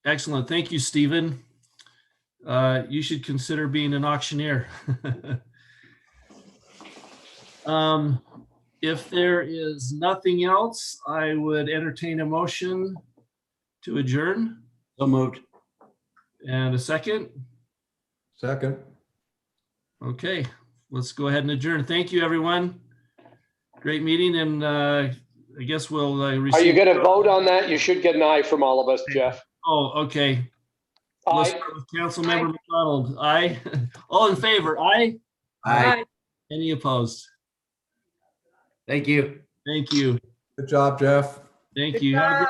Excellent. Thank you, Stephen. You should consider being an auctioneer. If there is nothing else, I would entertain a motion to adjourn. So moved. And a second? Second. Okay, let's go ahead and adjourn. Thank you, everyone. Great meeting, and I guess we'll receive. Are you going to vote on that? You should get an aye from all of us, Jeff. Oh, okay. Let's Aye. start with Councilmember McDonald. Aye. All in favor? Aye. Aye. Any opposed? Thank you. Thank you. Good job, Jeff. Thank you. Have a good